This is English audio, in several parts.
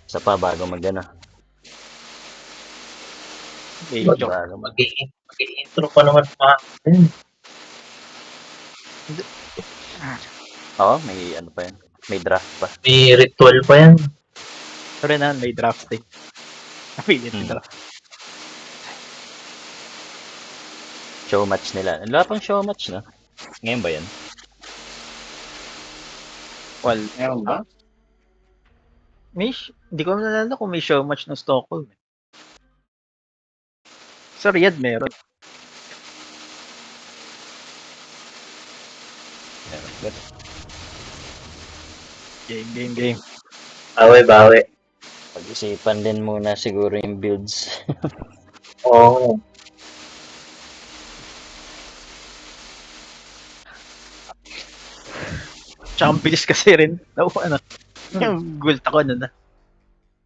Isa pa bago mag-ano. Medyo. Bago mag... Mag-intro pa naman pa. Oo, may ano pa yan. May draft pa. May ritual pa yan. Pero na, may drafting. May draft. Show match nila. Wala pang show match, no? Ngayon ba yan? Well, Meron ba? hindi ko nalala kung may show match ng Stockholm. Sa Riyadh meron. Game. Bawi. Pag-isipan din muna siguro yung builds. Oo. Tsaka ang bilis kasi rin. Yung gult ako na.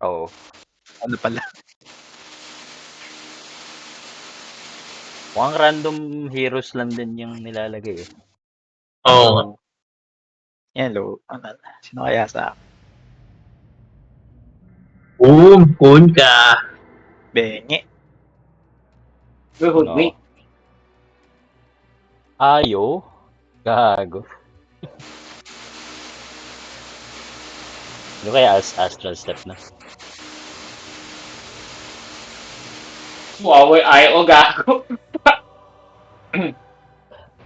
Oo. Ano pala? Mukhang random heroes lang din yung nilalagay eh. Oo. Yan, sino kaya sa Boom! Kun ka! Bengi? Good, No. wait. Ayo. Gago. Ano kaya Astral Step na? Huawei I.O. gago.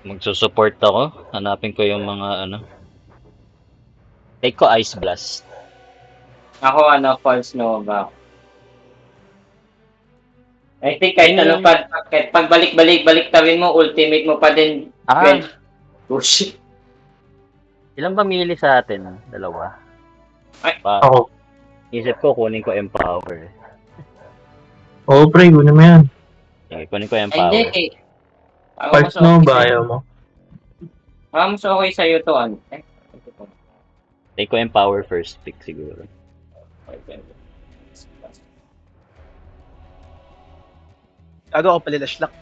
Magsusupport ako. Hanapin ko yung mga ano. Take ko Ice Blast. Ako False Nova. I think kahit ano pa, kahit pagbalik-balik tawin mo, ultimate mo pa din. Ah, Oh shit. ilang pamili sa atin? Dalawa. Ay, Ako. Isip ko kunin ko Empower. Oo, pre. Guna mo yan. Okay, kunin ko Ay, Empower. hindi. Parts no ba ayaw mo? Mas okay sa'yo to, ano? Take ko Empower first pick siguro. Gago ako pala Lashlak.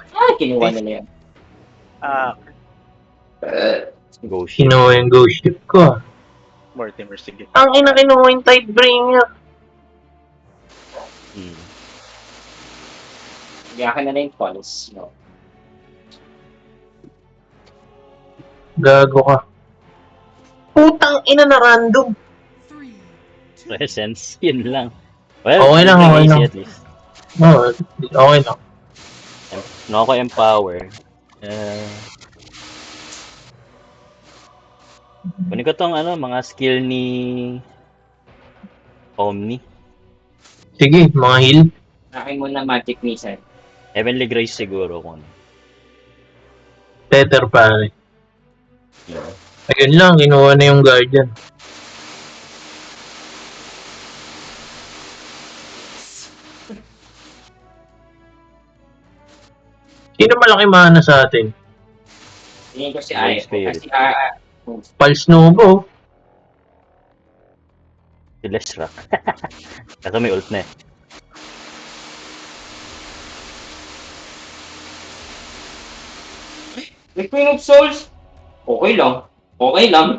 Kinuha nila yan. Go shit. Kinuha yung ghost ship ko. Mortimer, sige. Ang ina kinuha yung Tidebringer. Biyakan na yung False, no? Gago ka. Putang ina na random. Presence, yun lang. Well, Okay lang, okay easy lang. at least. Oo, okay lang. No ako Empower. Kunin ko tong ano, mga skill ni Omni. Sige, mga heal. Akin muna Magic Missile. Heavenly Grace siguro kung ano. Tether pare. Yeah. Ayun lang, kinuha na yung Guardian. Sino malaki mana sa atin? Tingin ko si Holy I.O. Spirit. Kasi Pulse Novo. Si Lesra. Kaso may ult na eh. The Queen of Souls? Okay lang. Okay lang.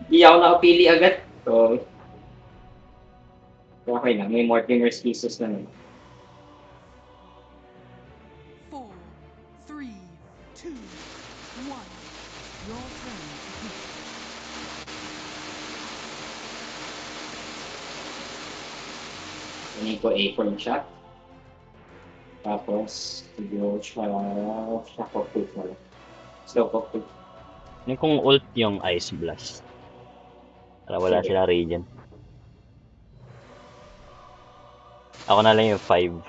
Hindi ako nakapili agad. So, okay lang. May Mortimer's Kisses na nun. 4, 3, 2, 1. Your turn to pick. Tingin ko Acorn shot. Tapos, siguro shock of Fate na lang. Slow of Fate. Yung kung ult yung Ice Blast. Para wala Sige. sila regen. Ako na lang yung 5.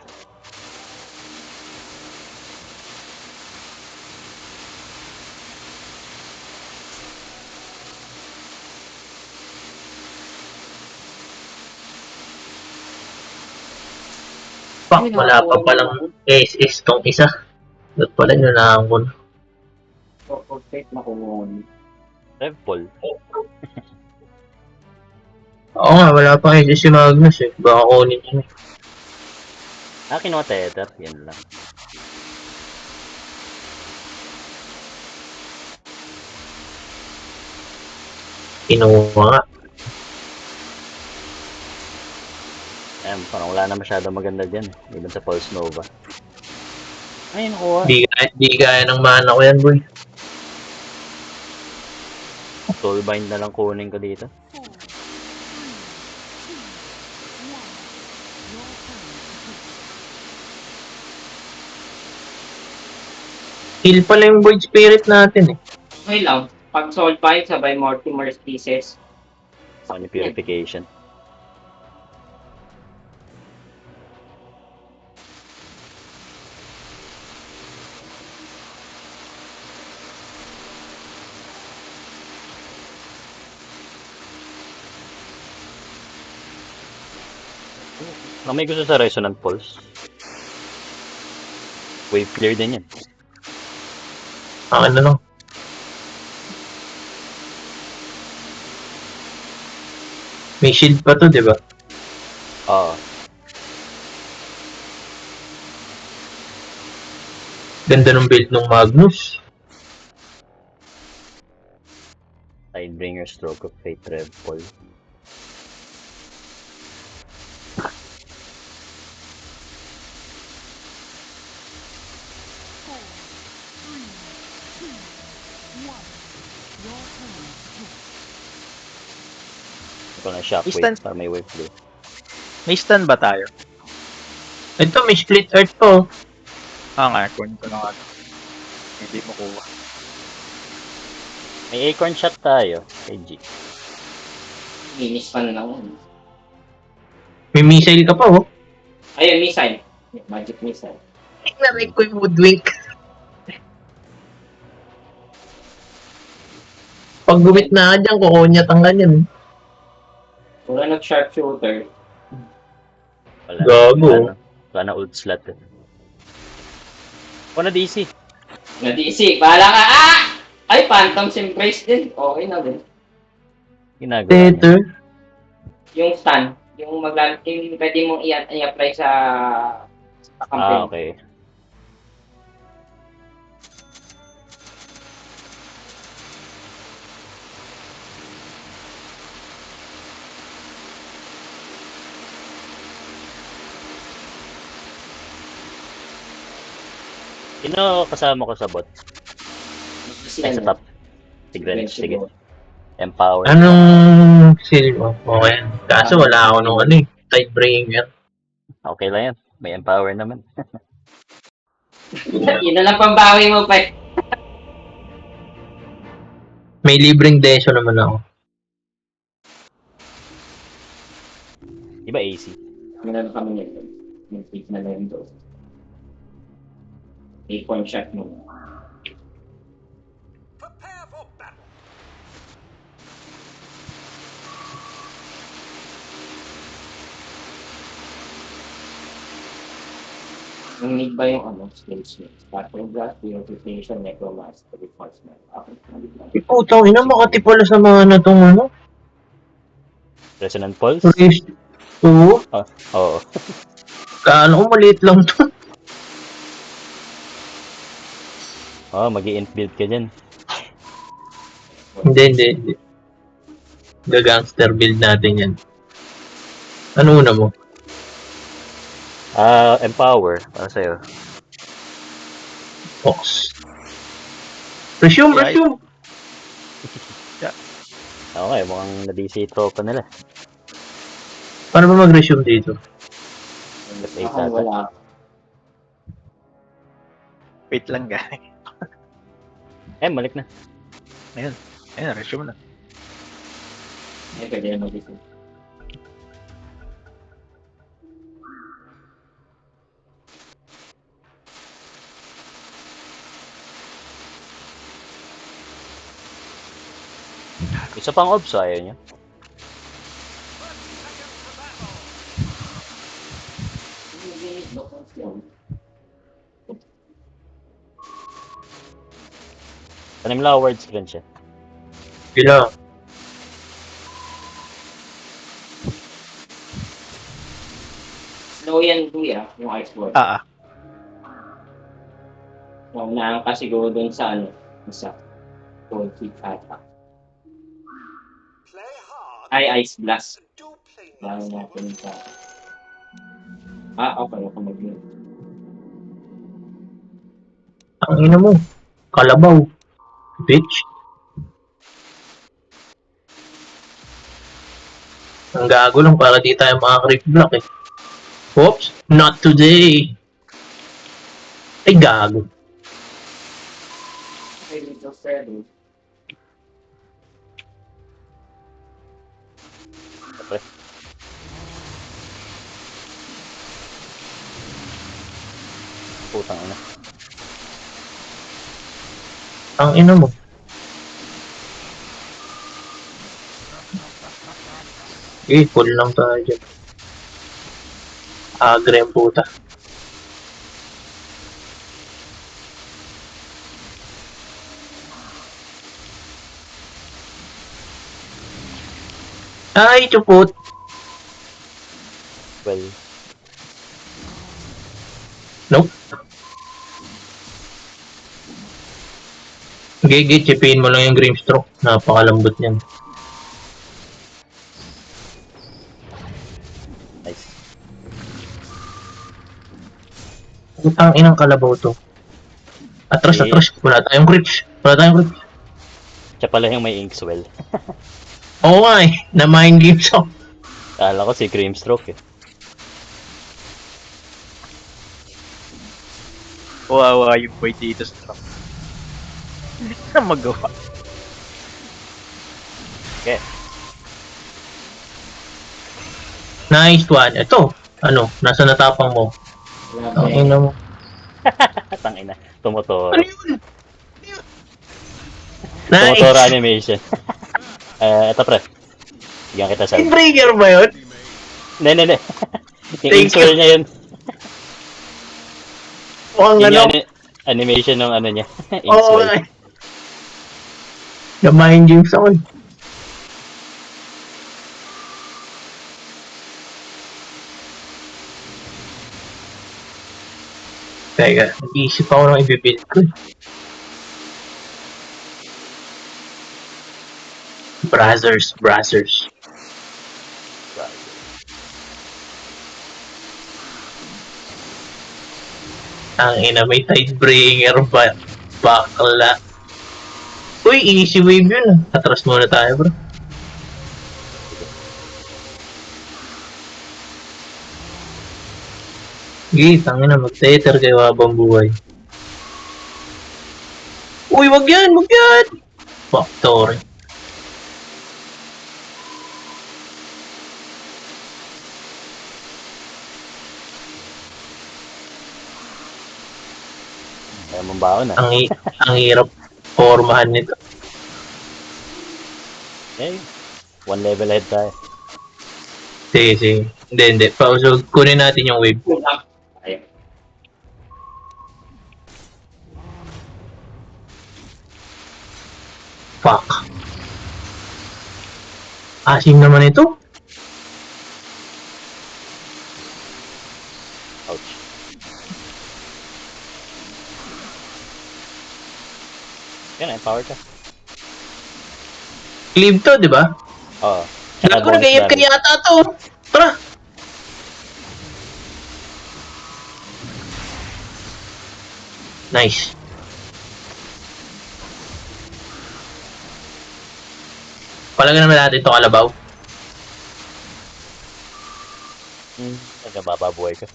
Fuck, wala pa palang SS tong isa. Doon pala nunahan ko na. Shock of Fate makuha. Revpol. Oo nga, wala pa SS si Magnus eh. Baka kunin yun eh. Kinuha Tether. Yan lang. Kinuha nga. Ayan, parang wala na masyado maganda dyan. Even sa Pulse Nova. Ay, nakuha. Di gaya ng mana ko yan, boy. Soulbind na lang kunin ko dito. 4, 3, 2, 1. Your turn to hit. Heal pala yung Void Spirit natin eh. Okay lang. Pag soul fight, sabay Mortimer's pieces. Sa yung purification. May gusto sa Resonant Pulse. Wave clear din yan. Ano lang. May shield pa to, di ba? Oo. Ganda ng build ng Magnus. Tidebringer, Stroke of Fate, Rev Pull. Four, three, two, one. Your turn to hit. Ito na Shockwave Instant. para may wave clear. May stun ba tayo? Ito, may split earth po. Nga, kunin ko na nga. Hindi mo kuha. May Acorn Shot tayo. Kay G. Minis pa na lang. May missile ka pa, oh. Ayun, missile. Magic missile. Narik ko yung Woodwink. Pag gumit na ka dyan, kukunyat ang ganyan. Wala nag-sharpshooter. Wala. Gago. Wala na ult slot. Wala DC. Na-DC. Bahala ka. Ah! Ay, Phantom's Embrace din. Okay na din. Ginagawa niya. Tether. Yung stun. Yung yung pwede mong i-apply sa campaign. Okay. Sino kasama ko sa bot? Ay, sa top. Si Grench, sige. Empower. Anong seal mo? Okay. Kaso wala ako nung Tidebringer. Okay lang yan. May empower naman. Yun na lang pambawi mo pa. May libreng deso naman ako. Di ba AC? Meron kami nito. Yung pick na lang doon. 8-point shot mo. Yung need ba yung skills niya? Battle Blast, Purification, Necromancer, Reinforcement. Putang ina, makati pala sa mga na tong Resonant Pulse? Race 2. Oo. Kaano ko, maliit lang to. Oo, mag-i-int build ka dyan. Hindi. Gangster build natin yan. Ano una mo? Empower. Para sa'yo. Fox. Resume. Okay, mukhang na-DC tropa nila. Paano ba mag-resume dito? Wala. Wait lang, guys. Malik na. Ayun, resume na. Pwede na mag-ito. Isa pang obs, ayaw niya. Tanim lang word screen siya. Bila. Slow yan, kuya, yung Ice Wall. Naan ka siguro dun sa sa cold feet attack. Ay, Ice Blast. Lalo natin sa... Okay. Ako mag-yun. Ang ina mo. Kalabaw. Bitch. Ang gago lang para di tayo maka-creep block eh. Oops. Not today. Ay gago. Okay, dito, Freddy. Siyempre. Putang ina. Ang ina mo. Full lang tayo dyan. Agre ang puta. Ay, chupot. Well, Nope. Gigi, chipin mo lang yung Grimstroke. Napakalambot niyan. nice. Ang inang kalabaw to. Atras, Eh. atras. Wala tayong creeps. Wala tayong creeps. Siya pala yung may Inkswell. Oo nga eh. Na mind games ako. Kala ko si Grimstroke eh. Wawa yung boy dito sa truck. Hindi na magawa. Nice one. Ito. Ano? Nasa natapang mo. Ang ina mo. Tangina. Tumotoro. Ano yun? Nice. Tumotoro animation. Eto pre. Bigyan kita sa... Breaker ba yun? Ne. Yung Thank Inkswell niya yun. Mukhang Yun ano? yung animation ng ano niya. Oo Inkswell. nga eh. Na mind games ako eh. Teka, nag-iisip ako ng ibibuild ko eh. Brazzers. Ang ina, may Tidebringer ba? Bakla. Uy, easy wave yun ah. Atras muna tayo bro. Sige, tangina, mag-tether kayo habang buhay. Uy, wag yan! Factory. Kaya mong baon ah. Ang hirap formahan nito. Eh, one level ahead tayo. Sige. Hindi. So, kunin natin yung wave. Ayun. Fuck. Asim naman ito. Ouch. Yan, empower ka. Cleave to, di ba? Oo. Alam ko, nag-AF ka yata to. Tara. Nice. Palagan naman natin ito kalabaw. Nagbababuhay ka.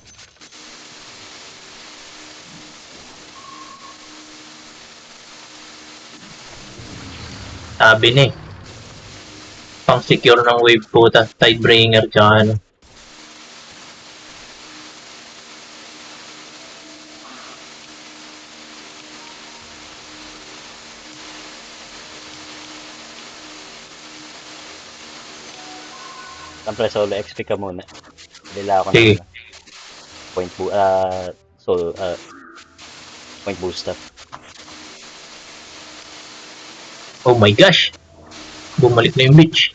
Sabi na eh. Pang secure ng wave puta. Tidebringer tsaka ano. Siyempre, solo XP ka muna. Bila ako Sige. ng point point booster. Oh my gosh. Bumalik na yung bitch.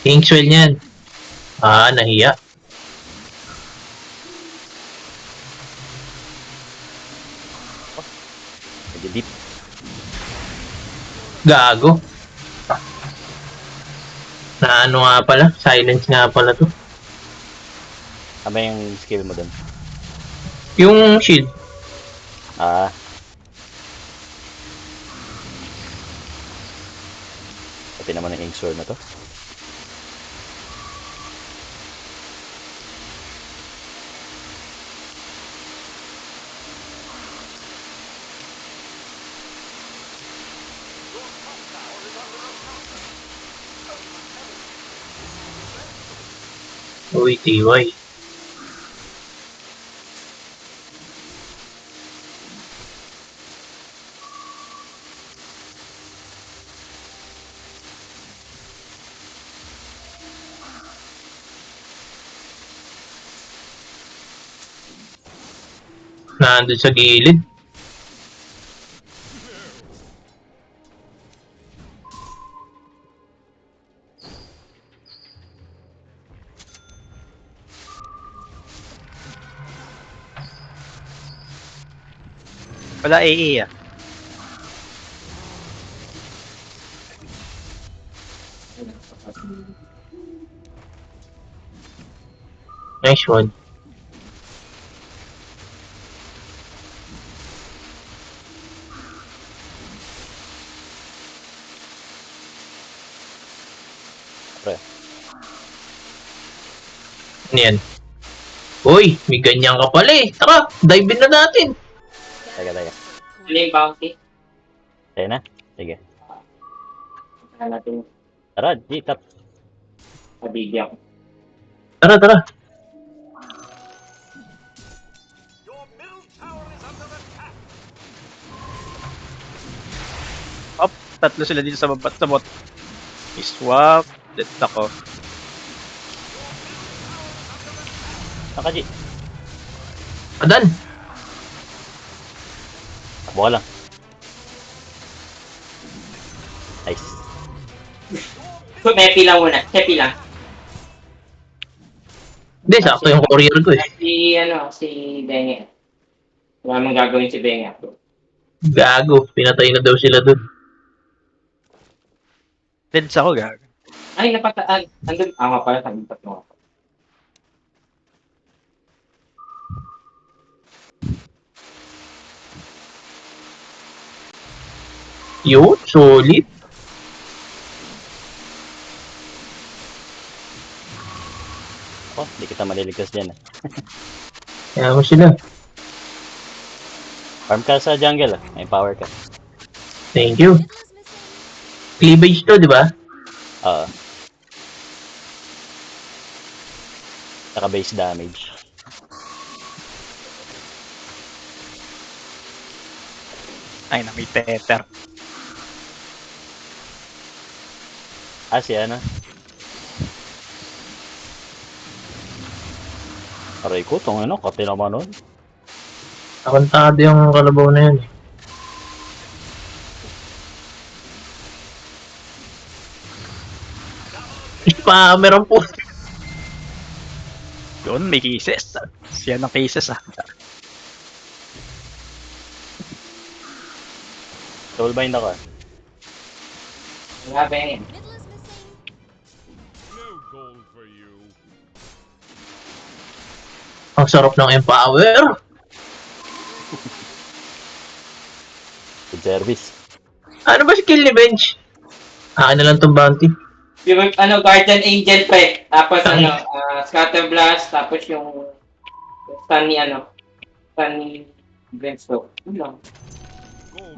Kingswell yan. Ah, nahiya. Medyo deep. Gago. Na ano nga pala? Silence nga pala to. Ano yung skill mo dun? Yung shield. Ah. Pati naman ang ink sword na to. Uy, TY. Nandun sa gilid. Wala AE ah. Nice one. Pre. Ano yan? Uy, may ganyan ka pala eh. Tara, dive in na natin. Teka. Ano yung bounty? Tayo na? Sige. Saan natin Tara, G, tap. nabigyan ko. Tara, tara. Tatlo sila dito sa baba, sa bot. I-swap. Dead ako. Naka, G. Adan. Takbo ka lang. Nice. So, Mepi lang muna. Mepi lang. Hindi, sakto yung courier ko eh. Si Benge. Wala mang gagawin si Benge. Gago, pinatay na daw sila dun. Dead ako, gag. Ay, napataan. Andun. Nga pala. Sabipat mo. Yun, solid. Oh, di kita maliligtas dyan. Kaya mo sila. Farm ka sa jungle, ah. May power ka. Thank you. Cleavage to, di ba? Oo. Saka base damage. Ay, na may tether. Ah, si ano? Aray ko, tong ano, kati naman nun. Akantado yung kalabaw na yun. Spammer ang po. Yun, may cases. Siya ng cases ah. Soulbind ako. Wala, Benge. No gold for you. Ang sarap ng empower. Good service. Ano ba skill ni Bench? Akin na lang tong bounty. Yung Guardian Angel pre. Tapos Scatter Blast. Tapos yung stun ni Grimstroke. Yun lang.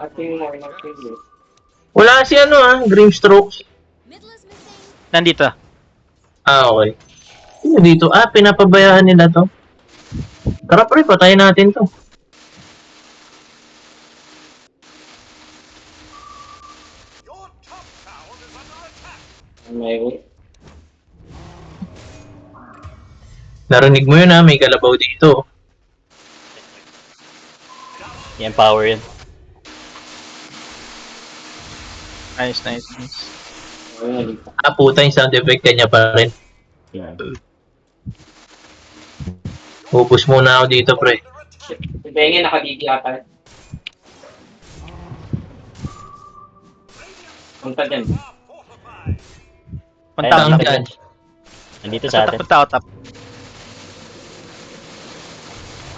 At yung more ng favorite. Wala si Grimstrokes. Nandito. Ah, okay. Sino dito? Ah, pinapabayaan nila to. Tara pre, patayin natin to. May Narinig mo yun may kalabaw dito. I-empower yun. Nice. Ayun. Puta yung sound effect kanya pa rin. Ubus muna ako dito, pre. Si Bengi nakadigi ata. Punta dyan. Punta Ayun, ako dyan. dyan. Nandito sa atin. Punta ako top.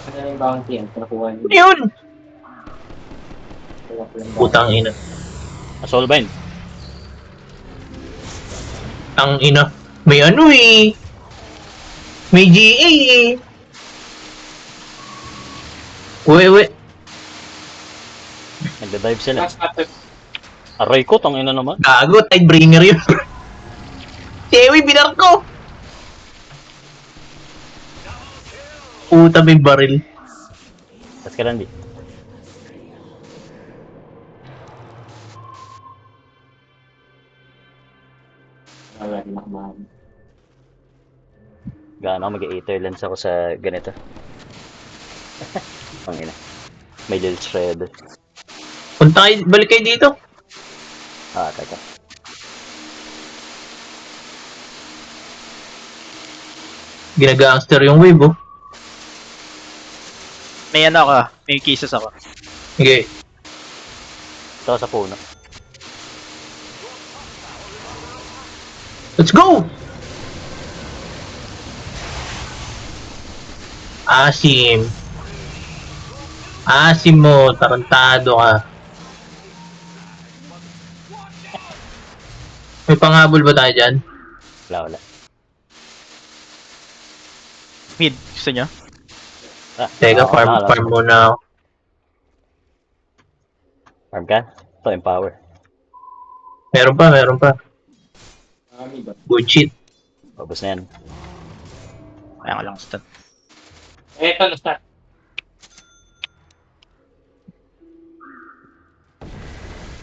Ano na yung bounty yan? Nakuha niyo. Ano yun? Nakuha ko yung bounty. Putang ina. Soulbind. Ang ina. May ano eh. May GA eh. Uwe. Nagda-dive sila. Last after. Aray ko, tangina naman. Gago, tidebringer yun. Chewy, binar ko. Puta, may baril. Tapos ka lang, di. Wala din ako mahal. Gaano ako mag-8 lens ako sa ganito. Pangina. May little shred. Balik kayo dito. Teka. Ginagangster yung wave, oh. May ano ako, may kisses ako. Okay. Ito sa puno. Let's go! Asim. Asim mo, tarantado ka. May panghabol ba tayo dyan? Wala. Mid, gusto nyo? Teka, Oo, farm nakala- muna ako. Farm ka? Ito, empower. Meron pa. Marami ba? Good shit. Ubus na yan. Kaya ko lang stun. Eto na start.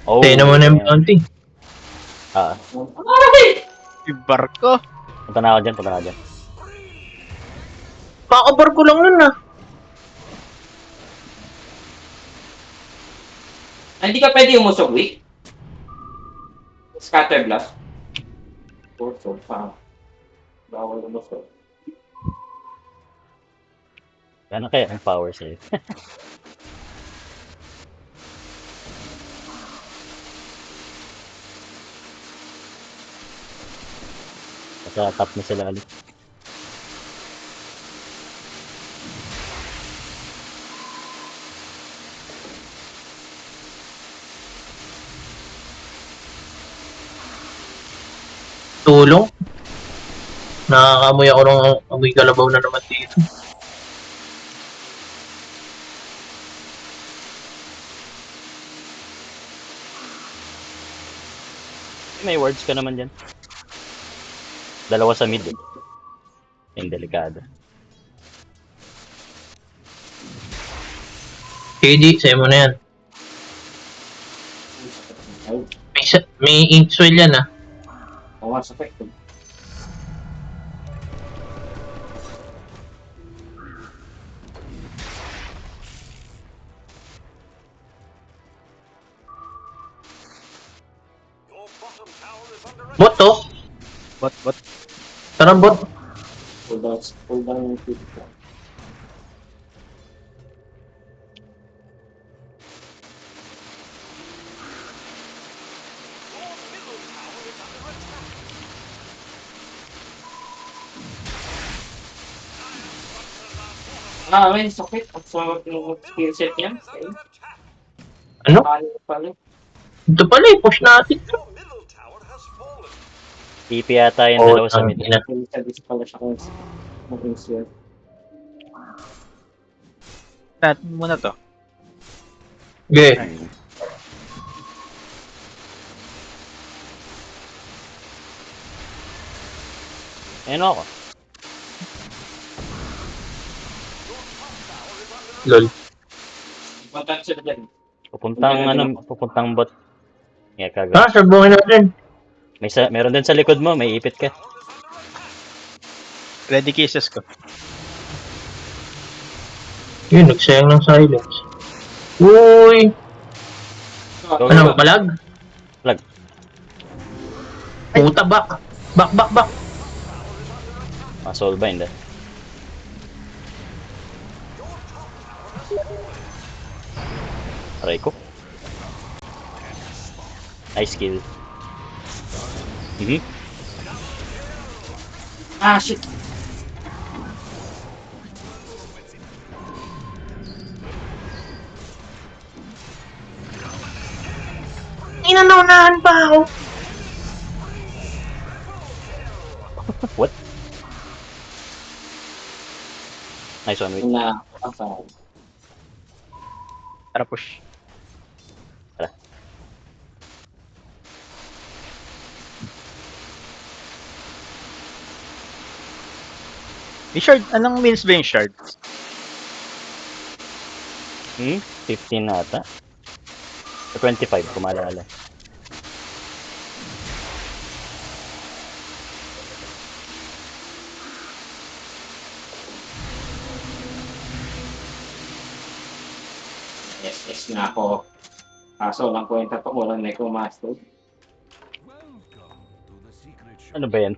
Oh, Tayo na muna yung ayan. bounty. Ay! Yung barko. Punta na ako dyan. Kakabar ko lang nun, ah. Hindi ka pwede umusog, Wick. Scatter blast. So, bawal umusog. Ano kaya ang power sa'yo? Sa top na sila ulit. Tulong. Nakakamoy ako ng amoy kalabaw na naman dito. May words ka naman dyan. Dalawa sa mid eh. Yung delikado. Sige, G, sa'yo mo na yan. Ay, May inkswell yan, ah. ako nga sa effect. Bot, to. Bot. Tara, bot. Pull down yung feet ko. May sakit. Ang sumagot ng skill set niya. Okay. Ano? Pala. Ito pala, push natin. TP yata yung dalawa sa mid. ina. Sa dis pala siya kung mag-insert. Natin muna to. Okay. Ayun ako. Lol. Punta sila dyan. Pupuntang bot. Yeah, kago. Ha, sabungin natin. Meron din sa likod mo, may ipit ka. Ready kisses ko. Yun, nagsayang ng silence. Uy! Go, Ano, go. malag? Puta, back. Back. Ma-solve ba, hindi? Aray ko. Nice kill. Mhm. Ah, shit. Inanaunahan pa ako. What? Nice one, wait. Na, asal. Tara, push. Tara. Yung shard, anong means ba yung shard? 15 na ata. O 25, kung maalala. Yes nga ako. Kaso lang ko yung tato ko lang Necromaster. Ano ba yan?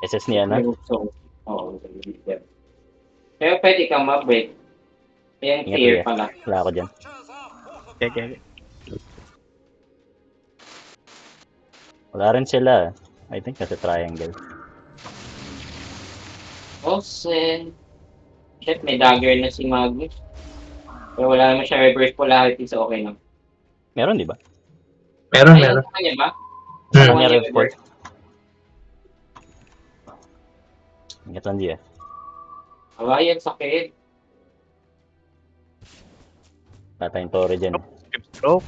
SS niya na? So, oo, pero pwede kang mag-break. Yan, Ingat, clear kuya. pala. Wala ako dyan. Okay. Wala rin sila. I think nasa triangle. Olsen. Shit, may dagger na si Magnus. Pero wala naman siya reverse polarity, so okay lang. Meron, di ba? Meron. Ayun, sa kanya ba? Hmm. Kanya Kanya rev four. reverse. Ingat lang diya. Awayan, sakit. Wala tayong tore dyan. Stroke.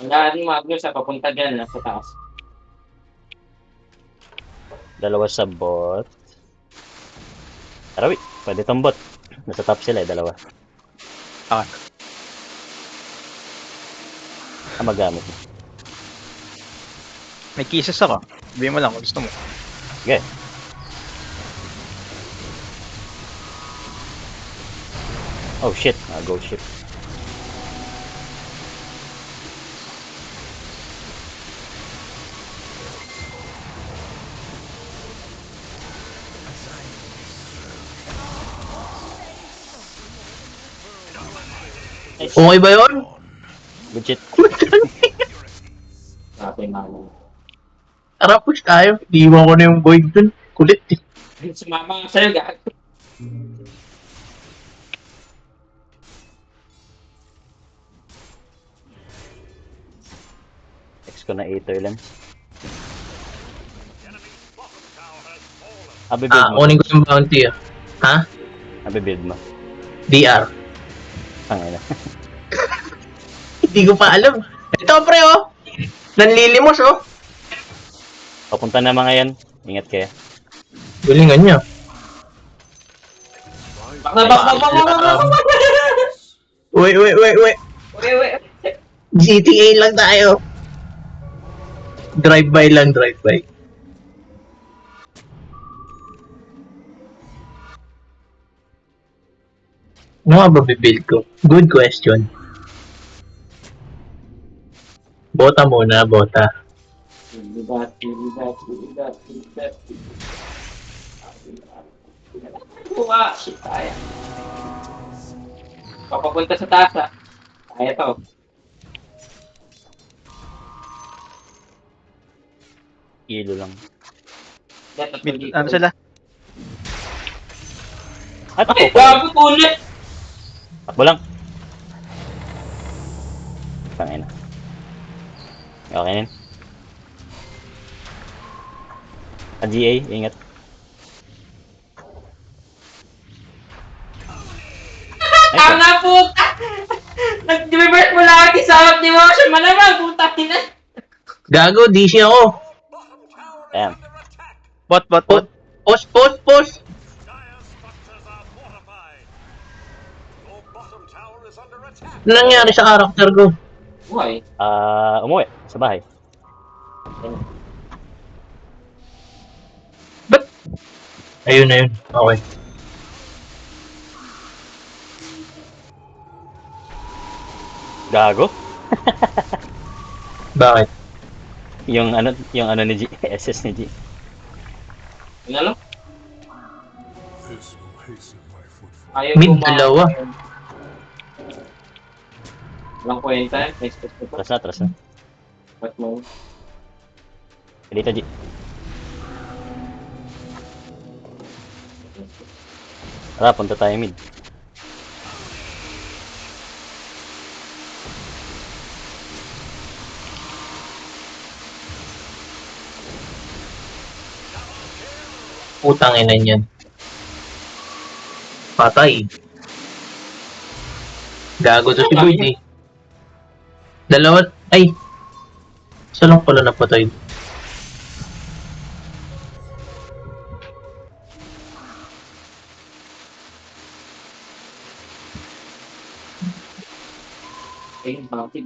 Wala rin Magnus, papunta dyan, sa taas. Dalawa sa bot. Tara, wait. Pwede tong bot. Nasa top sila dalawa. Okay. Magamit mo. May kisses ako. Sabihin mo lang kung gusto mo. Okay. Oh shit. Go ship. Okay ba yun? Good shit. Sabi Magnus. Tara, push tayo. Iiwan ko na yung void dun. Kulit eh. Sumama ka sa'yo, gago. X ko na Aether Lens. Abibuild mo. Kunin ko yung bounty ah. Ha? Abibuild mo. DR. Tangina. Hindi ko pa alam. Ito pre oh. Nanlilimos oh. Papunta na mga yan. Ingat kayo. Galingan niya. Bak. Wait. Wait. GTA lang tayo. Drive-by lang, drive-by. Ano nga ba bibuild ko? Good question. Bota muna, bota. Kuha, shit, kaya. Papapunta sa taas, ah. Kaya to. Kilo lang. Ano sila? At ako. Ay, gago, tulit! Takbo lang. Tangina. Okay nin. GA, ingat. Tama, puta! Nag-reverse mo lagi sa harap ni Motion. Malamang, puta, tina. Gago, DC ako. Damn. Bot. Post. Ano nangyari sa karakter ko? Buhay. Umuwi sa bahay. Ba't? Ayun. Okay. Gago. Bakit? Yung ano ni G, SS ni G. Ano? This will hasten my footfall. Ayaw Mid gumamit. dalawa. Walang kwenta. Next question ko. Atras na. Ba't mo? Dito G. Tara, punta tayo mid. Putang ina niyan. Patay. Gago to si Boyd eh. Dalawa, ay. Isa lang pala napatay. Bounty.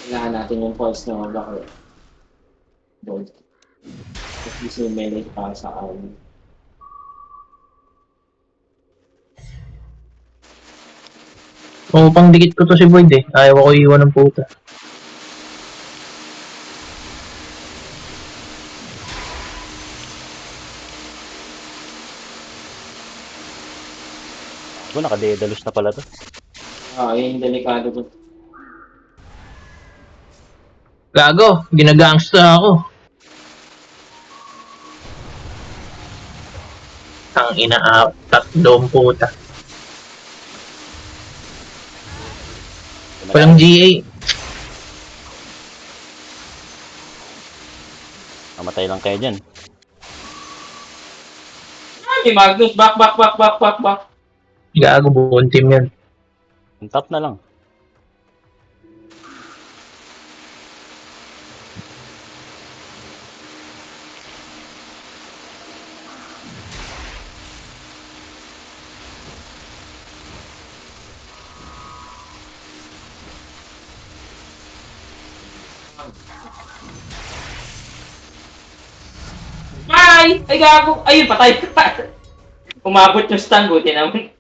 Kailangan natin yung pulse na mag-lock. Bolt. Kasi si Melee para sa army. Oo, pang dikit ko to si Boyd eh. Ayaw ako iwan ng puta. Gago, naka-dedalus na pala to. Yun yung delikado ko. Gago, ginagangsta ako. Ang ina-up, tatlong puta. Walang GA. Mamatay lang kayo dyan. Ay, Magnus! Back! Gago, buong team yan. Yung top na lang. Ay! Ay, gago! Ayun, patay! Umabot yung stun, buti naman.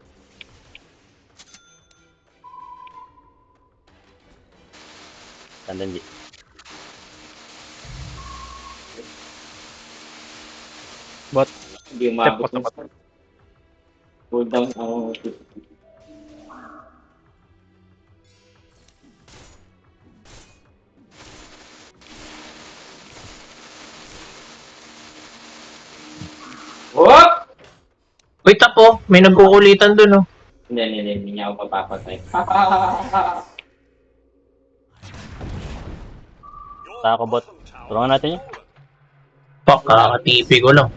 Tandaan G. Bot. Hindi umabot Tepos yung na stun. Cooldown ang... Whoop! Wait up oh, may nagkukulitan dun oh. Hindi niya ako papapatay. Tako bot. Tulungan natin yun. Fuck, kakatipi ko lang.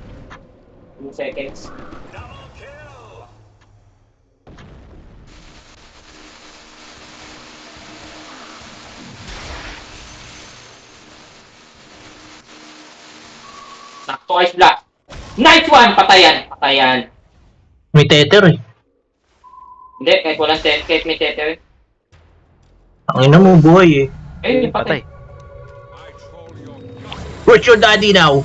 2 seconds. Sakto Ice Black. Nice one! Patayan. May tether eh. Hindi, kahit walang set, kahit may tether. Ang ina mo, buhay eh. Ayun, yung patay. Where's your daddy now?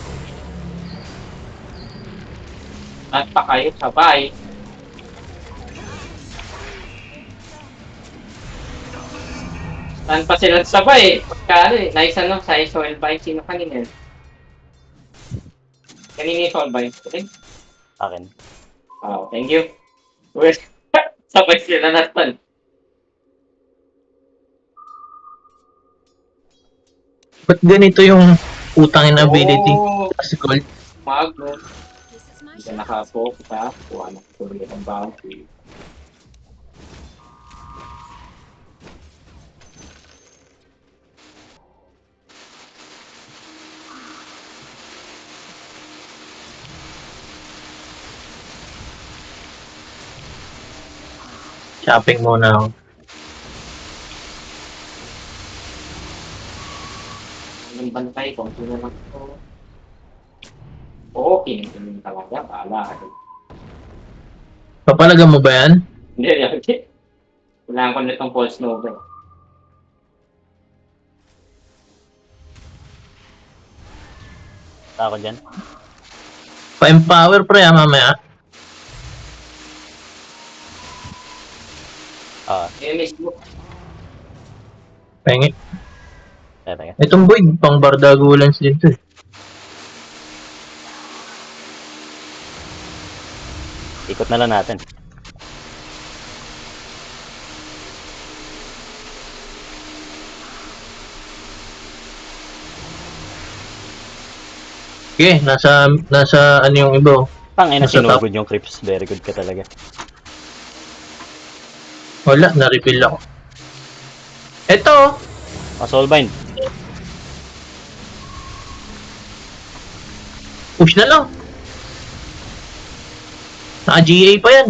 At pa kayo, sabay. Saan pa sila sabay? Pagkano eh. Nice ano, sa soil bind. Sino kanina yun? Kanina yung soil bind. Okay? Akin. Oh, thank you. Where's... sabay sila na stun. Ba't ganito yung utangin ability? Oh, As gold. Magnus. Hindi ka naka-focus ha. Kuha na ko ulit ang bounty. Shopping muna ako. aking bantay, konti na lang ito. Oo, kinikinig talaga, bahala ka. Papalaga mo ba yan? Hindi. Kailangan ko nitong false nova. Ako dyan. Pa-empower pre mamaya. MS mo. Pengi. Teka. Itong Void, pang Bardagulans din to eh. Ikot na lang natin. Okay, nasa ano yung iba oh. Pang ina, Nasa top. sinugod yung creeps. Very good ka talaga. Wala, na-refill ako. Ito! Soulbind. Push na lang. Naka-GA pa yan.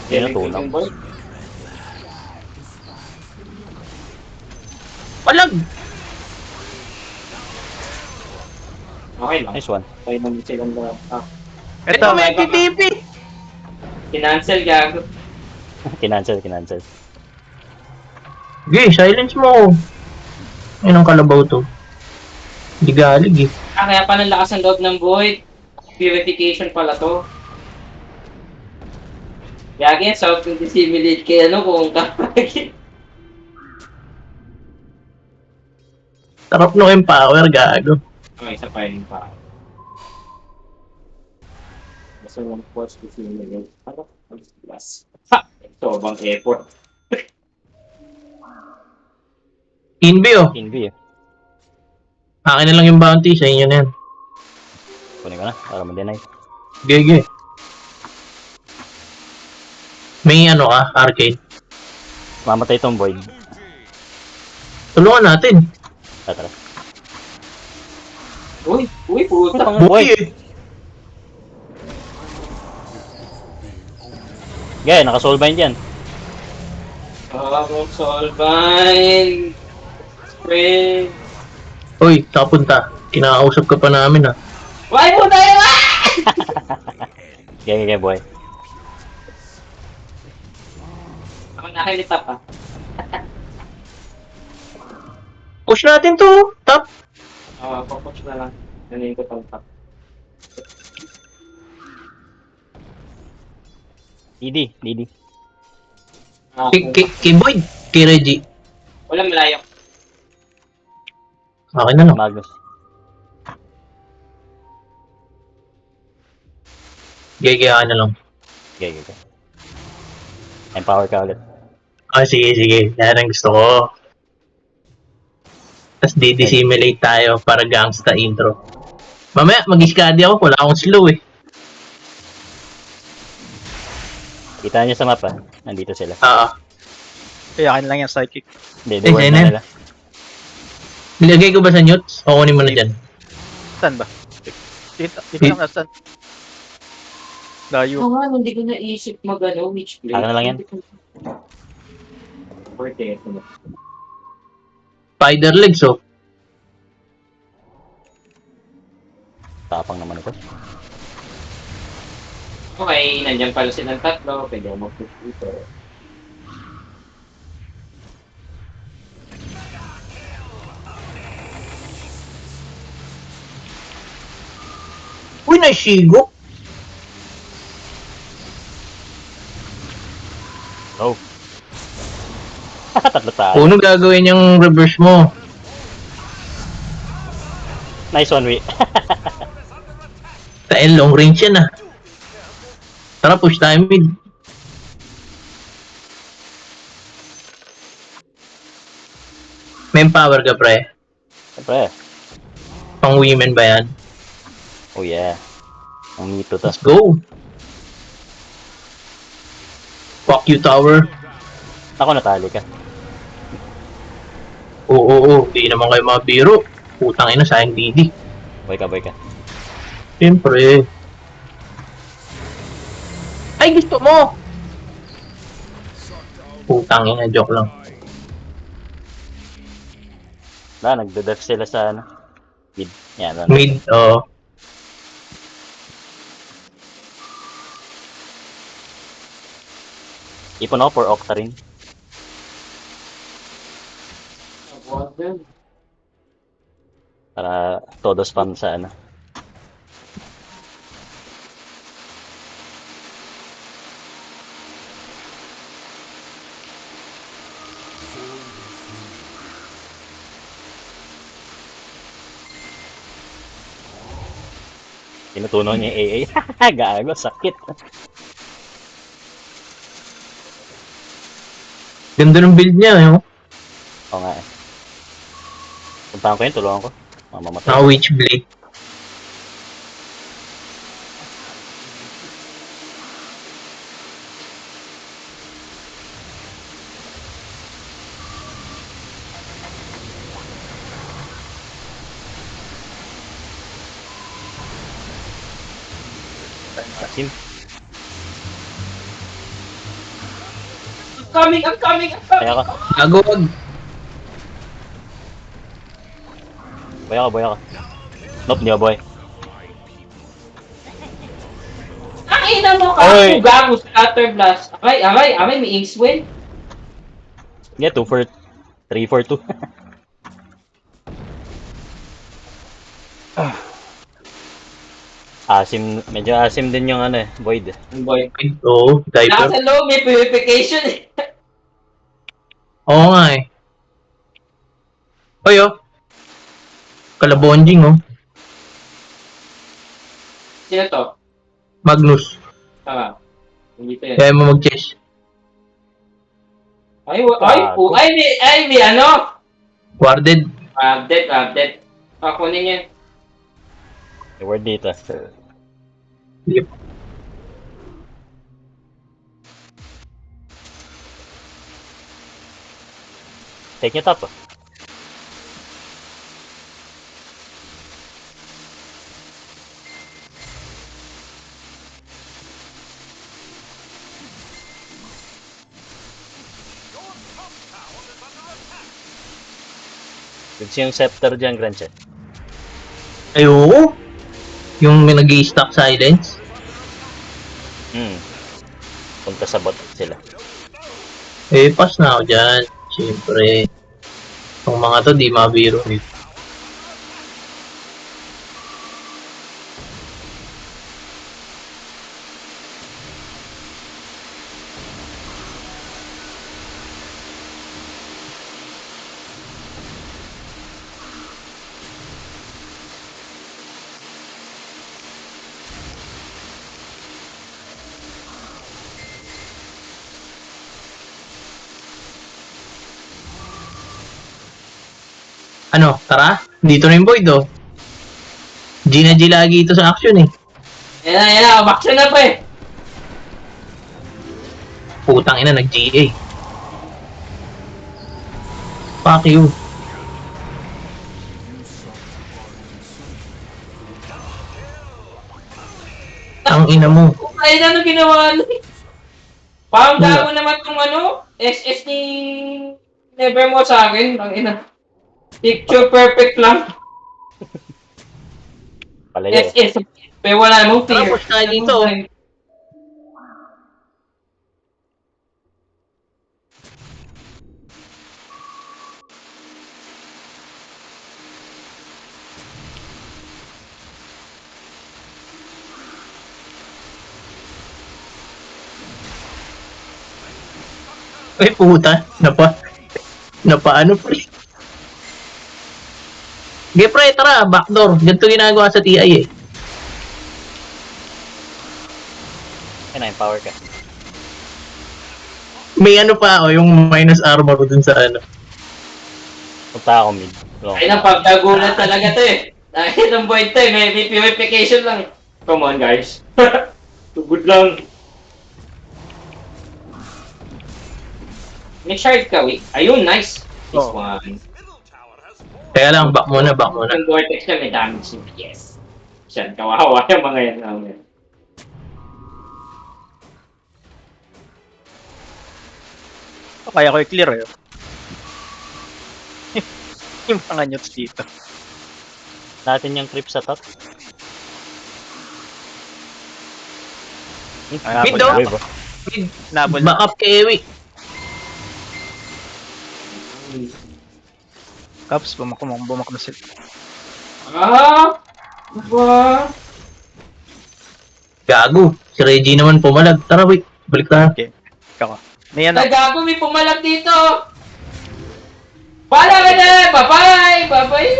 Yan ang tulang. Palag! Okay lang. Nice one. Okay naman silang lahat. Ito, may TTP! Kinancel, gago. Kinancel. Okay, silence mo. Ayun ang kalabaw to. Hindi galig eh. Kaya pa ng lakas ng loob ng Void. Purification pala to. Yagi, south to dissimulate kay ano kung kapag. Sarap no empower, gago. Okay, isa pa yun pa. Gusto ng force dissimulate. Ano? Plus. Ha! Sobang effort. Invi oh. Invi eh. Akin na lang yung bounty, sa inyo na yan. Kunin ko na. Para ma-deny. Gege. May ano ka, arcade. Mamatay itong void. Tulungan natin. Tara. Uy, puta. Putang Buhay void. eh. Gaya, naka-soulbind yan. Solvine. Spring. Uy, kapunta. Kinakausap ka pa namin ah. Why mo tayo? Gaya, boy. Ako nakilitap ah. Push natin to. Top. Papuch na lang. Nanin ko tong top. DD. Kay Boyd. Kay Reggie. Walang malayo. Akin na lang. Magnus. Gege, akin na lang. Gaya. Empower ka ulit. Ah, sige. Yan ang gusto ko. Tapos di-dissimulate tayo para gangsta intro. Mamaya, mag-iskadi ako. Wala akong slow eh. Kita niyo sa mapa. Nandito sila. Kaya akin lang yung psychic. Hindi, Eh, word sino na yan? nila. Nilagay ko ba sa newts? O kunin mo na dyan. Saan ba? Dito lang nasan. Layo. Oo nga, hindi ko naisip mag-ano, which play. Akin na lang yan. Pwede. Spider legs oh. Tapang naman ito. Okay, nandiyan pala silang tatlo. Pwede ako mag-push dito. Uy, na-shigo. Oh. Tatlo tayo. Puno gagawin yung reverse mo. Nice one, we. Dahil long range yan ah. Tara, push tayo mid. May power ka pre. Siyempre. Pang women ba yan? Oh yeah. Ang mito to. Let's go. Fuck you tower. Ako natali ka. Oo. Di naman kayo mga biro. Putang ina, sayang Didi. Boy ka. Siyempre. Ay, gusto mo! Putang ina, joke lang. Nagde-def sila sa ano. Mid. Yan, ano. Mid, oh. Ipon ako for Octarine. Warden. Para todo spam sa ano. Tinutuno niya yung AA. Gago, sakit. Ganda ng build niya, eh. Oo nga eh. Puntahan ko yun, tulungan ko. Mamamatay. Naka Witchblade. Asim. I'm coming, I'm coming, I'm coming! Baya ka. Gago, wag. Baya ka. Nope, hindi ako boy. Nakina mo ka! Oy! Gago, scatter blast. Aray, may Inkswell. Yeah, 2 for 3 for 2. Medyo asim din yung ano eh, Void. Boy. Oo, diaper. Nasa loob, may purification eh. Oo nga eh. Oy, oh. Kalabonjing, oh. Sino to? Magnus. Hindi to yun. Kaya mo mag-chess. May ano? Warded. Dead. Kunin niya. May word dito. Yep. Take niya top. Good yung scepter dyan, Grand Chat. Ay, oo. Yung may nag-i-stack silence. Punta sa bot sila. Eh, pass na ako dyan. Siyempre. Itong mga to, di mabiro dito. Ano, tara? Dito na yung Void, oh. Gina G lagi ito sa action, eh. Yan na, umaksyon na pa eh. Putang ina, nag-GA. Fuck you. Ang ina mo. Ay, ano ginawa nun? Parang gago naman tong ano, SS ni Nevermore sa akin. Ang ina. Picture perfect lang. Palayo eh. SS. Pero wala namang fear. Tapos tayo dito, oh. Ay, puta. Ano, pre? Okay, pre, tara, backdoor. Ganito ginagawa sa TI, eh. Ayun na, empower ka. May ano pa, oh, yung minus armor dun sa ano. Punta ako mid. Long. Ay, nang pagkagulat talaga to eh. Dahil ang point to eh, may purification lang. Come on guys. Tugod lang. May shard ka, wait. Ayun, nice. This Oh. one. Kaya lang, back muna. Ang vortex na may damage na. Yes. Siyan, kawawa yung mga yan namin. Kaya ko i-clear eh. Yung mga nyots dito. Natin yung creep sa top. Ah, Mid wala. daw. Wave, oh. Nabol na. Back up kay Ewi. Caps, bumak na sila. Ah! Aba! Gago. Si Reggie naman pumalag. Tara, wait. Balik tayo. Okay. Ikaw. May ano. Nagago, may pumalag dito! Pala ka na! Bye-bye! Bye-bye!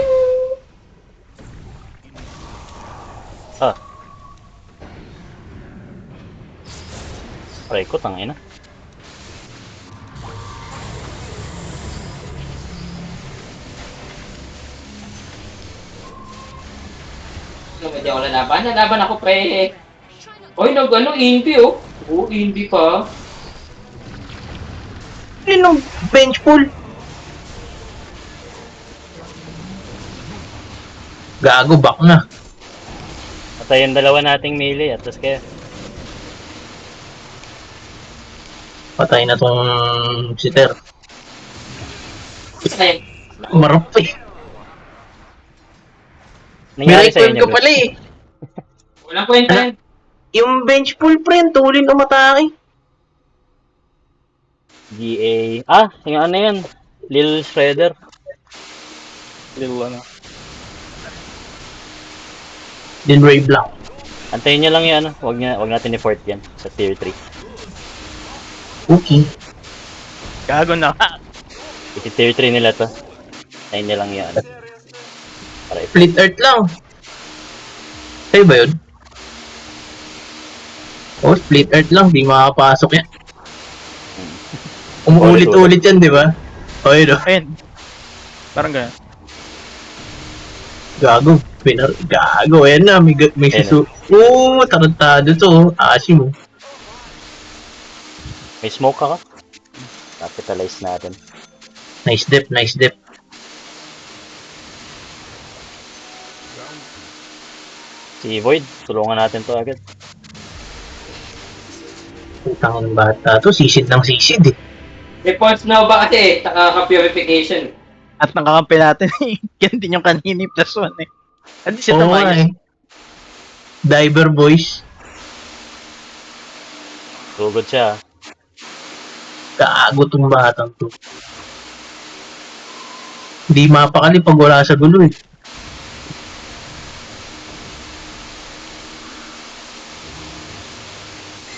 Ah. Aray ko, tangina. Hindi ako lalaban. Nalaban ako pre. Oy, nag-ano, indie oh. Oo, indie pa. Ano? Bench pull. Gago, back na. Patay yung dalawa nating melee at tapos kaya. Patay na tong si Ter. Ay, Marap eh. May Nangyari right sa turn inyo, ka pala eh. walang kwenta yan. Yung bench pull, friend, tulin umatake. GA. Ah, yung ano yun? Lil Shredder. Little ano. Then Ray Black. Antayin nyo lang yung ano. Wag natin i-fort yan sa tier 3. Okay. Gago na. Tier 3 nila to. Antayin nyo lang yung ano. Para Split Earth lang. Sa'yo ba yun? Oh, Split Earth lang. Di makapasok yan. Umuulit-ulit yan, di ba? O, yun o. Ayun. Parang ganun. Gago. Gago. Ayan na. May sisu... Oo, tarantado to. Asim mo. may smoke ka. Capitalize natin. Nice dip, nice dip. Si Void, tulungan natin to agad. Putang ng bata to. Sisid ng sisid eh. Response now ba kasi? Ka-purification. At nakakampi natin eh. Yan din yung kanini +1 eh. Hindi si Oo nga Tamayas. eh. Diver boys. Sugod siya. Gago tong batang to. Hindi mapakali pag wala sa gulo eh.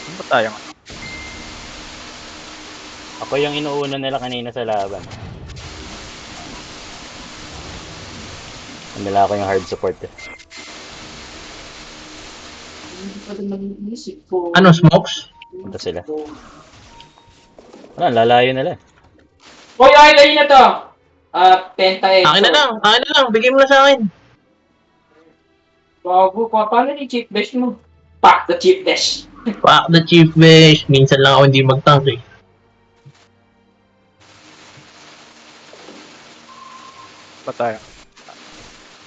Ano ba tayo? Ako yung inuuna nila kanina sa laban. Nila ako yung hard support eh. Hindi pa rin mag-iisip ko. Ano, smokes? Punta sila. Wala, lalayo nila. Hoy, ay, kayo na to! Penta eh. Akin na lang. Bigay mo na sa akin. Bago pa. Paano ni Chief Dash mo? Pack the Chief Dash. Fuck the chief wish. Minsan lang ako hindi mag-tank eh. Ba tayo?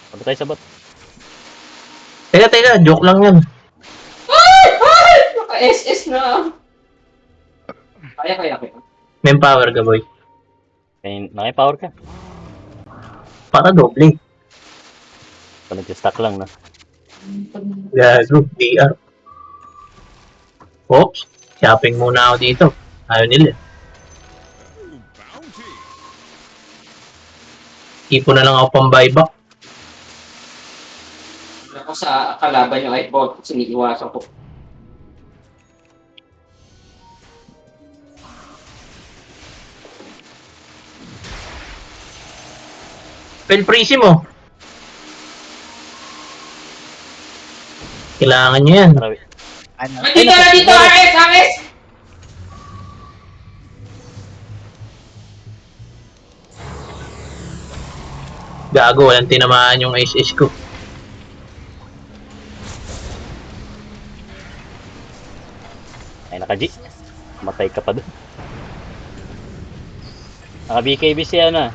Punta tayo sa bot. Teka. Joke lang yan. Ay! Naka-SS na. Kaya. May power ka, boy. Naki-power ka. Para doble. Kung nag-stack lang na. Gago. DR. Oops. Shopping muna ako dito. Ayaw nila. Ipo na lang ako pang buyback. Ako sa kalaban yung iPod. Siniiwasan ko. Pelprisi mo. Kailangan nyo yan. Tara, Ano? Dito! Ares! Gago, walang tinamaan yung SS ko. ay naka-G. Matay ka pa dun. Naka-BKB siya na.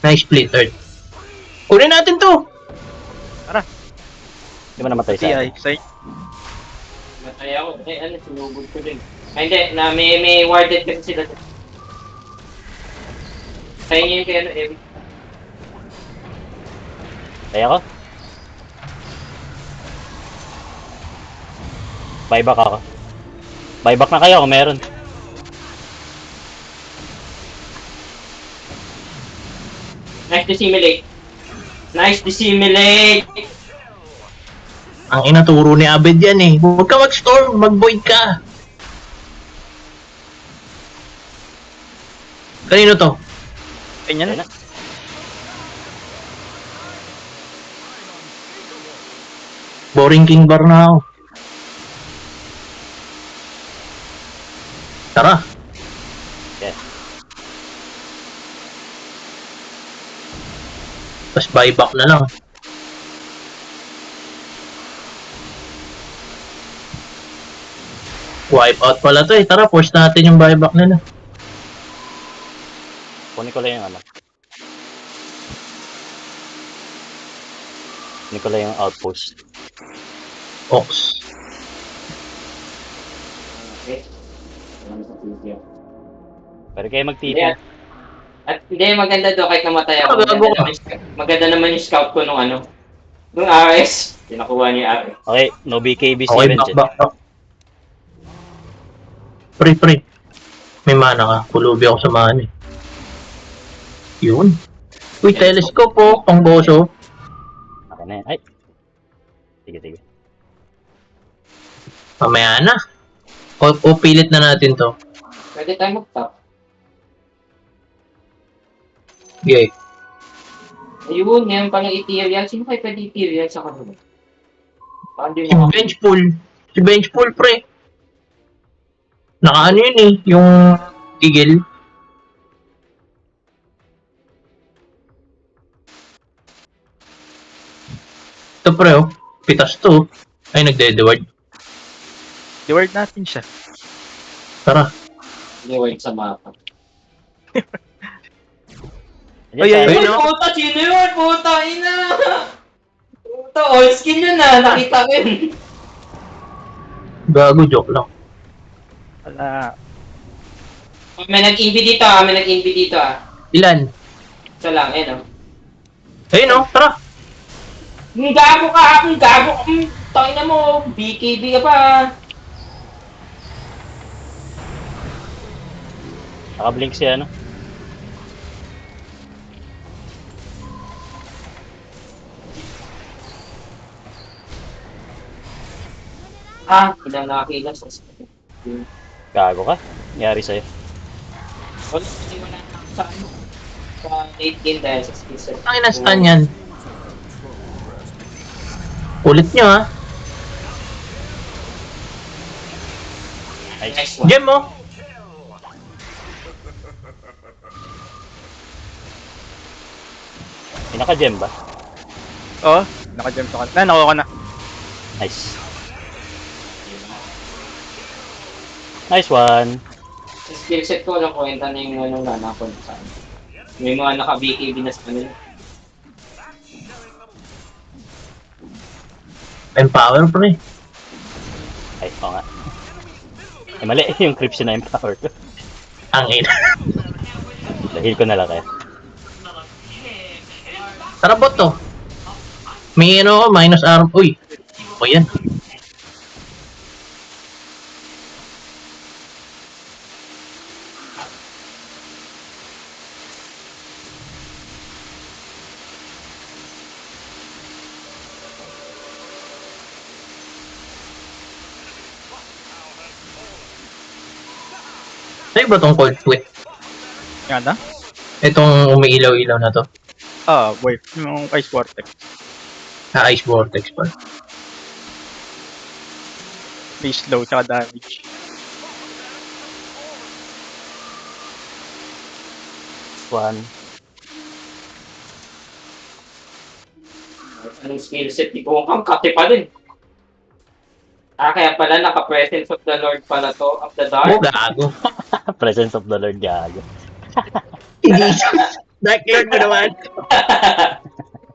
Nice split earth. Kunin natin to. Di ba namatay sa TI. akin? Sa Matay ako. Ano, sinugod ko din. Ay, hindi. May warded kasi sila. Kaya nyo yung kay ano, Eric. Kaya ako? Buyback ako. Buyback na kayo kung meron. Nice to simulate. Nice to simulate! Ang inaturo ni Abed yan eh. Huwag ka mag-storm, mag-void ka. Kanino to? kanya Ayun na. na. Boring King Bar na ako. Tara. Yeah. Tapos buyback na lang. Wipe out pala to eh. Tara, force natin yung buyback nila. Kunin ko lang yung ano. Kunin ko lang yung outpost. Ox. Okay. Pero kayo mag-TP. Yeah. At hindi, maganda doon kahit namatay ako. Gago ka. Maganda naman yung scout ko nung ano. Nung RS. Pinakuha niya yung RS. Okay, no BKB7 Okay, dyan. back. Pre. May mana ka. Kulubi ako sa mana eh. Yun. Uy, telescope po. Pang boso. Okay na yan. Ay. Sige. Mamaya na. O pilit na natin to. Pwede tayo mag-top. Yay. Ayun, ngayon pang Ethereal. Sino kayo pwede Ethereal sa kanila? Paano di Si mo Benchpool. Si Benchpool, pre. Nakaano yun eh. Yung Eagle. Ito pre oh. Pitas to. Ay, nagde-deward. Reward natin siya. Tara. i-wait sa mapa? Ayan, Ay, ay, tayo. ay. no? Puta, sino yun? Puta, ina! Puta, all skin yun na. Nakita ko yun. Gago, joke lang. Wala. May nag-invi dito ah. May nag-invi dito ah. Ilan? Isa lang, eh no. Ayun oh, tara. Gago ka! Gago ka! Tangina mo! BKB ka pa! Nakablink si ano. Ilang nakakilas. Gago ka. Nangyari sa'yo. Wala, hindi wala na ako sa ano. Sa late game dahil sa skill set. Ang inastan yan. Ulit nyo ah. Ay, Next one. Gem mo. may naka-gem ba? Oo. Naka-jump sa kanila. Nakuha ko na. Nice. Nice one. Sa skill set ko, walang kwenta na yung anong nanakon sa ano. May mga naka-BKB na sa kanila. Empower pre. Ay, oo nga. Ay, mali. Yung Cryption na empower ko. Ang ina. Dahil ko na lang kaya. Tara bot to. May ano, minus arm. Uy. O yan. Sa'yo ba tong cold sweat? Yan na. Itong umiilaw-ilaw na to. Wave. Yung Ice Vortex. Ice Vortex pa. May slow tsaka damage. One. Anong skill set? Di ko kang kate pa din. Kaya pala naka-presence of the Lord pala to, of the Oh, dark. gago. Presence of the Lord, gago. Jesus. Dark Lord mo naman.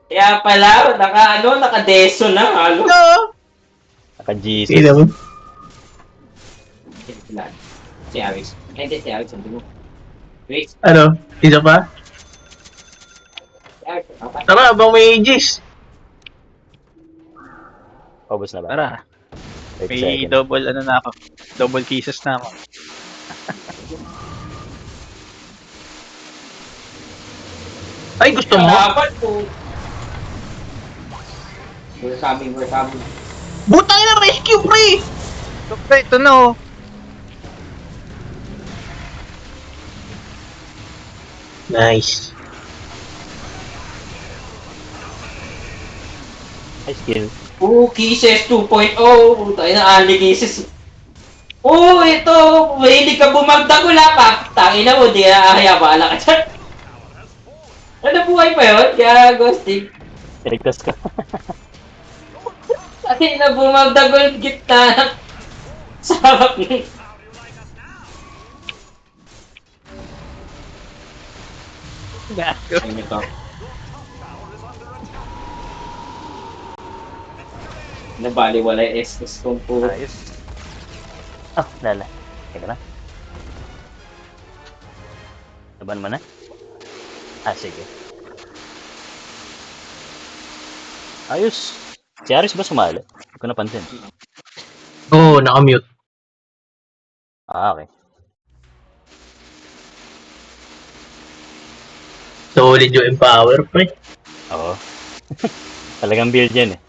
Kaya pala, naka-deso na, halo. No! Naka-Jesus. Hindi naman. Si Aris. Hindi, si Aris, sabi mo. Wait, Ano? Isa pa? si Aris, okay. Tara, abang may ages. Paubos na ba? Tara, 30 may seconds. double ano na ako. Double kisses na ako. Ay, gusto mo? Dapat po. We're coming. Butang na rescue, pre! Ito na oh. Nice. High skill. Kisses 2.0. Tayo na, Ali Kisses. Ito. Mahilig ka bumagdag, wala pa. Tangina mo, di na bala ka dyan. Ano, buhay pa yun? Kaya, Ghosting. Iligtas ka. Kasi na bumagdag yung gitna. Sarap yun. Gago. Ano ito? Nabaliwala yung SS kung po. Ayos. Oh, lala. Teka na. Laban mo na? Sige. Ayos. Si Aris ba sumali? Hindi ko napansin. Oo, nakamute. Okay. Solid yung empower, pre. Oo. Talagang build yan eh.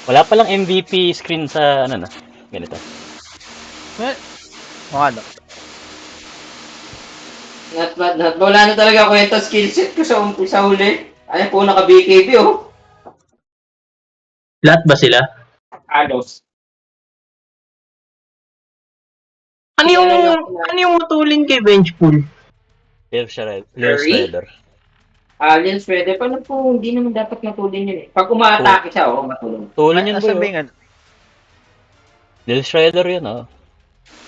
Wala palang MVP screen sa ano na. Ganito. Ano? Wala na talaga kwento skill set ko sa huli. Ano po, naka-BKB oh. Lahat ba sila? Alos. Ano yung matulin kay Benchpool? Lil Shredder. Alien Shredder, paano po, hindi naman dapat matulin yun eh. Pag umaatake siya, matulin. Tulin yun Nasa boy. bing ano? Lil Shredder yun oh.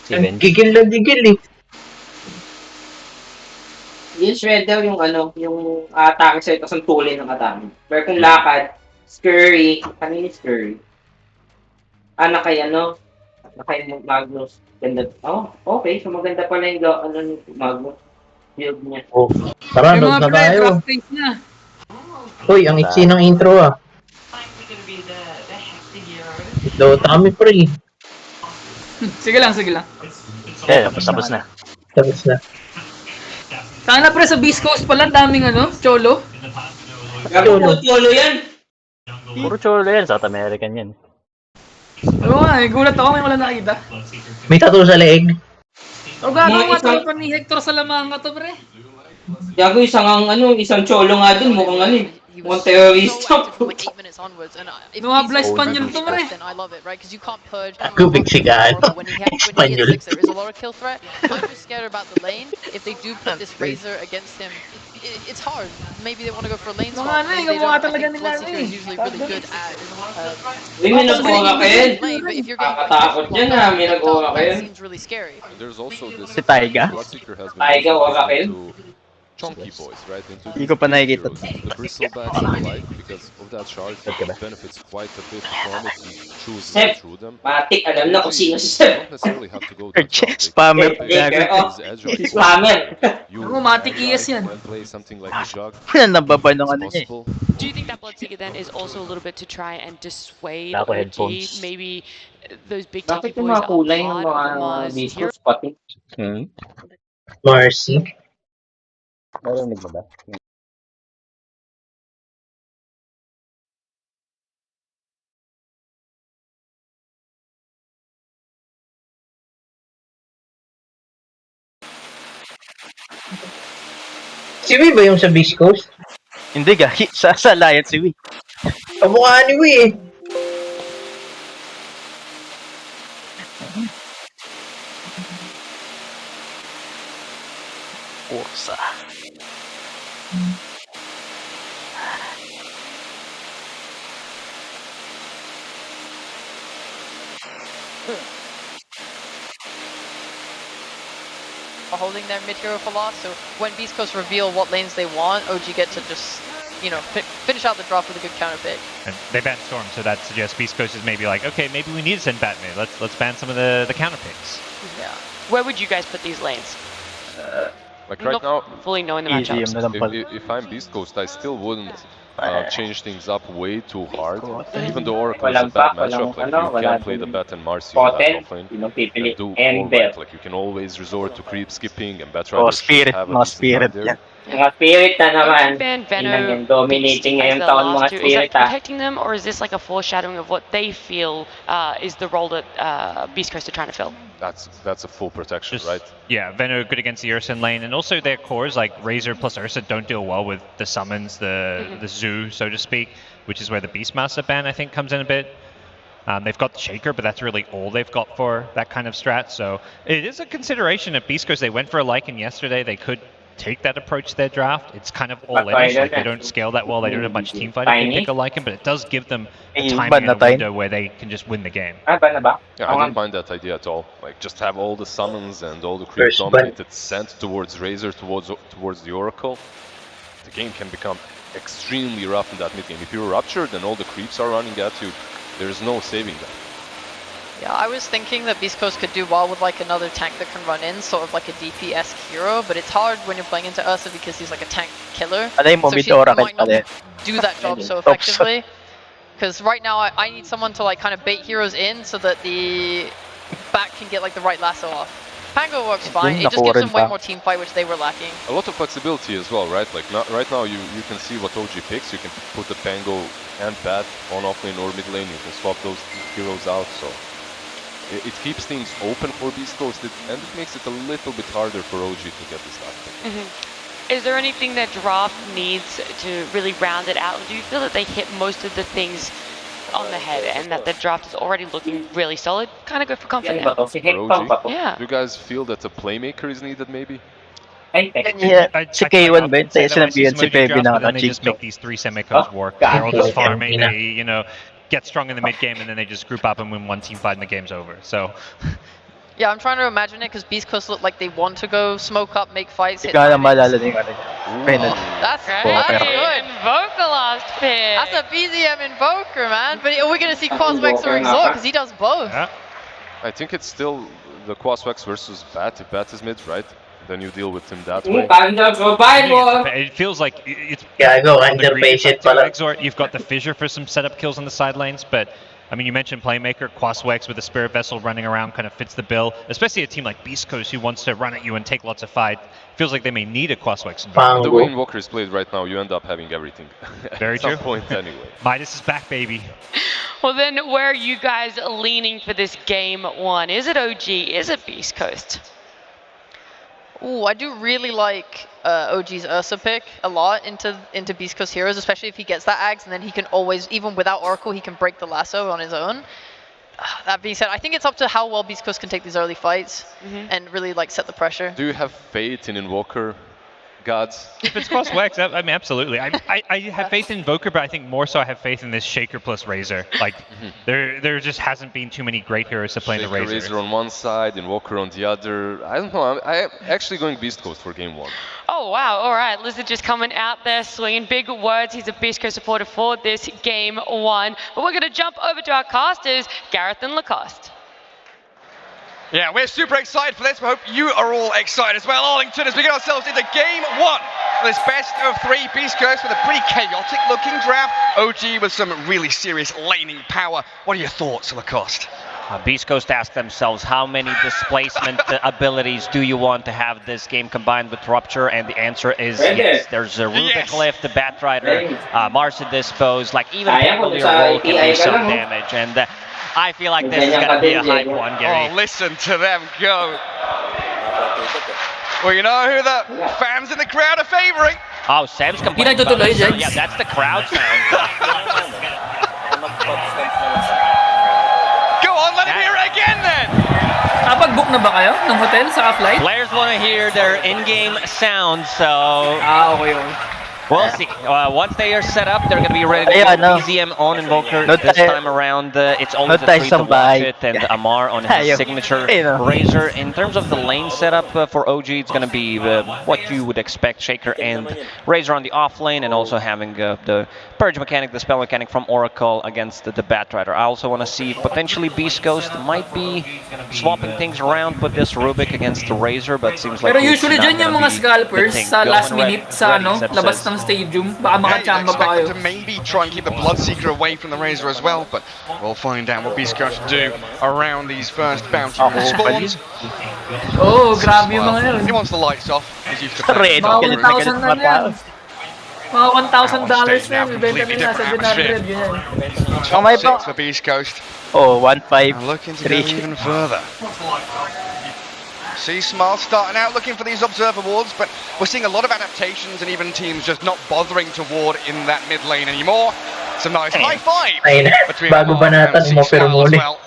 Si Ben. Gigil na gigil eh. Yung Shredder, yung atake siya, tapos ang tulin ng atake. Pero kung lakad, Scurry, kanina Scurry. Nakay Magnus. Ganda. Okay, so maganda pala yung Magnus. Build niya. Oh, tara, Yung load mga na tayo. pre-draft phase na. Uy, ang iksi ng intro ah. Load kami, pre. Sige lang. Tapos na. Tapos na. Sana pre sa Beast Coast pala, daming cholo. Gago po, Yolo yan. Puro cholo yan. South American yan. Oo nga, gulat ako may wala nakita. May tattoo sa leeg. O gago Mga nga isang- tropa ni Hector Salamanga to pre. Gago, isang cholo nga dun, mukhang mukhang terrorista. Mga Espanyol to pre. Kubik sigado. Espanyol. There is a lot of kill threat. I'm just scared about the lane. If they do put this Razor against him, it's hard. Maybe they want to go for a lane Mga swap. ano, Maybe yung they mga don't. I talaga think nila Bloodseeker is usually really good at Hindi may nag-aura kayo. lane, but if you're getting Kakatakot yan ha, may nag-aura kayo. that seems really scary. There's also this Si Taiga? Bloodseeker has been Taiga, also wala taken kayo? to chunky boys, right? Into Hindi ko pa nakikita. the bristlebacks and the like, because of that shard, he benefits quite a bit from it. He chews Sep. right through them. Matik, alam na kung sino si You Seb. don't necessarily have to go that route. Spammer. Eh, Gago. oh. He's agile. Spammer. You Ako, matik iyas yan. can play something like a jug. Wala nababa ng ano It's niya eh. possible. Do you think that Bloodseeker then is also a little bit to try and dissuade Ako, OG, headphones. maybe those big Bakit tanky yung boys mga are kulay ng hard mga on Mars disco here? spotting? Marcy. Narinig mo ba? Si Wee ba yung sa Beast Coast? Hindi gagi. Sa Alliance si Wee. Kamukha ni Wee eh. Ursa. Holding their mid hero for loss, so when Beast Coast reveal what lanes they want, OG get to just you know, finish out the draft with a good counter pick. And they banned Storm, so that suggests Beast Coast is maybe like, okay, maybe we need to send Batman. Let's ban some of the counter picks. Yeah. Where would you guys put these lanes? Like right Not now, fully knowing the Easy matchups. na lang pala. if I'm Beast Coast, I still wouldn't change things up way too hard. Even though Oracle is a Walang bad back, matchup, like walang you wala can play the din. Bat and Marcy on Potent, that top lane. yun ang pipili. And do And all Bell. right. Like you can always resort to creep skipping and Bat Oh, Riders Spirit. have a Mga decent Spirit line yan. there. Mga spirit na naman. Ban Tingnan yan, Venom, dominating Beast ngayong as the taon mga last two. Is spirit that ah. protecting them, or is this like a foreshadowing of what they feel is the role that Beast Coast are trying to fill? That's a full protection, Just, right? Yeah, Veno good against the Ursa lane, and also their cores like Razor plus Ursa don't deal well with the summons, the zoo, so to speak, which is where the Beastmaster ban I think comes in a bit. They've got the Shaker, but that's really all they've got for that kind of strat. So it is a consideration at Beast Coast. They went for a Lycan yesterday. They could take that approach to their draft. It's kind of all in. Like they don't scale that well. They don't have much team fight if they pick a Lycan, but it does give them a timing and a window where they can just win the game. Ah, ba na ba? Yeah, I don't mind that idea at all. Like, just have all the summons and all the creep First, but- dominated sent towards Razor, towards the Oracle. The game can become extremely rough in that mid game. If you're ruptured and all the creeps are running at you, there's no saving that. Yeah, I was thinking that Beast Coast could do well with like another tank that can run in, sort of like a DP-esque hero, but it's hard when you're playing into Ursa because he's like a tank killer. Alay mo, So mid she Oracle might not pala. do that job so Oops. effectively. Because right now I need someone to like kind of bait heroes in so that the back can get like the right lasso off. Pango works fine, it just gives them way more team fight, which they were lacking. A lot of flexibility as well, right? Like right now you can see what OG picks. You can put the Pango and Bat on offlane or mid lane. You can swap those heroes out. So it keeps things open for Beast Coast, and it makes it a little bit harder for OG to get this last pick. Is there anything that draft needs to really round it out? Do you feel that they hit most of the things on the head and that the draft is already looking really solid? Kind of go for comfort Yan ba now. to? Si For Hector ba to? Yeah. Do you guys feel that a playmaker is needed maybe? Ay, teka. Yeah, si K1 ba? I'd say that when I see Sinabihan some si OG Pepe drafts, na but then they just Chicho. make these three semicos Oh, work. God. They're all just Okay, farming. yeah. They, you know, get strong in the mid game, and then they just group up and win one team fight, and the game's over. So Yeah, I'm trying to imagine it because Beast Coast look like they want to go smoke up, make fights, hit Ikaw na timings. maalala din ano niya. Penalty. That's Poker. good. Invoke the last pick. That's a BZM Invoker, man. But are we going to see Quasvex or Exort? Because he does both. yeah. I think it's still the Quaswex versus Bat. If Bat is mid, right? Then you deal with him that way. Panda survival! It feels like it's Yeah, I go on the under greedy patient side too. pala. Exort, you've got the Fissure for some setup kills on the side lanes, but I mean, you mentioned Playmaker, Quaswex with the Spirit Vessel running around kind of fits the bill, especially a team like Beast Coast who wants to run at you and take lots of fight. Feels like they may need a Quaswex. The way Pango. Invoker is played right now, you end up having everything. Very At some true. point anyway. Midas is back, baby. Well, then, where are you guys leaning for this game one? Is it OG? Is it Beast Coast? Ooh, I do really like OG's Ursa pick a lot into Beast Coast Heroes, especially if he gets that Ags and then he can always, even without Oracle, he can break the lasso on his own. That being said, I think it's up to how well Beast Coast can take these early fights and really like set the pressure. Do you have faith in Invoker, gods? If it's Quaswex, I mean, absolutely. I have faith in Invoker, but I think more so I have faith in this Shaker plus Razor. Like, there just hasn't been too many great heroes to play in the Shaker Razor. Razor on one side, Invoker on the other. I don't know. I'm actually going Beast Coast for game one. Oh, wow. All right. Lizard just coming out there, swinging big words. He's a Beast Coast supporter for this game one. But we're going to jump over to our casters, Gareth and Lacoste. Yeah, we're super excited for this. We hope you are all excited as well. Arlington, as we get ourselves into game one of this best of three Beast Coast with a pretty chaotic looking draft. OG with some really serious laning power. What are your thoughts, Lacoste? Beast Coast asked themselves, how many displacement abilities do you want to have this game combined with Rupture? And the answer is yes. There's a Rubiclef, the Batrider, Marcy Dispose, like even Cavalier Roll can do some damage. And I feel like this is going to be a hype one, Gary. Oh, listen to them go. Well, you know who the fans in the crowd are favoring? Oh, Sam's complaining about Pinagtutuloy, the sound. Jex. Yeah, that's the crowd sound. Go on, let him hear it again then. Nakapag-book na ba kayo ng hotel sa flight? Players want to hear their in-game sound, so... Ah, okay. We'll see. Once they are set up, they're going to be ready to Yeah, go. no. BZM on Invoker. No This tayo- time around, it's only no the tayo three to sambahay. watch it, and Amar on his Tayo. signature Ayun, no. Razor. In terms of the lane setup for OG, it's going to be what you would expect. Shaker and Razor on the off lane, and also having the Purge mechanic, the spell mechanic from Oracle against the Batrider. I also want to see potentially Beast Ghost might be swapping things around, put this Rubik against the Razor, but seems like Pero it's usually not dyan yung gonna mga be scalpers the thing. sa Go last on, minute sa ready, Zeb labas says. ng stadium. Baka Yeah, you'd makachamba pa expect kayo. them to maybe try and keep the Bloodseeker away from the Razor as well, but we'll find out what Beast Ghost do around these first bounty spawns. Oh, grabe yung mga yun. He wants the lights off. He's used to Red. playing Mga Galit 1,000 na yan. Mga $1,000 na Stage now, yan. Ibenta completely nila sa different atmosphere. 700 yun. Top may 6 for Beast Ghost. Oh, 1-5. And looking to go 3. even further. See Smile starting out looking for these observer wards, but we're seeing a lot of adaptations and even teams just not bothering to ward in that mid lane anymore. Some nice high five Ayun, between bago Amar banatan and C mo pero Smile as muli. well.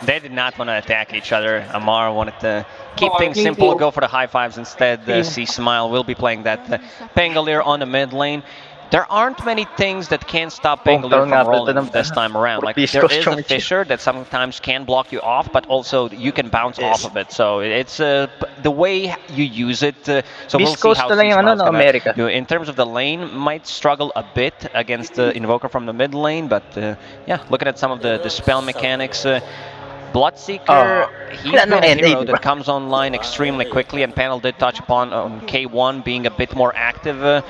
They did not want to attack each other. Amar wanted to keep Oh, things thank simple, you. go for the high fives instead. C Smile will be playing that Pangolier on the mid lane. There aren't many things that can stop Pangolier from rolling this time around. Like, there is a Fissure that sometimes can block you off, but also you can bounce off of it. So it's the way you use it. So we'll see how na lang yung ano, no, C-Smile's gonna America. do. In terms of the lane, might struggle a bit against the Invoker from the mid lane, but yeah, looking at some of the spell mechanics. Bloodseeker, he's Wala nang been a NA, hero diba? that comes online extremely quickly, and Panel did touch upon K1 being a bit more active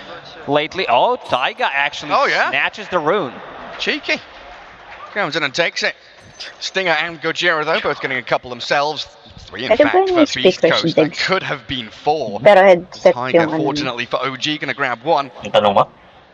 lately. Oh, Taiga actually snatches the rune. Cheeky. Comes in and takes it. Stinger and Gojira though, both getting a couple themselves. 3 in Pwede ba fact yung for Beast speakers, Coast. That Diggs? could have been 4. Pero headset Tiger, yung ano. fortunately for OG, gonna grab 1. Tanong mo?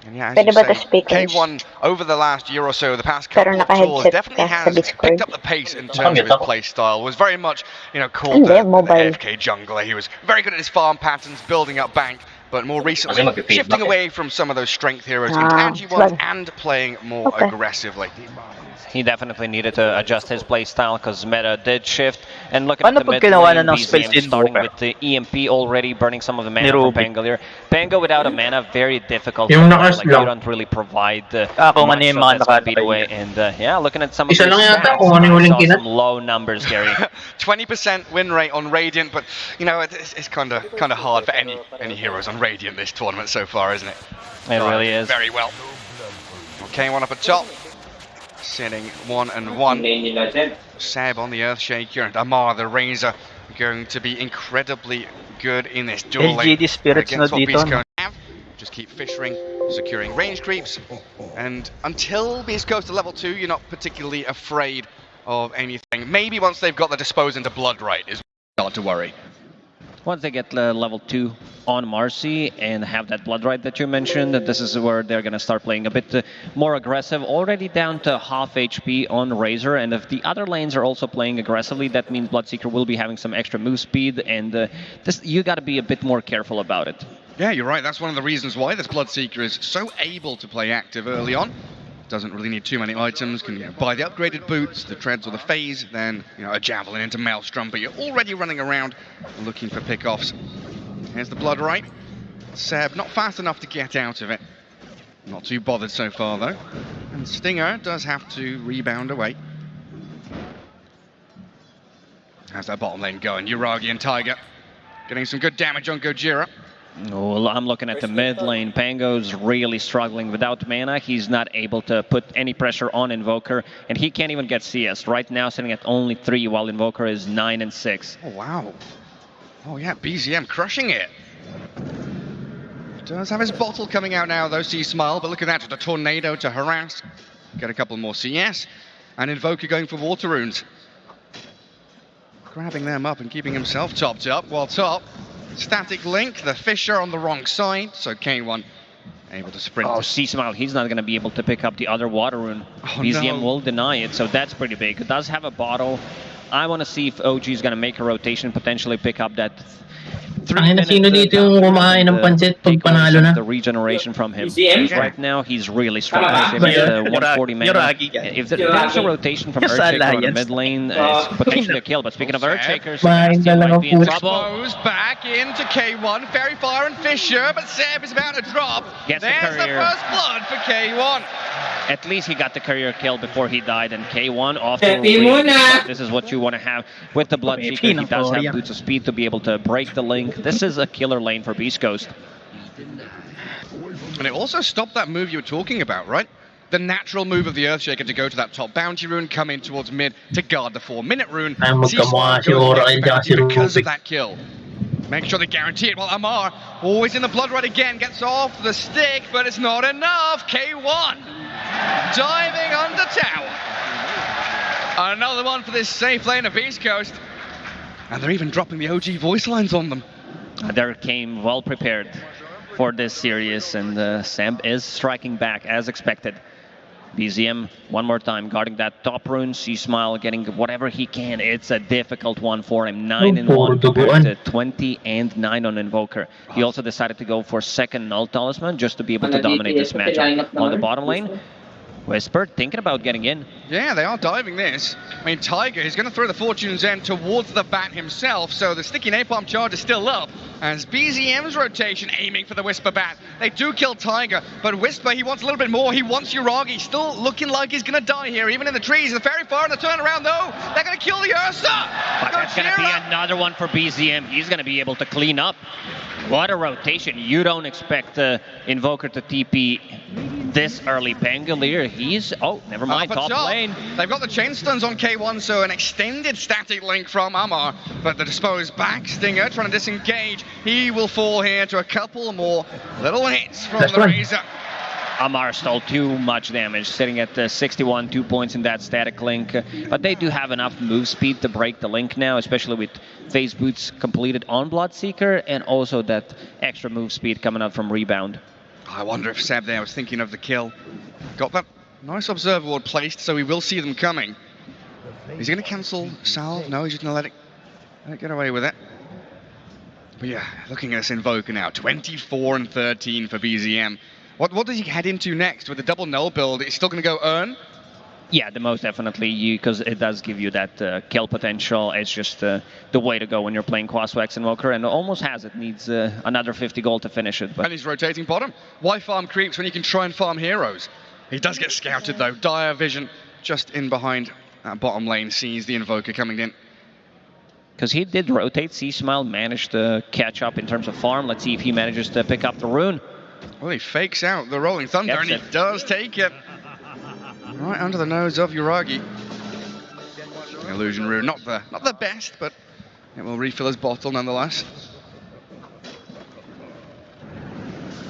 And yeah, as Pwede you ba to say, speakers? K1 over the last year or so, the past Pero couple of tours, naka-headset definitely ka sa has Discord. picked up the pace in terms of his play style. Was very much, called Hindi, the mobile. AFK jungler. He was very good at his farm patterns, building up bank, but more recently shifting away from some of those strength heroes into Angie-1 and playing more aggressively. He definitely needed to adjust his playstyle because meta did shift. And looking at Paano the pag mid ginawa lane, na ng space BZM starting invoker? with the EMP already, burning some of the mana Ni from Ruby. Pangolier. Pango without a mana, very difficult. Yung to play. Like, naka-slump. you don't really provide kung ano much yung of mga that speed nakatay. away. And yeah, looking at some of Isa these lang yata stats, kung ano yung I huling saw kinat. some low numbers, Gary. 20% win rate on Radiant, but it's kind of hard for any heroes on Radiant this tournament so far, isn't it? It really is. Very well. Okay, one up at top. Sitting 1 and 1. Seb on the Earthshaker and Amar the Razor going to be incredibly good in this duel lane LGD Spirits against na what dito, Beast no? Coast have. Just keep fissuring, securing range creeps, and until Beast Coast to level 2, you're not particularly afraid of anything. Maybe once they've got the dispose into Blood right is not to worry. Once they get level 2 on Marcy and have that Blood Right that you mentioned, this is where they're going to start playing a bit more aggressive. Already down to half HP on Razor, and if the other lanes are also playing aggressively, that means Bloodseeker will be having some extra move speed, and this you got to be a bit more careful about it. Yeah, you're right. That's one of the reasons why this Bloodseeker is so able to play active early on. Doesn't really need too many items, can buy the upgraded boots, the treads or the phase, then a javelin into Maelstrom, but you're already running around looking for pickoffs. Here's the Blood Right. Seb not fast enough to get out of it. Not too bothered so far though. And Stinger does have to rebound away. How's that bottom lane going? Uragi and Tiger getting some good damage on Gojira. Well, I'm looking at the mid lane. Pango's really struggling without mana. He's not able to put any pressure on Invoker, and he can't even get CS. Right now, sitting at only 3, while Invoker is 9 and 6. Oh, wow. Oh, yeah, BZM crushing it. Does have his bottle coming out now, though, see Smile, but look at that, with a Tornado to harass. Get a couple more CS. And Invoker going for Water Runes. Grabbing them up and keeping himself topped up, while top. Static Link, the Fissure on the wrong side, so K1 able to sprint. Oh, C-Smile, he's not going to be able to pick up the other Water Rune. BZM will deny it, so that's pretty big. It does have a bottle. I want to see if OG is going to make a rotation, potentially pick up that Ang ina, sino dito yung kumain ng pancit pag panalo na? The regeneration from him. BZM? Right now, he's really strong. Tama If ba? it's 140 mana, Yoragi yan. if there's a rotation from Yes, Earthshaker on the Alliance. mid lane, it's potentially a kill. But speaking of Earthshakers, Kumain Sebastian na lang might ang be in push. trouble. Goes back into K1, Fairy Fire and Fisher, but Seb is about to drop. Gets the There's the courier. first blood for K1. At least he got the career kill before he died, and K1 off to a Pepe really muna! good start. This is what you want to have with the Pepe Bloodseeker. He ng does Korea. have boots of speed to be able to break the link. This is a killer lane for Beast Coast. And it also stopped that move you were talking about, right? The natural move of the Earthshaker to go to that top bounty rune, come in towards mid to guard the 4-minute rune. Ay, magkamukha si Seasmile goes Oracle next tsaka si bounty because of Rubik. that kill. Make sure they guarantee it. Well, Amar, always in the blood red again, gets off the stick, but it's not enough. K1 diving under tower. Another one for this safe lane of East Coast. And they're even dropping the OG voice lines on them. There came well prepared for this series, and Sam is striking back as expected. BZM one more time guarding that top rune. Seasmile getting whatever he can. It's a difficult one for him. 9-1 compared to 20-9 on Invoker. He also decided to go for second Null Talisman just to be able to dominate this matchup. On the bottom lane, Whisper thinking about getting in. Yeah, they are diving this. I mean, Tiger is going to throw the Fortune's End towards the bat himself, so the sticky napalm charge is still up. As BZM's rotation aiming for the Whisper bat. They do kill Tiger, but Whisper, he wants a little bit more. He wants Uragi, still looking like he's going to die here, even in the trees. The Fairy Fire and the turnaround, though, they're going to kill the Ursa. But that's going to be another one for BZM. He's going to be able to clean up. What a rotation. You don't expect Invoker to TP this early. Pangolier, he's... Oh, never mind, top lane. They've got the chain stuns on K1, so an extended static link from Amar, but the disposed back Stinger trying to disengage. He will fall here to a couple more little hits from the Razor. Amar stole too much damage, sitting at 61, 2 points in that static link. But they do have enough move speed to break the link now, especially with phase boots completed on Bloodseeker, and also that extra move speed coming out from Rebound. I wonder if Seb there was thinking of the kill. Got that nice observer ward placed, so we will see them coming. Is he going to cancel Salve? No, he's just going to let it get away with it. But yeah, looking at this Invoker now, 24 and 13 for BZM. What does he head into next with the double null build? Is he still going to go earn? Yeah, the most definitely, because it does give you that kill potential. It's just the way to go when you're playing Quaswax Invoker, and almost has it. Needs another 50 gold to finish it. But And he's rotating bottom. Why farm creeps when you can try and farm heroes? He does get scouted though. Dire Vision just in behind bottom lane, sees the Invoker coming in. Because he did rotate, Seasmile managed to catch up in terms of farm. Let's see if he manages to pick up the rune. Well, he fakes out the Rolling Thunder, Gets and he does take it. Right under the nose of Uragi. Illusion Rune, not the best, but it will refill his bottle nonetheless.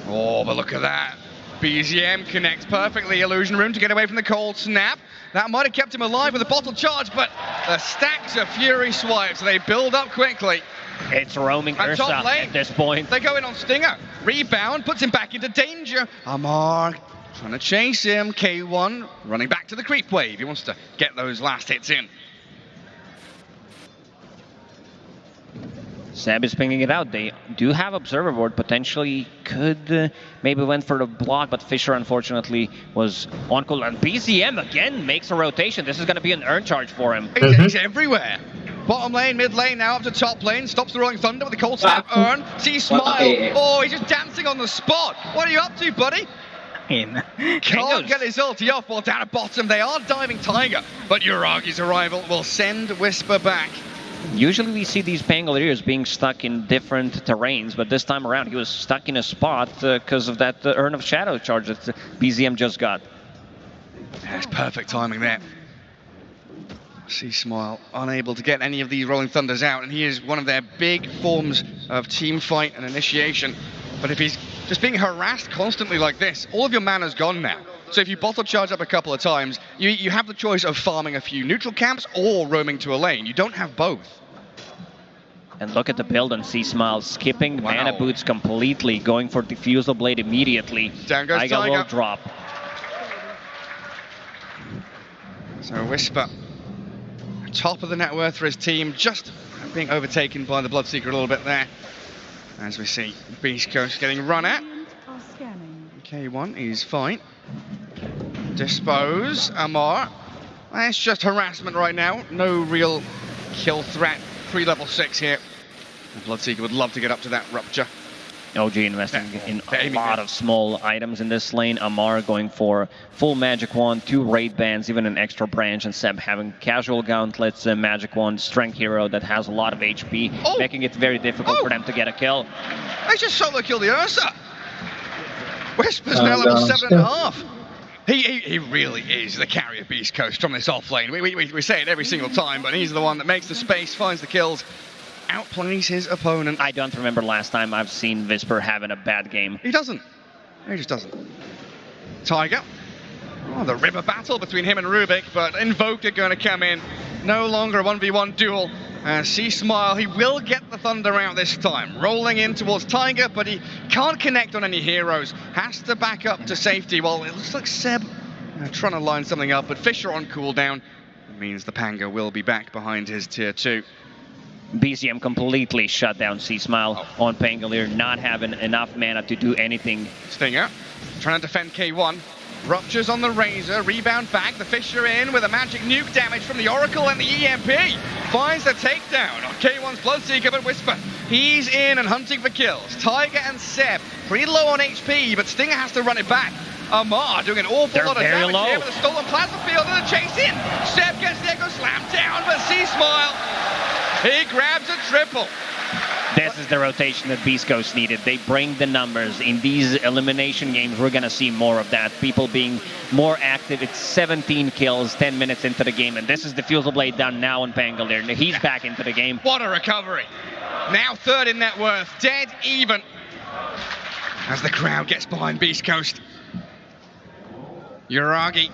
Oh, but look at that. BZM connects perfectly. Illusion Rune to get away from the cold snap. That might have kept him alive with a bottle charge, but the stacks of Fury swipes, they build up quickly. It's roaming At Ursa top lane, at this point. They go in on Stinger. Rebound, puts him back into danger. Amar trying to chase him. K1 running back to the creep wave. He wants to get those last hits in. Seb is pinging it out. They do have Observer Board. Potentially could maybe went for the block, but Fisher unfortunately was on cool. And BZM again makes a rotation. This is going to be an earn charge for him. He's everywhere. Bottom lane, mid lane, now up to top lane. Stops the Rolling Thunder with the cold snap earn. Seasmile. Oh, he's just dancing on the spot. What are you up to, buddy? Can't get his ulti off while down at bottom. They are diving Tiger, but Uragi's arrival will send Whisper back. Usually we see these Pangoliers being stuck in different terrains, but this time around he was stuck in a spot because of that Urn of Shadow charge that BZM just got. That's perfect timing there. Seasmile unable to get any of these Rolling Thunders out, and he is one of their big forms of team fight and initiation. But if he's just being harassed constantly like this, all of your mana's gone now. So if you bottle charge up a couple of times, you have the choice of farming a few neutral camps or roaming to a lane. You don't have both. And look at the build on Seasmile, skipping Mana Boots completely, going for Diffusal Blade immediately. Down goes Tiger will Tiger. drop. So Whisper, top of the net worth for his team, just being overtaken by the Bloodseeker a little bit there. As we see, Beast Coast getting run at. Are scanning. K1 is fine. Dispose, Amar. It's just harassment right now. No real kill threat. Pre-level 6 here. And Bloodseeker would love to get up to that rupture. OG investing in a lot of small items in this lane. Amar going for full magic wand, 2 raid bands, even an extra branch, and Seb having casual gauntlets, magic wand, strength hero that has a lot of HP, making it very difficult for them to get a kill. They just solo killed the Ursa. Whisper's now level 7.5. He really is the carrier Beast Coast from this off lane. We say it every single time, but he's the one that makes the space, finds the kills, outplays his opponent. I don't remember last time I've seen Whisper having a bad game. He doesn't. He just doesn't. Tiger. Oh, the river battle between him and Rubik, but Invoker going to come in. No longer a 1v1 duel. See Smile, he will get the Thunder out this time. Rolling in towards Tiger, but he can't connect on any heroes. Has to back up to safety. Well, it looks like Seb trying to line something up, but Fisher on cooldown. It means the Pango will be back behind his tier 2. BZM completely shut down C-Smile on Pangolier, not having enough mana to do anything. Stinger trying to defend K1. Ruptures on the Razor, rebound back, the Fisher in with a magic nuke damage from the Oracle and the EMP. Finds the takedown on K1's Bloodseeker, but Whisper, he's in and hunting for kills. Tiger and Seb, pretty low on HP, but Stinger has to run it back. Amar doing an awful lot of damage here with a stolen plasma field and a chase in. Seb gets the Echo Slam down, but C-Smile, he grabs a triple. This is the rotation that Beast Coast needed. They bring the numbers. In these elimination games, we're going to see more of that. People being more active. It's 17 kills, 10 minutes into the game, and this is the Fusel Blade down now on Pangolier. He's back into the game. What a recovery. Now third in net worth, dead even. As the crowd gets behind Beast Coast. Uragi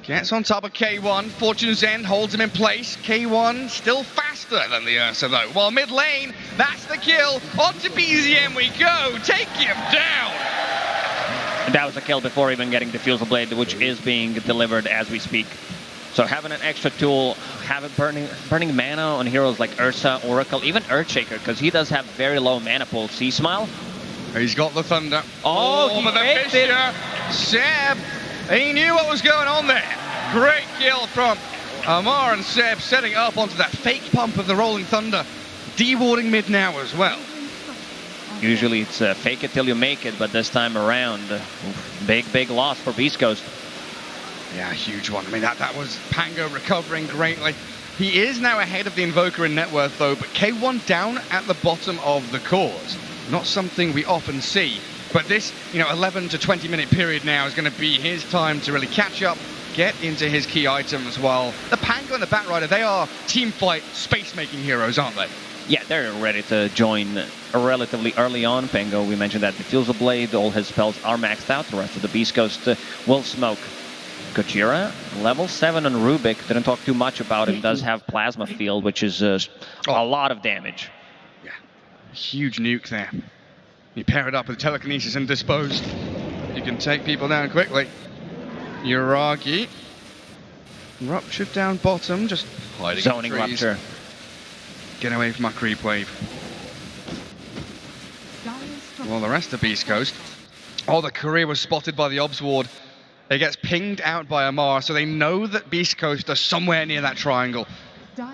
gets on top of K1, Fortune's End holds him in place. K1 still faster than the Ursa though. While mid lane, that's the kill. On to BZM we go, take him down. That was a kill before even getting the Fusel Blade, which is being delivered as we speak. So having an extra tool, having burning mana on heroes like Ursa, Oracle, even Earthshaker, because he does have very low mana pool. C-Smile? He's got the Thunder. Oh, but the Fisher, Seb, he knew what was going on there. Great kill from Amar and Seb, setting up onto that fake pump of the Rolling Thunder. De-warding mid now as well. Usually it's fake it till you make it, but this time around, big loss for Beast Coast. Yeah, huge one. I mean, that was Pango recovering greatly. He is now ahead of the Invoker in net worth though, but K1 down at the bottom of the cause. Not something we often see, but this, 11 to 20 minute period now is going to be his time to really catch up, get into his key items, while the Pango and the Batrider, they are team fight space-making heroes, aren't they? Yeah, they're ready to join relatively early on. Pango, we mentioned that the Fusel Blade, all his spells are maxed out. The rest of the Beast Coast will smoke. Gojira, level 7 on Rubik, didn't talk too much about him, does have Plasma Field, which is a lot of damage. Yeah, huge nuke there. You pair it up with Telekinesis and Dispose. You can take people down quickly. Uragi. Ruptured down bottom, just hiding Zoning in trees. Rupture. Get away from my creep wave. Well, the rest of Beast Coast. Oh, the courier was spotted by the Obs Ward. It gets pinged out by Amar, so they know that Beast Coast are somewhere near that triangle.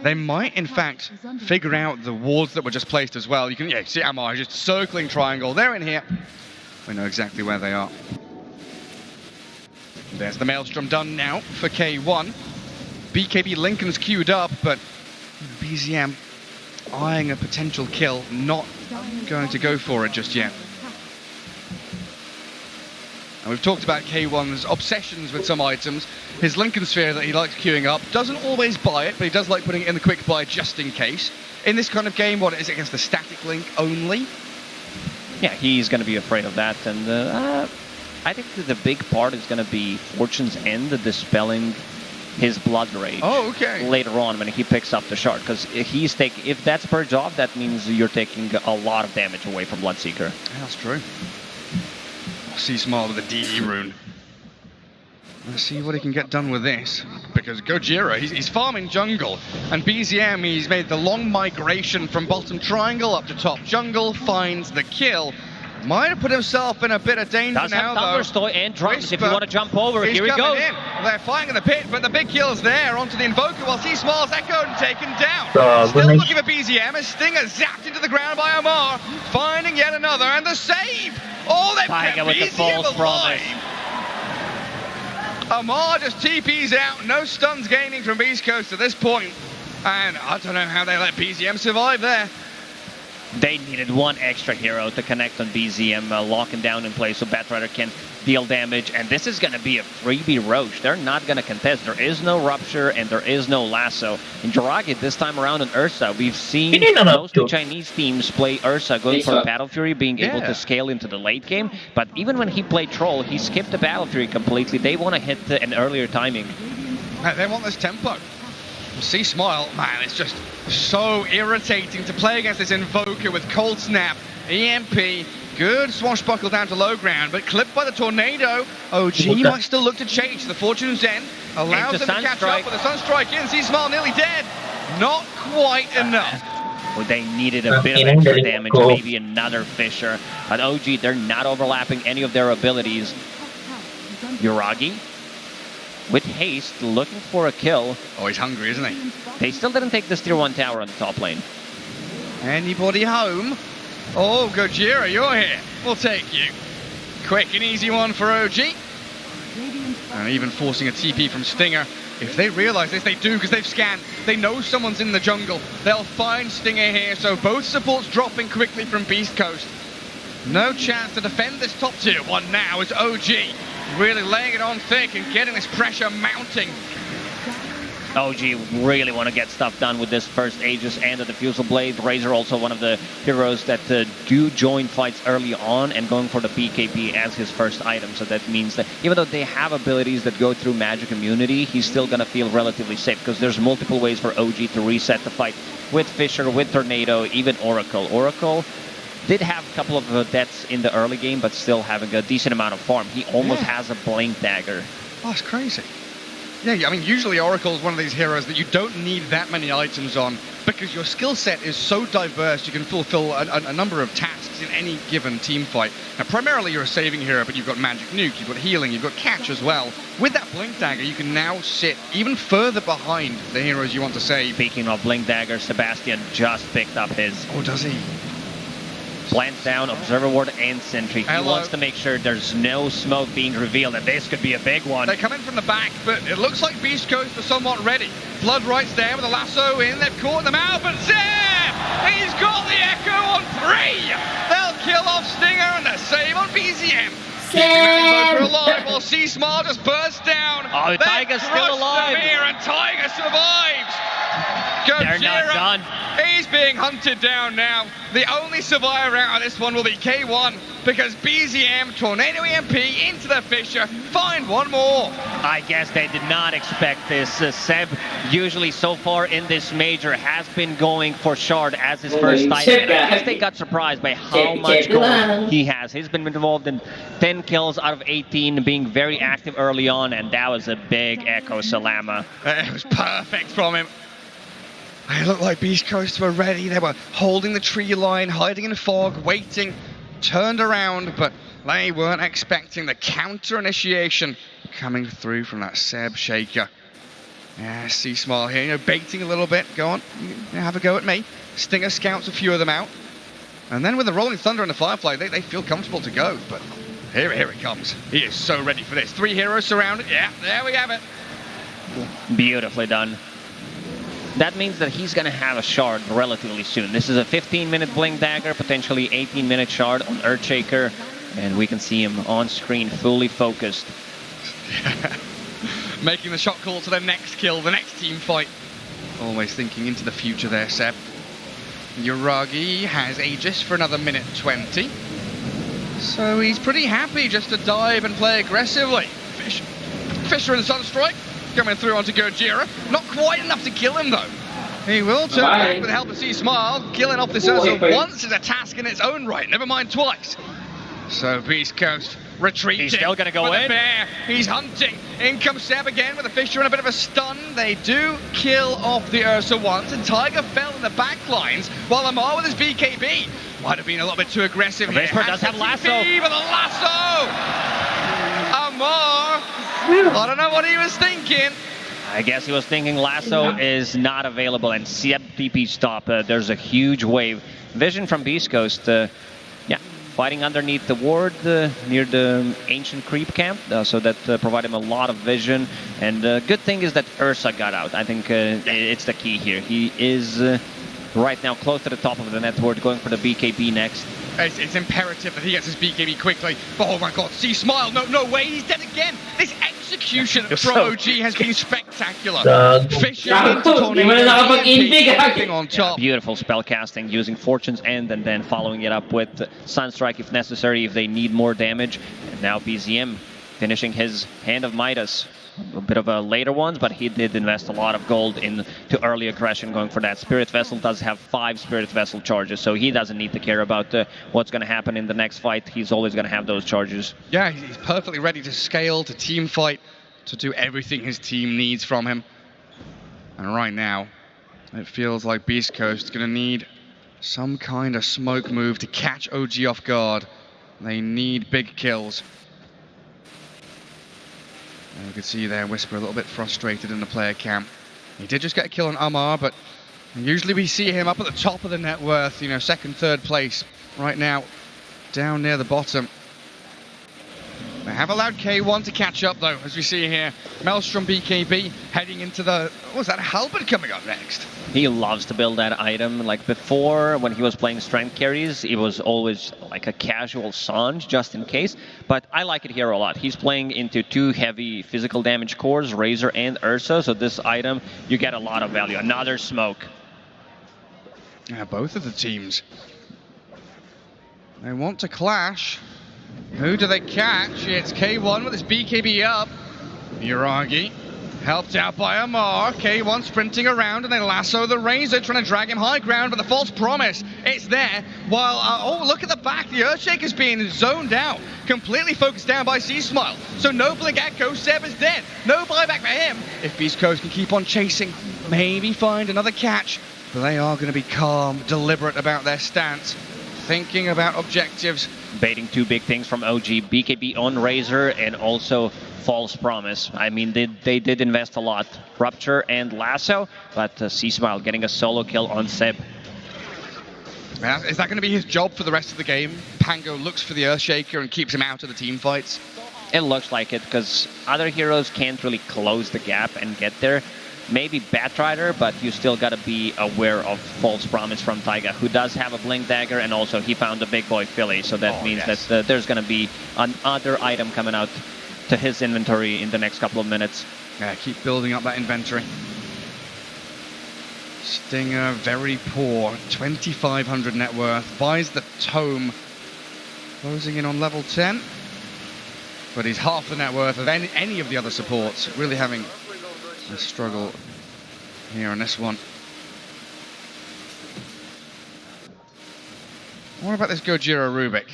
They might, in fact, figure out the wards that were just placed as well. You can see Amar just circling triangle. They're in here. We know exactly where they are. There's the Maelstrom done now for K1. BKB Lincoln's queued up, but BZM eyeing a potential kill, not going to go for it just yet. And we've talked about K1's obsessions with some items. His Lincoln Sphere that he likes queuing up, doesn't always buy it, but he does like putting it in the quick buy just in case. In this kind of game, what is it against the static link only? Yeah, he's going to be afraid of that, and I think that the big part is going to be Fortune's End, dispelling his Blood Rage. Oh, okay. Later on when he picks up the shard, because if that's purged off, that means you're taking a lot of damage away from Bloodseeker. Yeah, that's true. C-Smile with a DD rune. Let's see what he can get done with this. Because Gojira, he's farming jungle. And BZM, he's made the long migration from bottom triangle up to top jungle, finds the kill. Might have put himself in a bit of danger Does now, have Thunderstoy and drums if you want to jump over. Here he goes. In. They're fighting in the pit, but the big kill's there onto the Invoker while C-Small's echoed and taken down. Still looking for BZM as Stinger zapped into the ground by Omar, finding yet another, and the save! Oh, they've kept Tiger with the BZM false alive! promise. Omar just TP's out, no stuns gaining from Beast Coast at this point. And I don't know how they let BZM survive there. They needed one extra hero to connect on BZM, locking down in place so Batrider can deal damage. And this is going to be a freebie Roche. They're not going to contest. There is no Rupture and there is no Lasso. In Jiragi this time around on Ursa, we've seen mostly Chinese teams play Ursa, going for Battle Fury, being able to scale into the late game. But even when he played Troll, he skipped the Battle Fury completely. They want to hit an earlier timing. They want this tempo. See Smile, man, it's just so irritating to play against this Invoker with Cold Snap, EMP, good swashbuckle down to low ground, but clipped by the Tornado. OG might still look to change. The Fortune's End allows them to catch up with a Sunstrike in. See Smile nearly dead. Not quite enough. Well, they needed a bit of extra damage, maybe another Fissure. But OG, they're not overlapping any of their abilities. Yuragi with haste, looking for a kill. Oh, he's hungry, isn't he? They still didn't take this tier 1 tower on the top lane. Anybody home? Oh, Gojira, you're here. We'll take you. Quick and easy one for OG. And even forcing a TP from Stinger. If they realize this, they do, because they've scanned. They know someone's in the jungle. They'll find Stinger here, so both supports dropping quickly from Beast Coast. No chance to defend this top tier 1 now as OG really laying it on thick and getting this pressure mounting. OG really want to get stuff done with this first Aegis and the Diffusal Blade. Razor also one of the heroes that do join fights early on and going for the BKB as his first item. So that means that even though they have abilities that go through magic immunity, he's still going to feel relatively safe because there's multiple ways for OG to reset the fight with Fissure, with Tornado, even Oracle. Oracle did have a couple of deaths in the early game, but still having a decent amount of farm. He almost has a Blink Dagger. Oh, that's crazy. Yeah, I mean, usually Oracle is one of these heroes that you don't need that many items on because your skill set is so diverse, you can fulfill a number of tasks in any given team fight. Now, primarily you're a saving hero, but you've got Magic Nuke, you've got healing, you've got catch as well. With that Blink Dagger, you can now sit even further behind the heroes you want to save. Speaking of Blink Dagger, Sebastian just picked up his. Oh, does he? Plants down, Observer Ward, and Sentry. He wants to make sure there's no smoke being revealed, and this could be a big one. They come in from the back, but it looks like Beast Coast are somewhat ready. Blood Right's there with a lasso in. They've caught them out, but Zeb! He's got the Echo on 3! They'll kill off Stinger and the save on BZM. Keeping that Invoker alive while C-Smart just bursts down. Oh, Tiger's still alive. Here and Tiger survives. They're not done. He's being hunted down now. The only survivor out of this one will be K1 because BZM, Tornado EMP into the Fissure, find one more. I guess they did not expect this. Seb, usually so far in this major, has been going for Shard as his first item. And I guess they got surprised by how much gold he has. He's been involved in 10 kills out of 18, being very active early on, and that was a big Echo Salama. It was perfect from him. It looked like Beast Coast were ready. They were holding the tree line, hiding in fog, waiting, turned around, but they weren't expecting the counter initiation coming through from that Seb Shaker. Yeah, C-Smile here, baiting a little bit. Go on, have a go at me. Stinger scouts a few of them out. And then with the Rolling Thunder and the Firefly, they feel comfortable to go, but here it comes. He is so ready for this. 3 heroes surrounded. Yeah, there we have it. Beautifully done. That means that he's going to have a Shard relatively soon. This is a 15-minute Blink Dagger, potentially 18-minute Shard on Earthshaker, and we can see him on screen, fully focused. Making the shot call to the next kill, the next team fight. Always thinking into the future there, Seb. Yuragi has Aegis for another minute 20. So he's pretty happy just to dive and play aggressively. Fissure and Sunstrike coming through onto Gojira. Not quite enough to kill him though. He will turn back with the help of C-Smile. Killing off this Ursa once is a task in its own right, never mind twice. So Beast Coast retreating. He's still gonna go with in. The bear. He's hunting. In comes Seb again with the Fisher in a bit of a stun. They do kill off the Ursa once, and Tiger fell in the back lines while Amar with his BKB might have been a little bit too aggressive here. Vesper does have lasso. TP with a lasso. Amar, I don't know what he was thinking. I guess he was thinking lasso is not available, and Seb TP stop. There's a huge wave. Vision from Beast Coast. Yeah, fighting underneath the ward near the ancient creep camp, so that provided him a lot of vision. And good thing is that Ursa got out. I think it's the key here. He is right now close to the top of the network, going for the BKB next. It's imperative that he gets his BKB quickly. But oh my god, see Smile, no way, he's dead again. This execution from OG has been spectacular. Fisher into Tornado, on top. Beautiful spell casting using Fortune's End and then following it up with Sunstrike if necessary, if they need more damage. And now BZM finishing his Hand of Midas. A bit of a later ones, but he did invest a lot of gold into early aggression going for that. Spirit Vessel does have 5 Spirit Vessel charges, so he doesn't need to care about what's going to happen in the next fight. He's always going to have those charges. Yeah, he's perfectly ready to scale, to team fight, to do everything his team needs from him. And right now, it feels like Beast Coast is going to need some kind of smoke move to catch OG off guard. They need big kills. And you can see there Whisper a little bit frustrated in the player camp. He did just get a kill on Amar, but usually we see him up at the top of the net worth, you know, second, third place. Right now, down near the bottom. They have allowed K1 to catch up though, as we see here. Maelstrom BKB heading into the... What was that? Halberd coming up next. He loves to build that item. Like before, when he was playing strength carries, it was always like a casual Sange, just in case. But I like it here a lot. He's playing into 2 heavy physical damage cores, Razor and Ursa. So this item, you get a lot of value. Another smoke. Yeah, both of the teams. They want to clash. Who do they catch? It's K1 with his BKB up. Yuragi helped out by Amar. K1 sprinting around and they lasso the Razor, trying to drag him high ground, but the false promise, it's there. While, oh, look at the back. The Earthshaker's being zoned out, completely focused down by C-Smile. So no Blink Echo, Seb is dead. No buyback for him. If Beast Coast can keep on chasing, maybe find another catch. But they are going to be calm, deliberate about their stance, thinking about objectives. Baiting 2 big things from OG, BKB on Razor and also False Promise. I mean, they did invest a lot. Rupture and Lasso, but C-Smile getting a solo kill on Seb. Is that going to be his job for the rest of the game? Pango looks for the Earthshaker and keeps him out of the team fights? It looks like it, because other heroes can't really close the gap and get there. Maybe Batrider, but you still gotta be aware of False Promise from Taiga, who does have a Blink Dagger, and also he found a big boy Philly, so that means that there's gonna be another item coming out to his inventory in the next couple of minutes. Yeah, keep building up that inventory. Stinger, very poor, 2,500 net worth, buys the Tome, closing in on level 10, but he's half the net worth of any of the other supports, really having a struggle here on this one. What about this Gojira Rubik?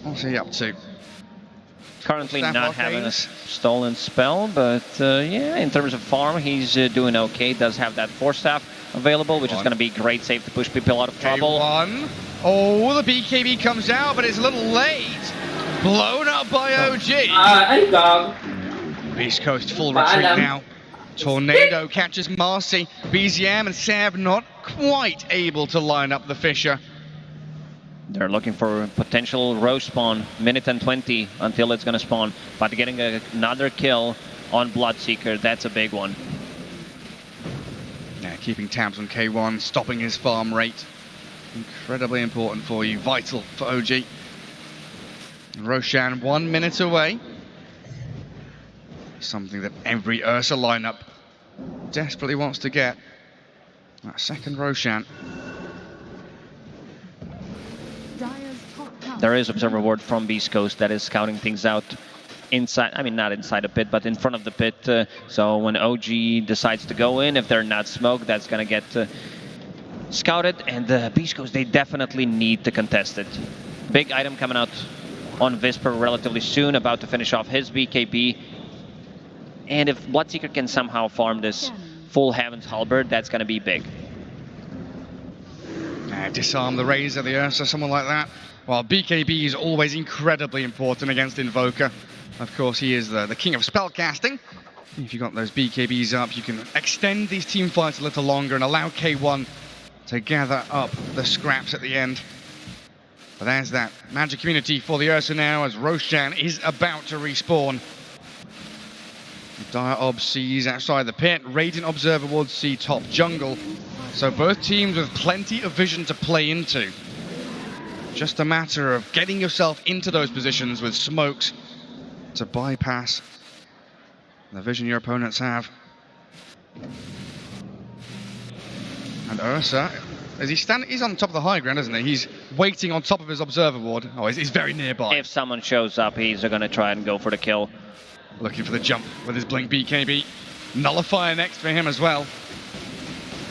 What's he up to? Currently Staff not having a Arcanes. stolen spell, but yeah, in terms of farm, he's doing okay. Does have that Force Staff available, which is going to be great save to push people out of trouble. K1. Oh, the BKB comes out, but it's a little late. Blown up by OG. Beast Coast full retreat now. Tornado catches Marcy. BZM and Seb not quite able to line up the Fisher. They're looking for a potential Roche spawn, minute and 20 until it's going to spawn. But getting another kill on Bloodseeker, that's a big one. Yeah, keeping tabs on K1, stopping his farm rate. Incredibly important for you, vital for OG. Roshan 1 minute away. Something that every Ursa lineup desperately wants to get. That second Roshan. There is Observer Ward from Beast Coast that is scouting things out inside, I mean not inside the pit, but in front of the pit. So when OG decides to go in, if they're not smoked, that's going to get scouted. And Beast Coast, they definitely need to contest it. Big item coming out on Visper relatively soon, about to finish off his BKB. And if Bloodseeker can somehow farm this full Heaven's Halberd, that's going to be big. Disarm the Razor, the Ursa, someone like that. Well, BKB is always incredibly important against Invoker. Of course, he is the king of spellcasting. If you got those BKBs up, you can extend these team fights a little longer and allow K1 to gather up the scraps at the end. But there's that magic community for the Ursa now, as Roshan is about to respawn. Dire Ob sees outside the pit, Radiant Observer would see top jungle. So both teams with plenty of vision to play into. Just a matter of getting yourself into those positions with smokes to bypass the vision your opponents have. And Ursa, is he standing? He's on top of the high ground, isn't he? He's waiting on top of his observer ward. Oh, he's very nearby. If someone shows up, he's going to try and go for the kill. Looking for the jump with his Blink BKB. Nullifier next for him as well.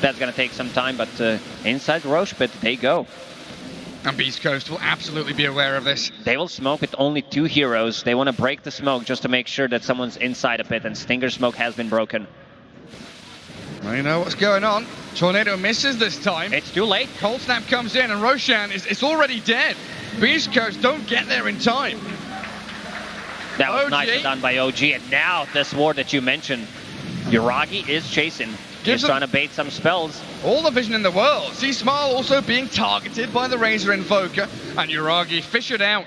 That's going to take some time, but inside Roche pit, they go. And Beast Coast will absolutely be aware of this. They will smoke with only 2 heroes. They want to break the smoke just to make sure that someone's inside a pit, and Stinger smoke has been broken. Well, you know what's going on. Tornado misses this time. It's too late. Cold Snap comes in, and Roshan is already dead. Beast Coast don't get there in time. That was OG. nicely done by OG, and now this ward that you mentioned, Yuragi is chasing. He's trying to bait some spells. All the vision in the world. Seasmile also being targeted by the Razor Invoker, and Yuragi fissured out.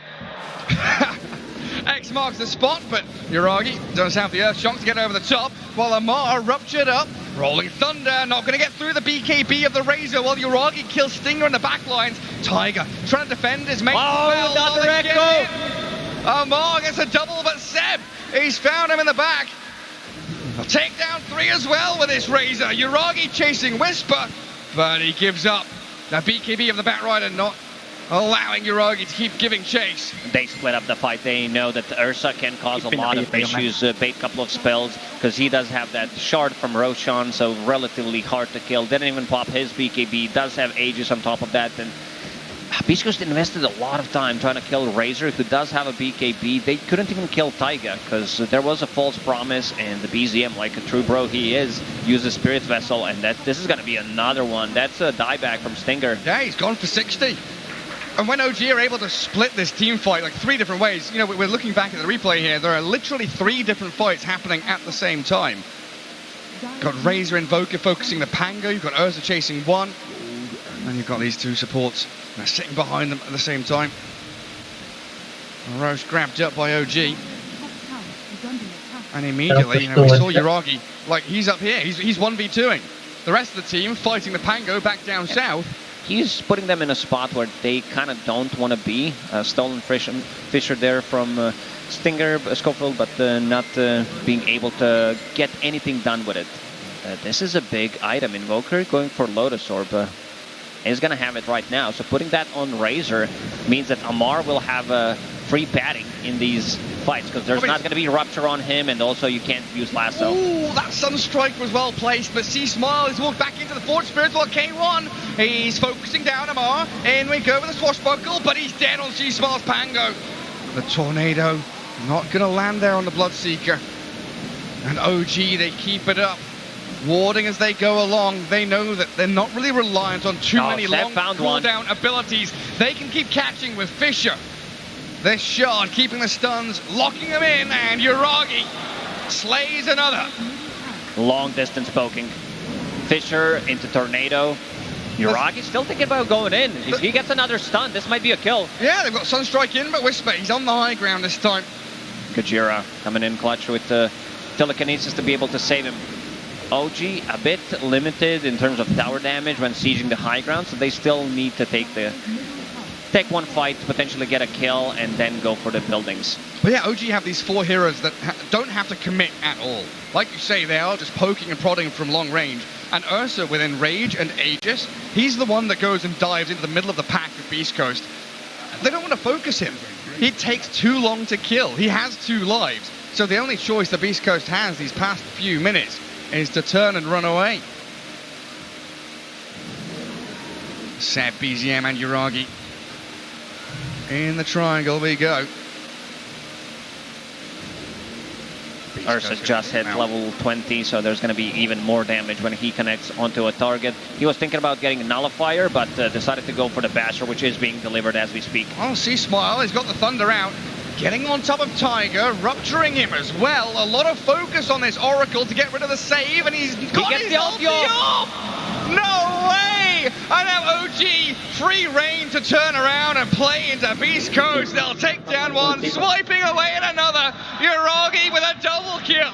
X marks the spot, but Yuragi does have the Earth Shock to get over the top, while Amar ruptured up. Rolling Thunder, not going to get through the BKB of the Razor, while Yuragi kills Stinger in the back lines. Tiger trying to defend his mate. Oh, another Echo! Amar gets a double, but Seb, he's found him in the back. Take down 3 as well with this Razor. Yuragi chasing Whisper, but he gives up. The BKB of the Batrider not allowing Yuragi to keep giving chase. They split up the fight. They know that Ursa can cause a lot of issues, bait a couple of spells, because he does have that shard from Roshan, so relatively hard to kill. Didn't even pop his BKB, does have Aegis on top of that, and Beast Coast invested a lot of time trying to kill Razor, who does have a BKB. They couldn't even kill Taiga, because there was a false promise, and the BZM, like a true bro he is, uses Spirit Vessel, and this is going to be another one. That's a dieback from Stinger. Yeah, he's gone for 60. And when OG are able to split this team fight like 3 different ways, you know, we're looking back at the replay here, there are literally 3 different fights happening at the same time. Got Razor Invoker focusing the Pango, you've got Ursa chasing 1, and you've got these 2 supports sitting behind them at the same time. Roche grabbed up by OG. And immediately, you know, we saw Yuragi, like, he's up here, he's 1v2ing. The rest of the team fighting the Pango back down south. He's putting them in a spot where they kind of don't want to be. Stolen Fisher there from Stinger, Schofield, but not being able to get anything done with it. This is a big item. Invoker going for Lotus Orb. Is going to have it right now. So putting that on Razor means that Amar will have free padding in these fights, because there's not going to be Rupture on him, and also you can't use Lasso. Ooh, that Sunstrike was well placed, but Seasmile has walked back into the Forge Spirit while K1, he's focusing down Amar. In we go with the Swashbuckle, but he's dead on Seasmile's Pango. The Tornado not going to land there on the Bloodseeker. And OG, they keep it up. Warding as they go along. They know that they're not really reliant on too many long cooldown abilities. They can keep catching with Fisher. This shard keeping the stuns, locking them in, and Yuragi slays another. Long distance poking. Fisher into Tornado. Yuragi still thinking about going in. If he gets another stun, this might be a kill. Yeah, they've got Sunstrike in, but Whisper, he's on the high ground this time. Kajira coming in clutch with telekinesis to be able to save him. OG a bit limited in terms of tower damage when sieging the high ground, so they still need to take one fight, potentially get a kill, and then go for the buildings. But yeah, OG have these 4 heroes that don't have to commit at all. Like you say, they are just poking and prodding from long range. And Ursa with Enrage and Aegis, he's the one that goes and dives into the middle of the pack of Beast Coast. They don't want to focus him. He takes too long to kill. He has 2 lives. So the only choice the Beast Coast has these past few minutes is to turn and run away. Seb, BZM and Yuragi. In the triangle we go. Ursa just hit level 20, so there's going to be even more damage when he connects onto a target. He was thinking about getting a Nullifier, but decided to go for the Basher, which is being delivered as we speak. Oh, C-Smile, he's got the Thunder out. Getting on top of Tiger, rupturing him as well. A lot of focus on this Oracle to get rid of the save, and he's got his ulti off! No way! I now OG free reign to turn around and play into Beast Coast. They'll take down one, swiping away at another. Yuragi with a double kill.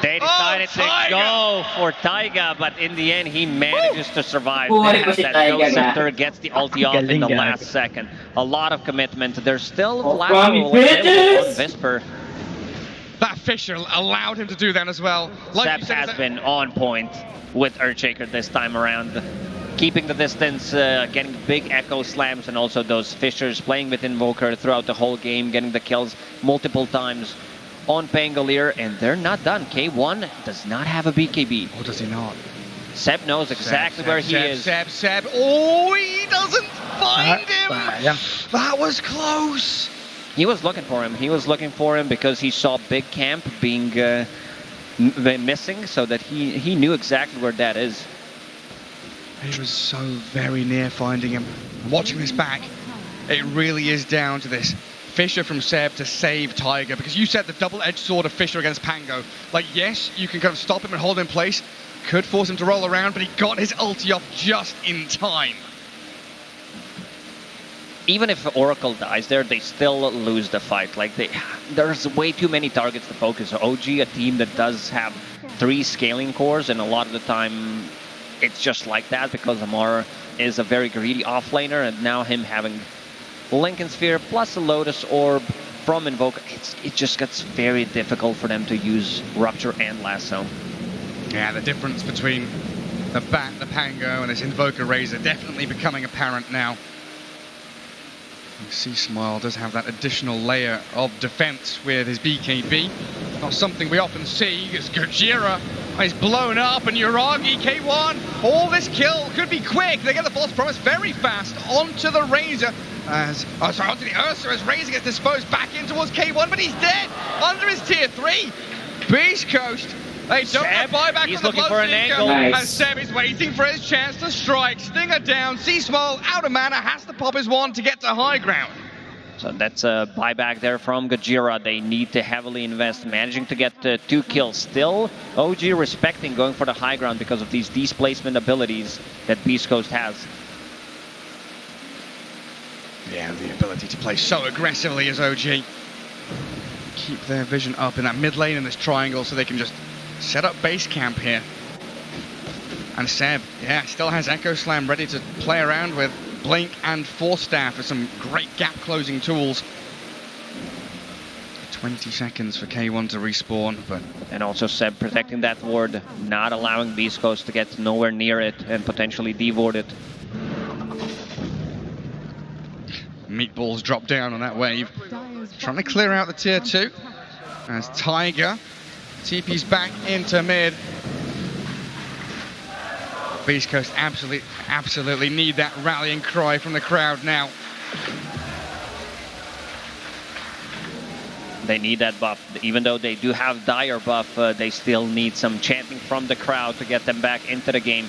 They decided to go for Taiga, but in the end, he manages to survive. Buhay That si Taiga Ghost na. Scepter gets the ulti off in the Galing last second. A lot of commitment. There's still Oh, last Kwame roll available Fitness! on Visper. That Fisher allowed him to do that as well. Like Seb you said, has been on point with Earthshaker this time around. Keeping the distance, getting big echo slams, and also those Fishers playing with Invoker throughout the whole game, getting the kills multiple times on Pangolier, and they're not done. K1 does not have a BKB. Oh, does he not? Seb knows exactly where he is. Seb. Oh, he doesn't find him. Sayang. That was close. He was looking for him. He was looking for him because he saw Big Camp being missing, so that he knew exactly where that is. He was so very near finding him. Watching this back, it really is down to this Fisher from Seb to save Tiger, because you said the double-edged sword of Fisher against Pango. Like, yes, you can kind of stop him and hold him in place, could force him to roll around, but he got his ulti off just in time. Even if Oracle dies there, they still lose the fight. Like, there's way too many targets to focus. OG, a team that does have 3 scaling cores, and a lot of the time it's just like that because Amar is a very greedy offlaner, and now him having Lincoln Sphere plus a Lotus Orb from Invoker, it just gets very difficult for them to use Rupture and Lasso. Yeah, the difference between the Bat, the Pango, and this Invoker Razor definitely becoming apparent now. C-Smile does have that additional layer of defense with his BKB. Not something we often see, as Gojira is blown up, and Yuragi, K1, all this kill could be quick. They get the False Promise very fast onto the Razor, onto the Ursa as Razor gets disposed back in towards K1, but he's dead under his tier 3. Beast Coast, they don't get buyback he's from the looking for an angle. Bloodseeker, Nice. and Seb is waiting for his chance to strike. Stinger down, C-Smile out of mana, has to pop his one to get to high ground. So that's a buyback there from Gojira. They need to heavily invest, managing to get 2 kills. Still, OG respecting going for the high ground because of these displacement abilities that Beast Coast has. Yeah, the ability to play so aggressively as OG. Keep their vision up in that mid lane in this triangle so they can just set up base camp here. And Seb, yeah, still has Echo Slam ready to play around with. Blink and Force Staff are some great gap closing tools. 20 seconds for K1 to respawn, but... And also Seb protecting that ward, not allowing Beast Coast to get nowhere near it and potentially devord it. Meatballs drop down on that wave. Trying to clear out the tier 2. As Tiger TP's back into mid. Beast Coast absolutely need that rallying cry from the crowd now. They need that buff. Even though they do have Dire buff, they still need some chanting from the crowd to get them back into the game.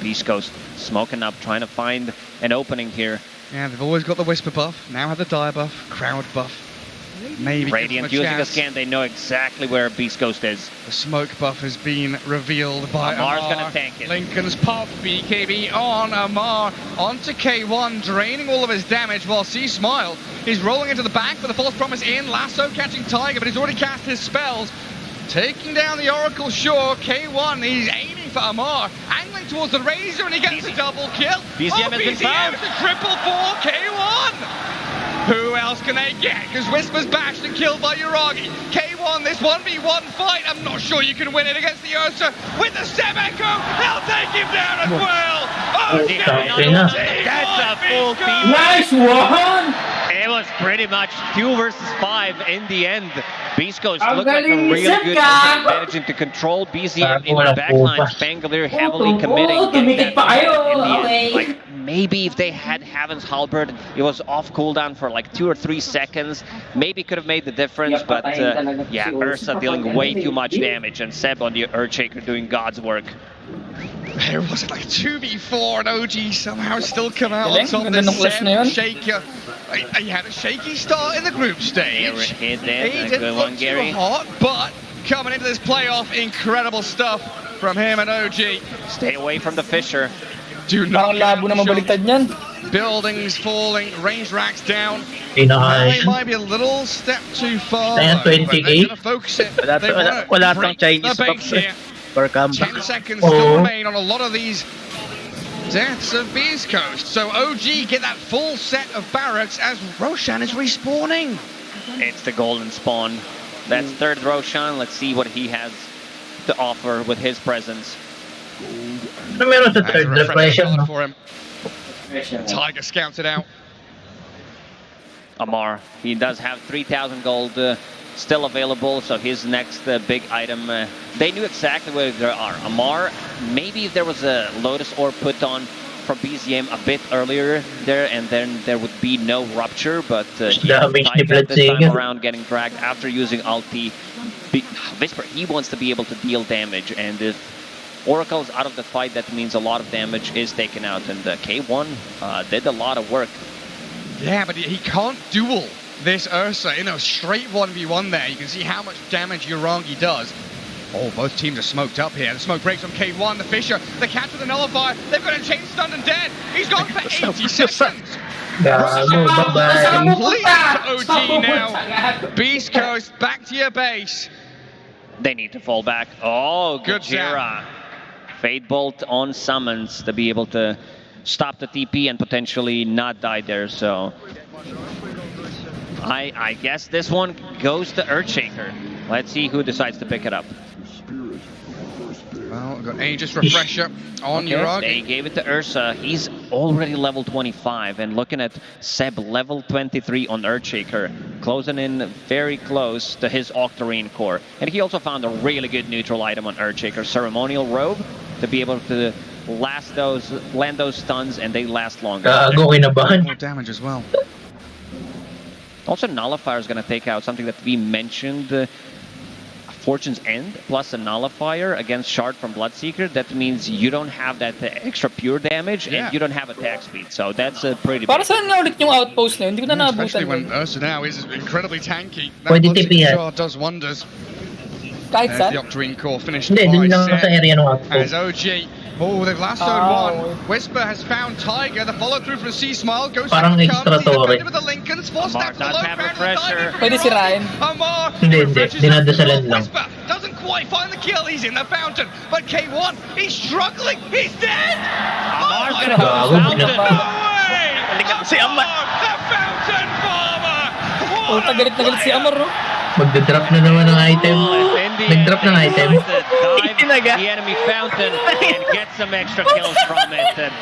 Beast Coast smoking up, trying to find an opening here. Yeah, they've always got the Whisper buff, now have the Dire buff, crowd buff. Maybe Radiant using a scan, they know exactly where Beast Coast is. The smoke buff has been revealed by Amar's Amar. gonna tank it. Lincoln's pop, BKB on Amar, onto K1, draining all of his damage while C-Smile is rolling into the back for the False Promise in. Lasso catching Tiger, but he's already cast his spells. Taking down the Oracle Shore, K1, he's aiming for Amar, angling towards the Razor, and he gets a double kill. BZM has been found. The triple for K1! Who else can they get? Because Whisper's bashed and killed by Yuragi. K1, this 1v1 fight, I'm not sure you can win it against the Ursa. With the Seb Echo, they'll take him down as well. Oh, That's a full team. Nice one! It was pretty much 2 versus 5 in the end. Beast Coast Ang looked like a galing ni really Sir good Gab! team, managing to control BZM in the Walang backline. upas. Spangler heavily committing. tumikit pa kayo! In the end. Okay. Like, maybe if they had Heaven's Halberd, it was off cooldown for like 2 or 3 seconds. Maybe could have made the difference, Yeah, but patayin talaga yeah, si Ursa Ursa dealing kapag way ano too eh. much damage, and Seb on the Earthshaker doing God's work. There was like a 2v4 and OG somehow still come out on Galing, top of ganda this nung clash na yun. Shaker. He had a shaky start in the group stage. Hit He that, didn't good look one, too Gary. hot, but coming into this playoff, incredible stuff from him and OG. Stay away from the Fisher. Do not Parang labo na mabaliktad niyan. Buildings falling, range racks down. Pinaka They might be a little step too far. Ayan, though, but 28. they're gonna focus it. Wala They to- wanna wala tong break Chinese the box, base eh. here. For comeback. 10 seconds Oh. still remain on a lot of these deaths of Beast Coast. So OG get that full set of barracks as Roshan is respawning. It's the golden spawn. That's third Roshan. Let's see what he has to offer with his presence. Ano meron sa There's third a refreshing repression, card no? for him. Tiger scouts it out. Amar, he does have 3,000 gold still available, so his next big item, they knew exactly where they are. Amar, maybe if there was a Lotus Orb put on from BZM a bit earlier there, and then there would be no Rupture, but Damage ni Tiger this time Bloodsager. around getting dragged after using ulti. Whisper, he wants to be able to deal damage, and if Oracle's out of the fight, that means a lot of damage is taken out, and K1 did a lot of work. Yeah, but he can't duel this Ursa in a straight 1v1 there. You can see how much damage Yorangi does. Oh, both teams are smoked up here. The smoke breaks on K1, the Fisher, the catch with the nullifier. They've got a chain stunned and dead. He's gone for 80 seconds. Gago, bye-bye. Completely to OG now. Beast Coast, back to your base. They need to fall back. Oh, Good Gojira. Fade Bolt on summons to be able to stop the TP and potentially not die there, so I guess this one goes to Earthshaker. Let's see who decides to pick it up. Well, we've got Aegis Refresher on They Yorangi. gave it to Ursa. He's already level 25, and looking at Seb level 23 on Earthshaker, closing in very close to his Octarine core. And he also found a really good neutral item on Earthshaker, Ceremonial Robe, to be able to land those stuns, and they last longer. Gago, kinabahan. More damage as well. Also, Nullifier is going to take out something that we mentioned, Fortune's End, plus a Nullifier against Shard from Bloodseeker. That means you don't have that extra pure damage, Yeah. and you don't have attack speed. So that's pretty Para big. saan nga ulit yung outpost na yun? Hindi ko na Especially naabutan. when Ursa now is incredibly tanky. That Pwede Bloodseeker TP yan. Shard does wonders. Kahit There's saan? the Octarine core finished Hindi, by dun lang sa Seth. area ng outpost. As OG. Oh, they've lassoed one. Whisper has found Tiger. The follow through from Sea Smile goes Parang to extra to rin. with the Lincolns. Four Amar steps does below. have found the refresher. diving Pwede from sirain. Amar Hindi, refreshes dinadasalan up. lang. Whisper doesn't quite find the kill. He's in the fountain. But K1, he's struggling. He's dead. Amar's gonna Gago, hold fountain. No way! Si Amar. The fountain farmer. Oh, galit na galit si Amar, no? Magdadrop na naman ng item. In the Nag-drop ng end, he item. wants to dive Tinaga. the enemy fountain and get some extra kills from it.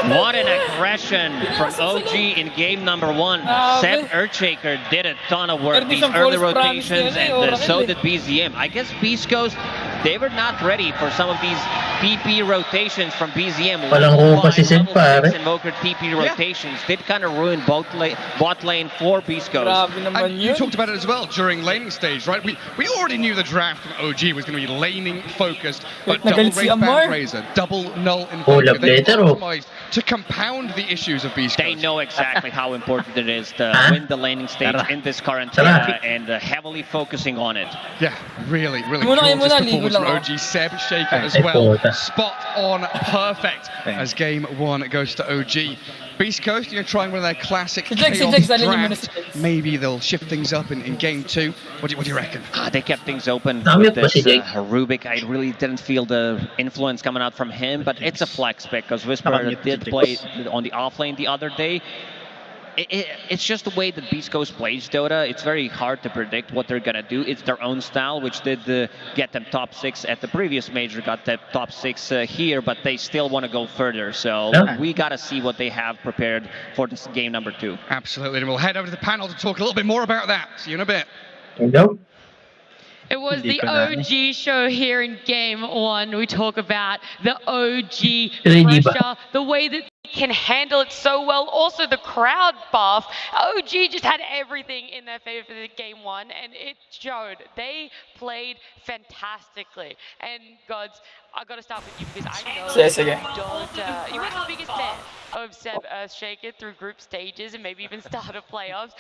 What an aggression from OG in game number 1. Seb Earthshaker did a ton of work. Pero These isang early false promise rotations, yun eh, and Oracle so eh. did BZM. I guess Beast Coast, they were not ready for some of these PP rotations from BZM. Walang Level kupa si 5, Seb, level pare. 6 Invoker TP rotations did kind of ruin bot lane for Beast Coast. Grabe naman And you yun. talked about it as well during laning stage, right? We already knew the draft from OG was going to be laning focused, but double Nagalit si Wraith Amar. Band Razor, double Null Oh, Invoker. love They letter, oh. optimized to compound the issues of Beast They Coast. know exactly how important it is to Huh? win the laning stage Tara. in this current Tara. era, and heavily focusing on it. Yeah, really, really Muna kayo gorgeous muna, performance ligo from lang OG. Seb Shaker Ay, as ay, well. puta. Spot on perfect as game 1 goes to OG. Beast Coast, trying one of their classic Si Jax, chaos dali niyo muna drafts. si Jax. Maybe they'll shift things up in game 2. What do you reckon? They kept things open Namit with ba si this Jake? Rubik. I really didn't feel the influence coming out from him, but it's a flex pick because Whisper Nakamute si did Jake. play on the offlane the other day. it's just the way that Beast Coast plays Dota. It's very hard to predict what they're gonna do. It's their own style, which did get them top 6 at the previous major, got them top 6 here, but they still want to go further. So we gotta see what they have prepared for this game number 2. Absolutely, and we'll head over to the panel to talk a little bit more about that. See you in a bit. There you go. It was the OG show here in Game 1. We talk about the OG pressure, the way that they can handle it so well. Also, the crowd buff. OG just had everything in their favor for the Game 1, and it showed. They played fantastically. And, Gods, I got to start with you because I know you were the biggest fan of Seb Earthshaker through group stages and maybe even start of playoffs.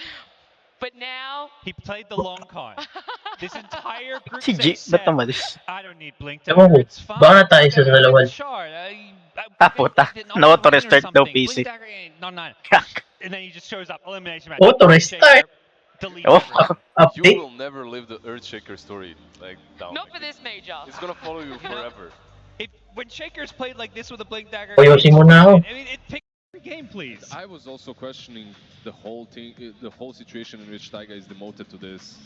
But now he played the long card. This entire group Si G, ba't tumalis? I don't need Blink. Ewan ko, baka tayo sa dalawan. Puta. Na-auto restart daw PC. And then he just shows up. Elimination match. Auto restart. You will never live the Earthshaker story like down. Not for this major. It's gonna follow you forever. When Shakers played like this with a Blink Dagger, Yoshi mo na ako. I mean, it picked every game, please. I was also questioning the whole thing, the whole situation in which Taiga is demoted to this.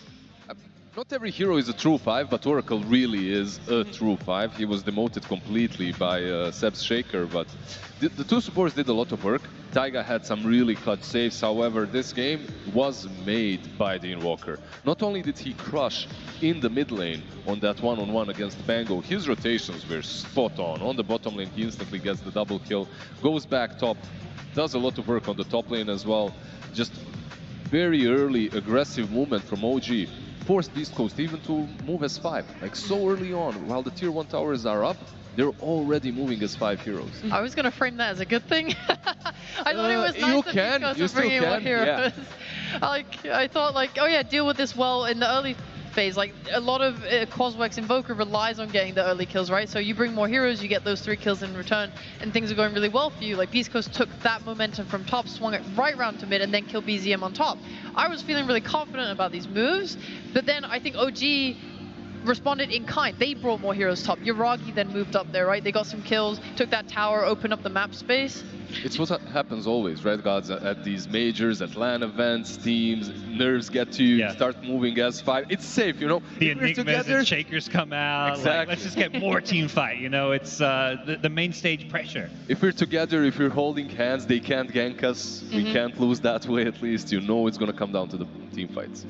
Not every hero is a true 5, but Oracle really is a true 5. He was demoted completely by Seb's Shaker, but the two supports did a lot of work. Taiga had some really clutch saves, however, this game was made by the Invoker. Not only did he crush in the mid lane on that one-on-one against Pango, his rotations were spot on. On the bottom lane, he instantly gets the double kill, goes back top, does a lot of work on the top lane as well. Just very early aggressive movement from OG. Forced Beast Coast even to move as 5, like so early on, while the tier 1 towers are up, they're already moving as 5 heroes. I was going to frame that as a good thing. I thought it was nice that Beast Coast were bringing more heroes. Like, I thought like, oh yeah, deal with this well in the early phase. Like a lot of Cosworks Invoker relies on getting the early kills, right? So you bring more heroes, you get those 3 kills in return, and things are going really well for you. Like Beast Coast took that momentum from top, swung it right round to mid, and then killed BZM on top. I was feeling really confident about these moves, but then I think OG responded in kind. They brought more heroes top. Yuragi then moved up there, right? They got some kills, took that tower, opened up the map space. It's what happens always, right, Gods? At these majors, at LAN events, teams, nerves get to you, start moving as 5. It's safe, you know? The Enigmas and Shakers come out. Exactly. Like, let's just get more team fight, you know? It's the main stage pressure. If we're together, if we're holding hands, they can't gank us. We can't lose that way, at least. You know it's going to come down to the team fights.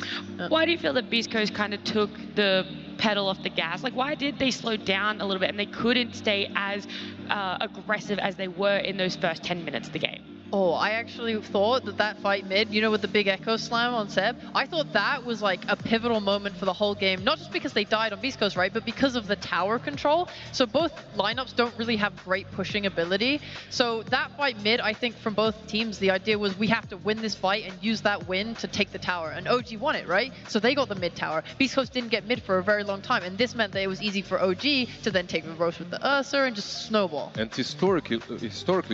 Why do you feel that Beast Coast kind of took the pedal off the gas? Like, why did they slow down a little bit and they couldn't stay as aggressive as they were in those first 10 minutes of the game? Oh, I actually thought that fight mid, you know, with the big Echo Slam on Seb, I thought that was like a pivotal moment for the whole game. Not just because they died on Beast Coast, right, but because of the tower control. So both lineups don't really have great pushing ability. So that fight mid, I think from both teams, the idea was we have to win this fight and use that win to take the tower. And OG won it, right? So they got the mid tower. Beast Coast didn't get mid for a very long time. And this meant that it was easy for OG to then take the Roche with the Ursa and just snowball. And historically,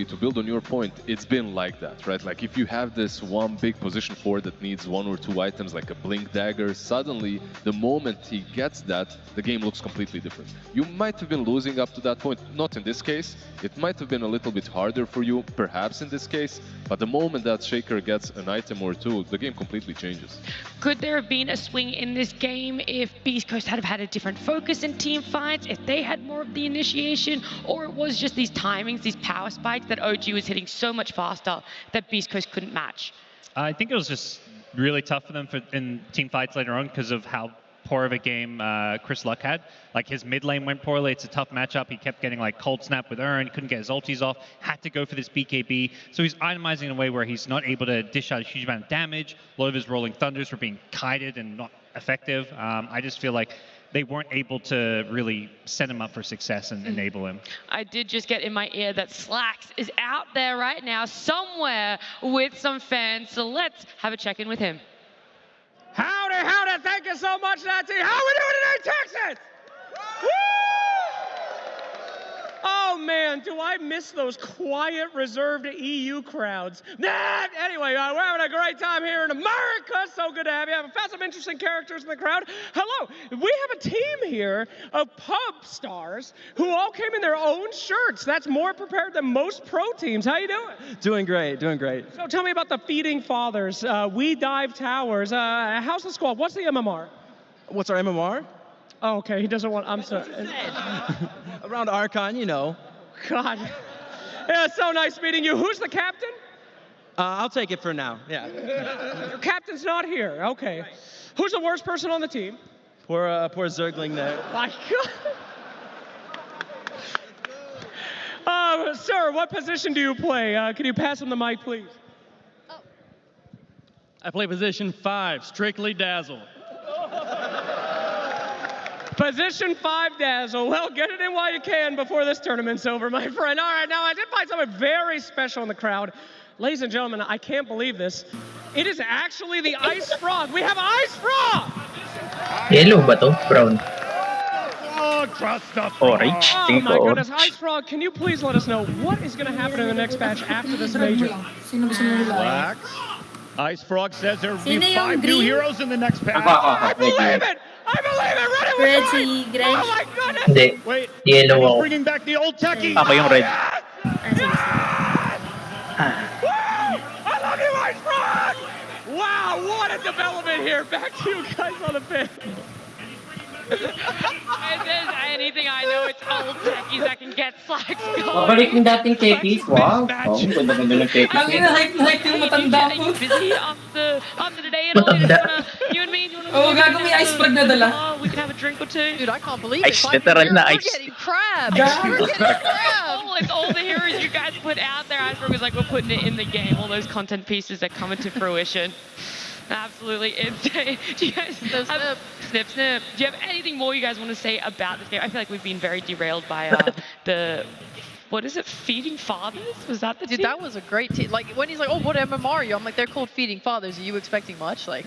to build on your point, it's been like that, right? Like if you have this one big position forward that needs 1 or 2 items like a Blink Dagger, suddenly the moment he gets that, the game looks completely different. You might have been losing up to that point, not in this case. It might have been a little bit harder for you, perhaps in this case, but the moment that Shaker gets an item or 2, the game completely changes. Could there have been a swing in this game if Beast Coast had had a different focus in team fights, if they had more of the initiation, or it was just these timings, these power spikes that OG was hitting so much faster that Beast Coast couldn't match? I think it was just really tough for them in team fights later on because of how poor of a game Chris Luck had. Like his mid lane went poorly. It's a tough matchup. He kept getting like cold snap with Ern. Couldn't get his ultis off. Had to go for this BKB. So he's itemizing in a way where he's not able to dish out a huge amount of damage. A lot of his rolling thunders were being kited and not effective. I just feel like they weren't able to really set him up for success and enable him. I did just get in my ear that Slacks is out there right now somewhere with some fans. So let's have a check-in with him. Howdy, howdy, thank you so much, Nancy. How we doing today, Texas? Woo! Oh man, do I miss those quiet, reserved EU crowds. Anyway, we're having a great time here in America. So good to have you. I've found some interesting characters in the crowd. Hello, we have a team here of pub stars who all came in their own shirts. That's more prepared than most pro teams. How you doing? Doing great, doing great. So tell me about the Feeding Fathers. We Dive Towers. How's the squad? What's the MMR? What's our MMR? Oh, okay, he doesn't want, I'm sorry. Around Archon, you know. God. Yeah, so nice meeting you. Who's the captain? I'll take it for now, yeah. Your captain's not here, okay. Who's the worst person on the team? Poor Zergling there. My God. Sir, what position do you play? Can you pass him the mic, please? I play position 5, Strictly Dazzle. Position 5, Dazzle. Well, get it in while you can before this tournament's over, my friend. All right, now I did find something very special in the crowd. Ladies and gentlemen, I can't believe this. It is actually the Ice Frog. We have Ice Frog! Yellow ba to? Brown. Orange. Oh my goodness, Ice Frog, can you please let us know what is going to happen in the next match after this major? Relax. Ice Frog says there will be 5 new heroes in the next patch. I believe it! I believe it! Ready with Oh my goodness! Hindi. Wait, Yellow ako. bringing back the old techie. Ako yung red. I love you, Ice Frog! Wow, what a development here. Back to you guys on the pitch. If there's anything I know, it's old techies that can get slacks going. Babalik yung dating techies. Wow. Oh, ganda-ganda ng techies. Ang ina-hype yung matanda po. Busy after the day and all. You and me. Oo, gago may ice frog na dala. Oh, we can have a drink or two. Dude, I can't believe Ice, it. literal na We're ice. getting crabs. Ice. We're getting crabs. Oh, it's all the heroes you guys put out there. Iceberg was like, we're putting it in the game. All those content pieces that come into fruition. Absolutely insane. Do you guys have snip? Do you have anything more you guys want to say about this game? I feel like we've been very derailed by the what is it? Feeding Fathers? Was that the Dude, team? that was a great team. Like when he's like, "Oh, what MMR are you?" I'm like, "They're called Feeding Fathers." Are you expecting much? Like,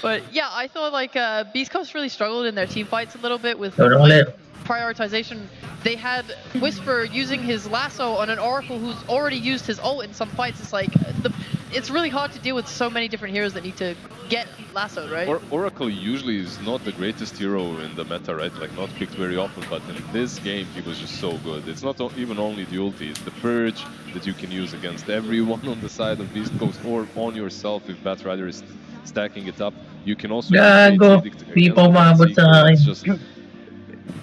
but yeah, I thought like Beast Coast really struggled in their team fights a little bit with prioritization. They had Whisper using his lasso on an Oracle who's already used his ult in some fights. It's like it's really hard to deal with so many different heroes that need to get lassoed, right? Oracle usually is not the greatest hero in the meta, right? Like not picked very often, but in this game he was just so good. It's not even only the ulti, it's the purge that you can use against everyone on the side of Beast Coast or on yourself if Batrider is stacking it up. You can also Gago. Di pa umabot sa akin.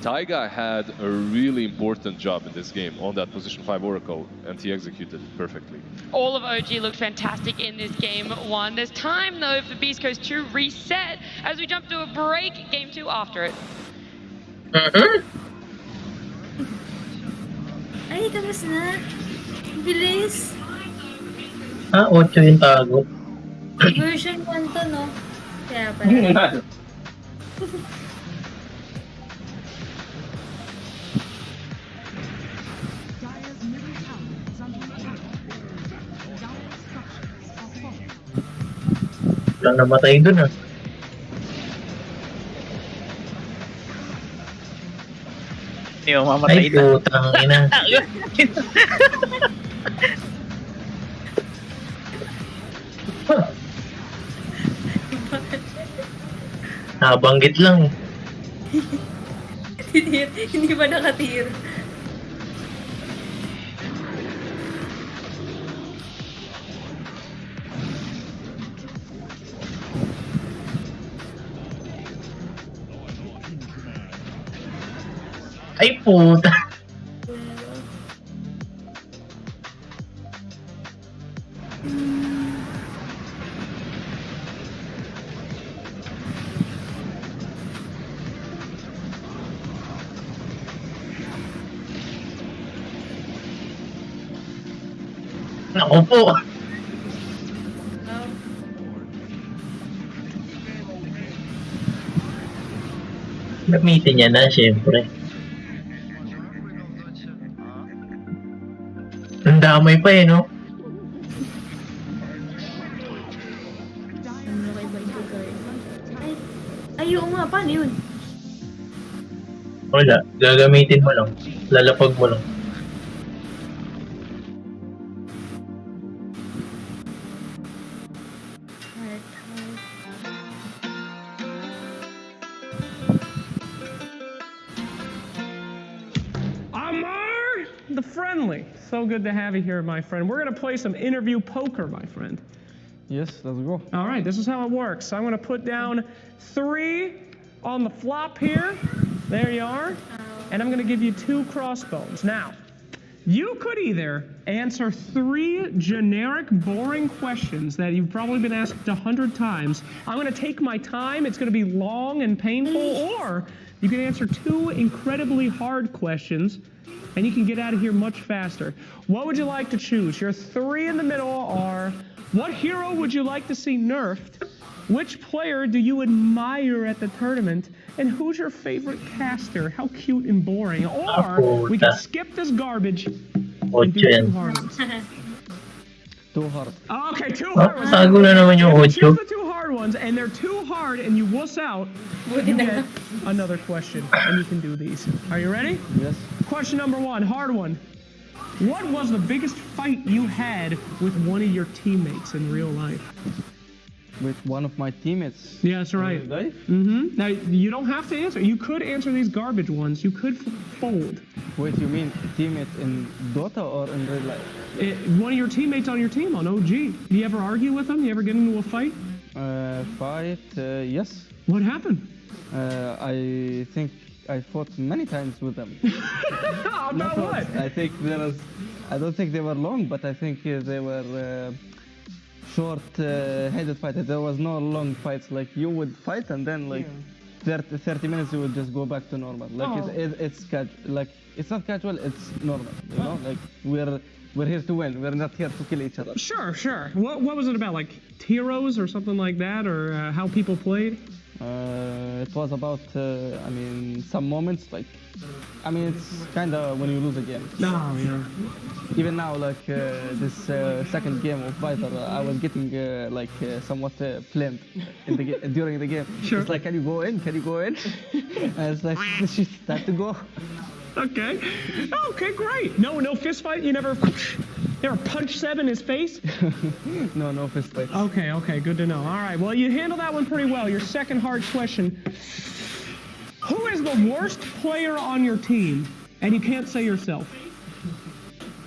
Taiga had a really important job in this game on that position 5 Oracle, and he executed it perfectly. All of OG looked fantastic in this game 1. There's time though for Beast Coast to reset as we jump to a break. Game 2 after it. Ay, tapos na. Bilis. 8 yung tago. Version 1 to, no? Kaya pala. Wala namatay dun ah. Hindi mo mamatay Ay, putang ina. Nabanggit lang. Hindi ba nakatir? Ay, puta. Naku po. Gamitin niya na, syempre. Ang damay pa eh, no? Ay, oo nga, paano yun? Wala, gagamitin mo lang. Lalapag mo lang. Amar, the friendly. So good to have you here, my friend. We're gonna play some interview poker, my friend. Yes, let's go. All right, this is how it works. I'm gonna put down 3 on the flop here. There you are. And I'm gonna give you 2 crossbones. Now, you could either answer 3 generic, boring questions that you've probably been asked 100 times. I'm gonna take my time. It's gonna be long and painful. Or you can answer 2 incredibly hard questions, and you can get out of here much faster. What would you like to choose? Your 3 in the middle are, what hero would you like to see nerfed? Which player do you admire at the tournament? And who's your favorite caster? How cute and boring. Or we can skip this garbage and do 2 hard ones. 2 hard. Okay, 2 hard ones. Tago na naman yung If you choose 8. the 2 hard ones and they're too hard and you wuss out, you get another question and you can do these. Are you ready? Yes. Question number 1, hard one. What was the biggest fight you had with one of your teammates in real life? With one of my teammates. Yeah, that's right. Mm-hmm. Now, you don't have to answer. You could answer these garbage ones. You could fold. Wait, you mean teammate in Dota or in real life? One of your teammates on your team on OG. Do you ever argue with them? You ever get into a fight? Fight, yes. What happened? I think I fought many times with them. About what? I think I don't think they were long, but I think they were short-headed fights. There was no long fights. Like you would fight and then like 30 minutes you would just go back to normal. Like like it's not casual. It's normal. You know, like we're here to win. We're not here to kill each other. Sure, sure. What was it about? Like heroes or something like that, or how people played? It was about, I mean, some moments, like, I mean, it's kind of when you lose a game. No, yeah. Even now, like, this second game of Viper, I was getting, like, somewhat flamed during the game. Sure. It's like, can you go in? Can you go in? And it's like, shit, time to go. Okay. Okay, great. No fist fight? You never punch Seb in his face? No fist fight. Okay, good to know. All right, well, you handled that one pretty well. Your second hard question. Who is the worst player on your team? And you can't say yourself.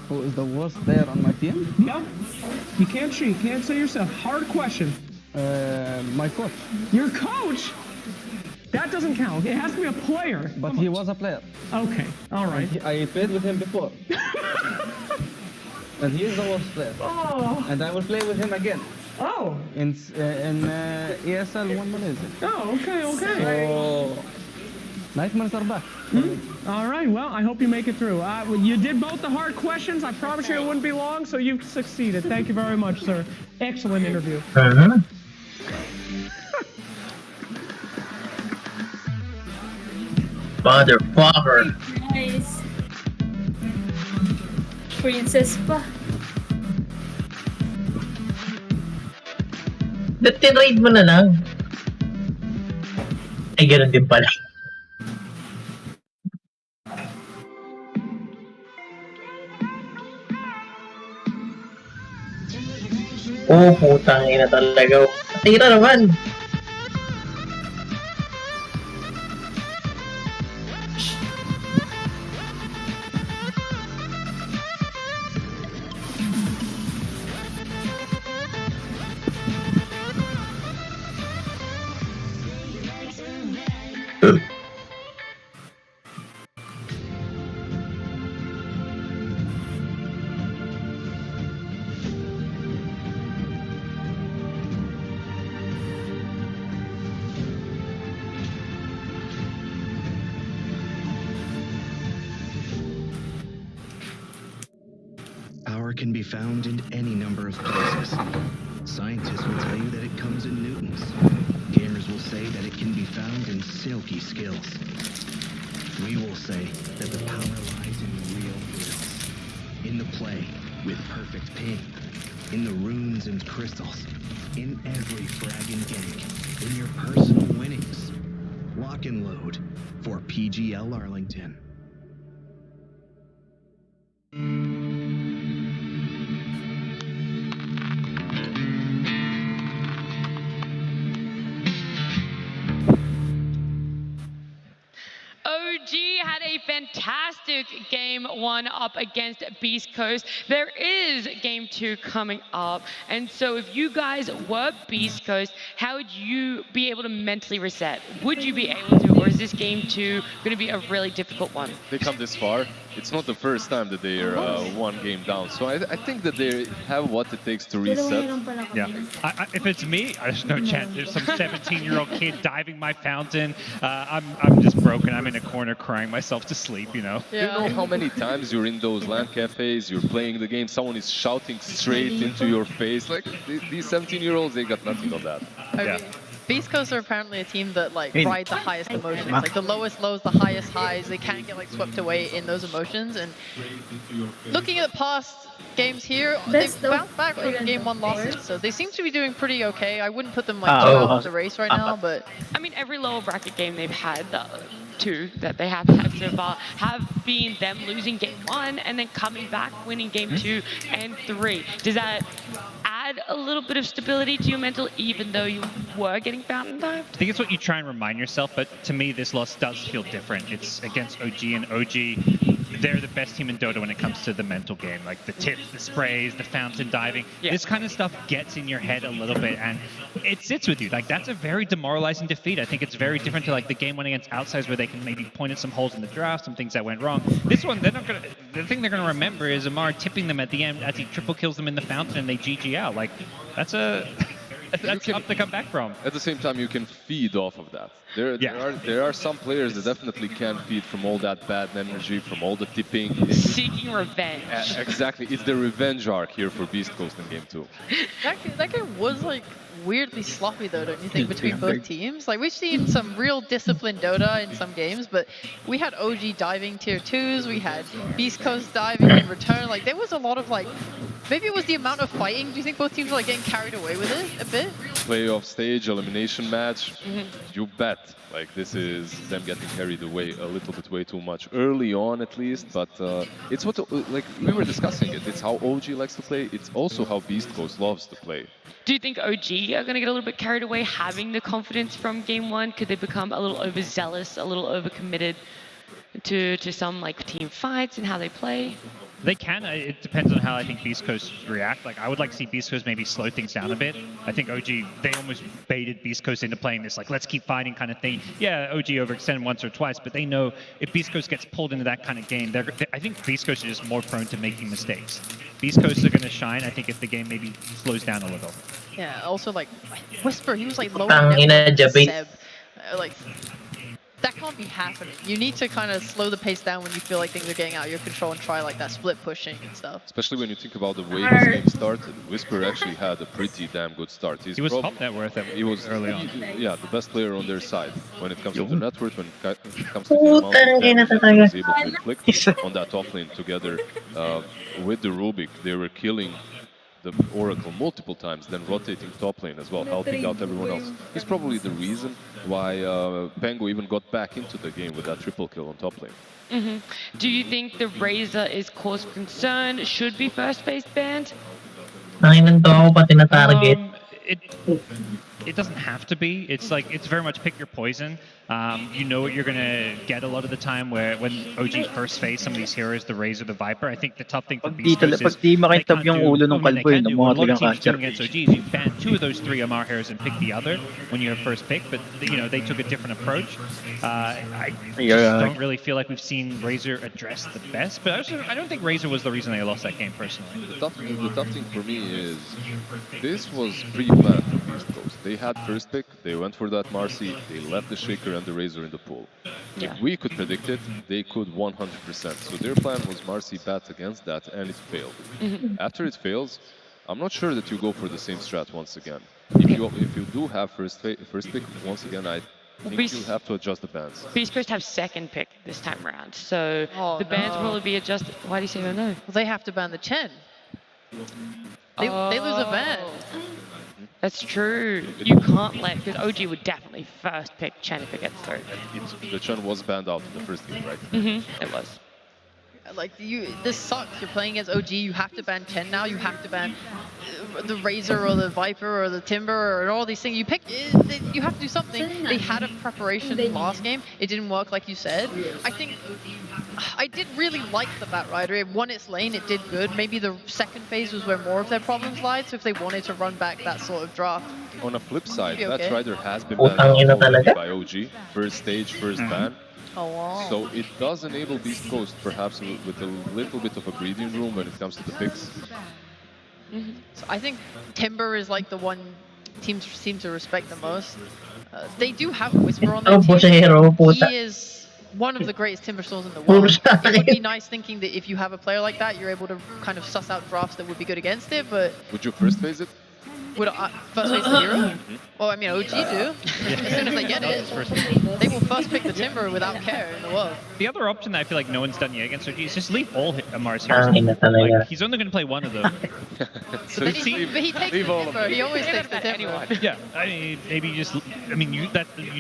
Who is the worst player on my team? No. You can't cheat. Can't say yourself. Hard question. My coach. Your coach? That doesn't count. It has to be a player. But he was a player. Okay, all right. I played with him before. And he is the worst player. Oh. And I will play with him again. Oh. In ESL 1 Malaysia. Oh, okay. So, nightmares are back. All right, well, I hope you make it through. You did both the hard questions. I promise you it wouldn't be long, so you succeeded. Thank you very much, sir. Excellent interview. Motherfucker. Nice. Princess pa. Ba't tinrade mo na lang? Ay, ganun din pala. Oh, putang ina talaga. Tira naman. Power can be found in any number of places. Scientists will tell you that it comes in newtons. Gamers will say that it can be found in silky skills. We will say that the power lies in real drills. In the play with perfect ping. In the runes and crystals. In every frag and gank. In your personal winnings. Lock and load for PGL Arlington. fantastic game 1 up against Beast Coast. There is game 2 coming up. And so if you guys were Beast Coast, how would you be able to mentally reset? Would you be able to, or is this game 2 going to be a really difficult one? They come this far. It's not the first time that they are one game down, so I think that they have what it takes to reset. Yeah, if it's me, there's no chance. There's some 17-year-old kid diving my fountain. I'm just broken. I'm in a corner crying myself to sleep, you know? You know how many times you're in those LAN cafes, you're playing the game, someone is shouting straight into your face. Like, these 17-year-olds, they got nothing on that. Yeah. Beast Coast are apparently a team that like ride the highest emotions, like the lowest lows, the highest highs. They can't get like swept away in those emotions. And looking at past games here, they've bounced back from game 1 losses, so they seem to be doing pretty okay. I wouldn't put them like out of the race right now, but I mean, every lower bracket game they've had, 2 that they have had so far, have been them losing game 1 and then coming back, winning game 2 and 3. Does that add a little bit of stability to your mental, even though you were getting fountain dived? I think it's what you try and remind yourself, but to me, this loss does feel different. It's against OG, and OG, they're the best team in Dota when it comes to the mental game, like the tips, the sprays, the fountain diving. Yeah. This kind of stuff gets in your head a little bit, and it sits with you. Like, that's a very demoralizing defeat. I think it's very different to like the game 1 against Outsiders, where they can maybe point at some holes in the draft, some things that went wrong. This one, they're not gonna. The thing they're gonna remember is Amar tipping them at the end as he triple kills them in the fountain, and they GG out. Like, that's tough to come back from. At the same time, you can feed off of that. There are some players that definitely can feed from all that bad energy, from all the tipping. Seeking revenge. Exactly, it's the revenge arc here for Beast Coast in game 2. that game was like weirdly sloppy though, don't you think, between both teams? Like, we've seen some real disciplined Dota in some games, but we had OG diving tier 2s, we had Beast Coast diving in return. Like, there was a lot of like, maybe it was the amount of fighting. Do you think both teams were like getting carried away with it a bit? Playoff stage, elimination match, you bet. Like, this is them getting carried away a little bit way too much early on, at least. But it's what, like, we were discussing it. It's how OG likes to play. It's also how Beast Coast loves to play. Do you think OG are going to get a little bit carried away having the confidence from game 1? Could they become a little overzealous, a little overcommitted to some like team fights and how they play? They can. It depends on how I think Beast Coast react. Like, I would like to see Beast Coast maybe slow things down a bit. I think OG, they almost baited Beast Coast into playing this like, let's keep fighting kind of thing. Yeah, OG overextended once or twice, but they know if Beast Coast gets pulled into that kind of game, I think Beast Coast is just more prone to making mistakes. Beast Coast are going to shine, I think, if the game maybe slows down a little. Yeah, also like, Whisper, he was like low Seb. Like, that can't be happening. You need to kind of slow the pace down when you feel like things are getting out of your control and try like that split pushing and stuff. Especially when you think about the way this game started. Whisper actually had a pretty damn good start. He was top net worth early on. Yeah, the best player on their side. When it comes to the network, when it comes to the amount of damage, he was able to inflict on that top lane together with the Rubik. They were killing the Oracle multiple times, then rotating top lane as well, helping out everyone else. It's probably the reason why Pango even got back into the game with that triple kill on top lane. Do you think the Razor is cause for concern? Should be first phase banned? It doesn't have to be. It's like, it's very much pick your poison. You know what you're gonna get a lot of the time when OG first face some of these heroes, the Razor, the Viper. I think the tough thing for Beast Coast is di makintab yung ulo ng kalbo yun, ng mga a lot of talagang teams do catcher. against OG is you ban 2 of those 3 Amar heroes and pick the other when you have first pick, but you know, they took a different approach. I just don't really feel like we've seen Razor address the best, but I don't think Razor was the reason they lost that game personally. The tough thing for me is this was pre-planned for Beast Coast. They had first pick, they went for that Marcy, they left the Shaker and the Razor in the pool. Yeah. If we could predict it, they could 100%. So their plan was Marcy bat against that, and it failed. After it fails, I'm not sure that you go for the same strat once again. If you do have first pick, once again, I think you'll have to adjust the bans. Beast Coast have second pick this time around, so the bans will probably be adjusted. Why do you say no? Well, they have to ban the Chen. They lose a ban. That's true. You can't let, because OG would definitely first pick Chen if it gets through. The Chen was banned out in the first game, right? It was. Like this sucks. You're playing against OG. You have to ban Chen now. You have to ban the Razor or the Viper or the Timber or all these things. You pick. You have to do something. They had a preparation last game. It didn't work like you said. I think I did really like the Batrider. It won its lane. It did good. Maybe the second phase was where more of their problems lied. So if they wanted to run back that sort of draft. On a flip side, Okay. Batrider has been banned by OG. First stage, first ban. Oh wow. So it does enable Beast Coast perhaps with a little bit of a breathing room when it comes to the picks. So I think Timber is like the one teams seem to respect the most. They do have Whisper on their team. He is one of the greatest Timber Souls in the world. It would be nice thinking that if you have a player like that, you're able to kind of suss out drafts that would be good against it, but... Would you first phase it? Would first phase the hero? Well, I mean, OG do. As soon as they get it, they will first pick the Timber without care in the world. The other option that I feel like no one's done yet against OG is just leave all Mars heroes. Like, he's only going to play one of them. So But he takes the Timber. He always takes the Timber. Yeah, I mean, maybe just. I mean, you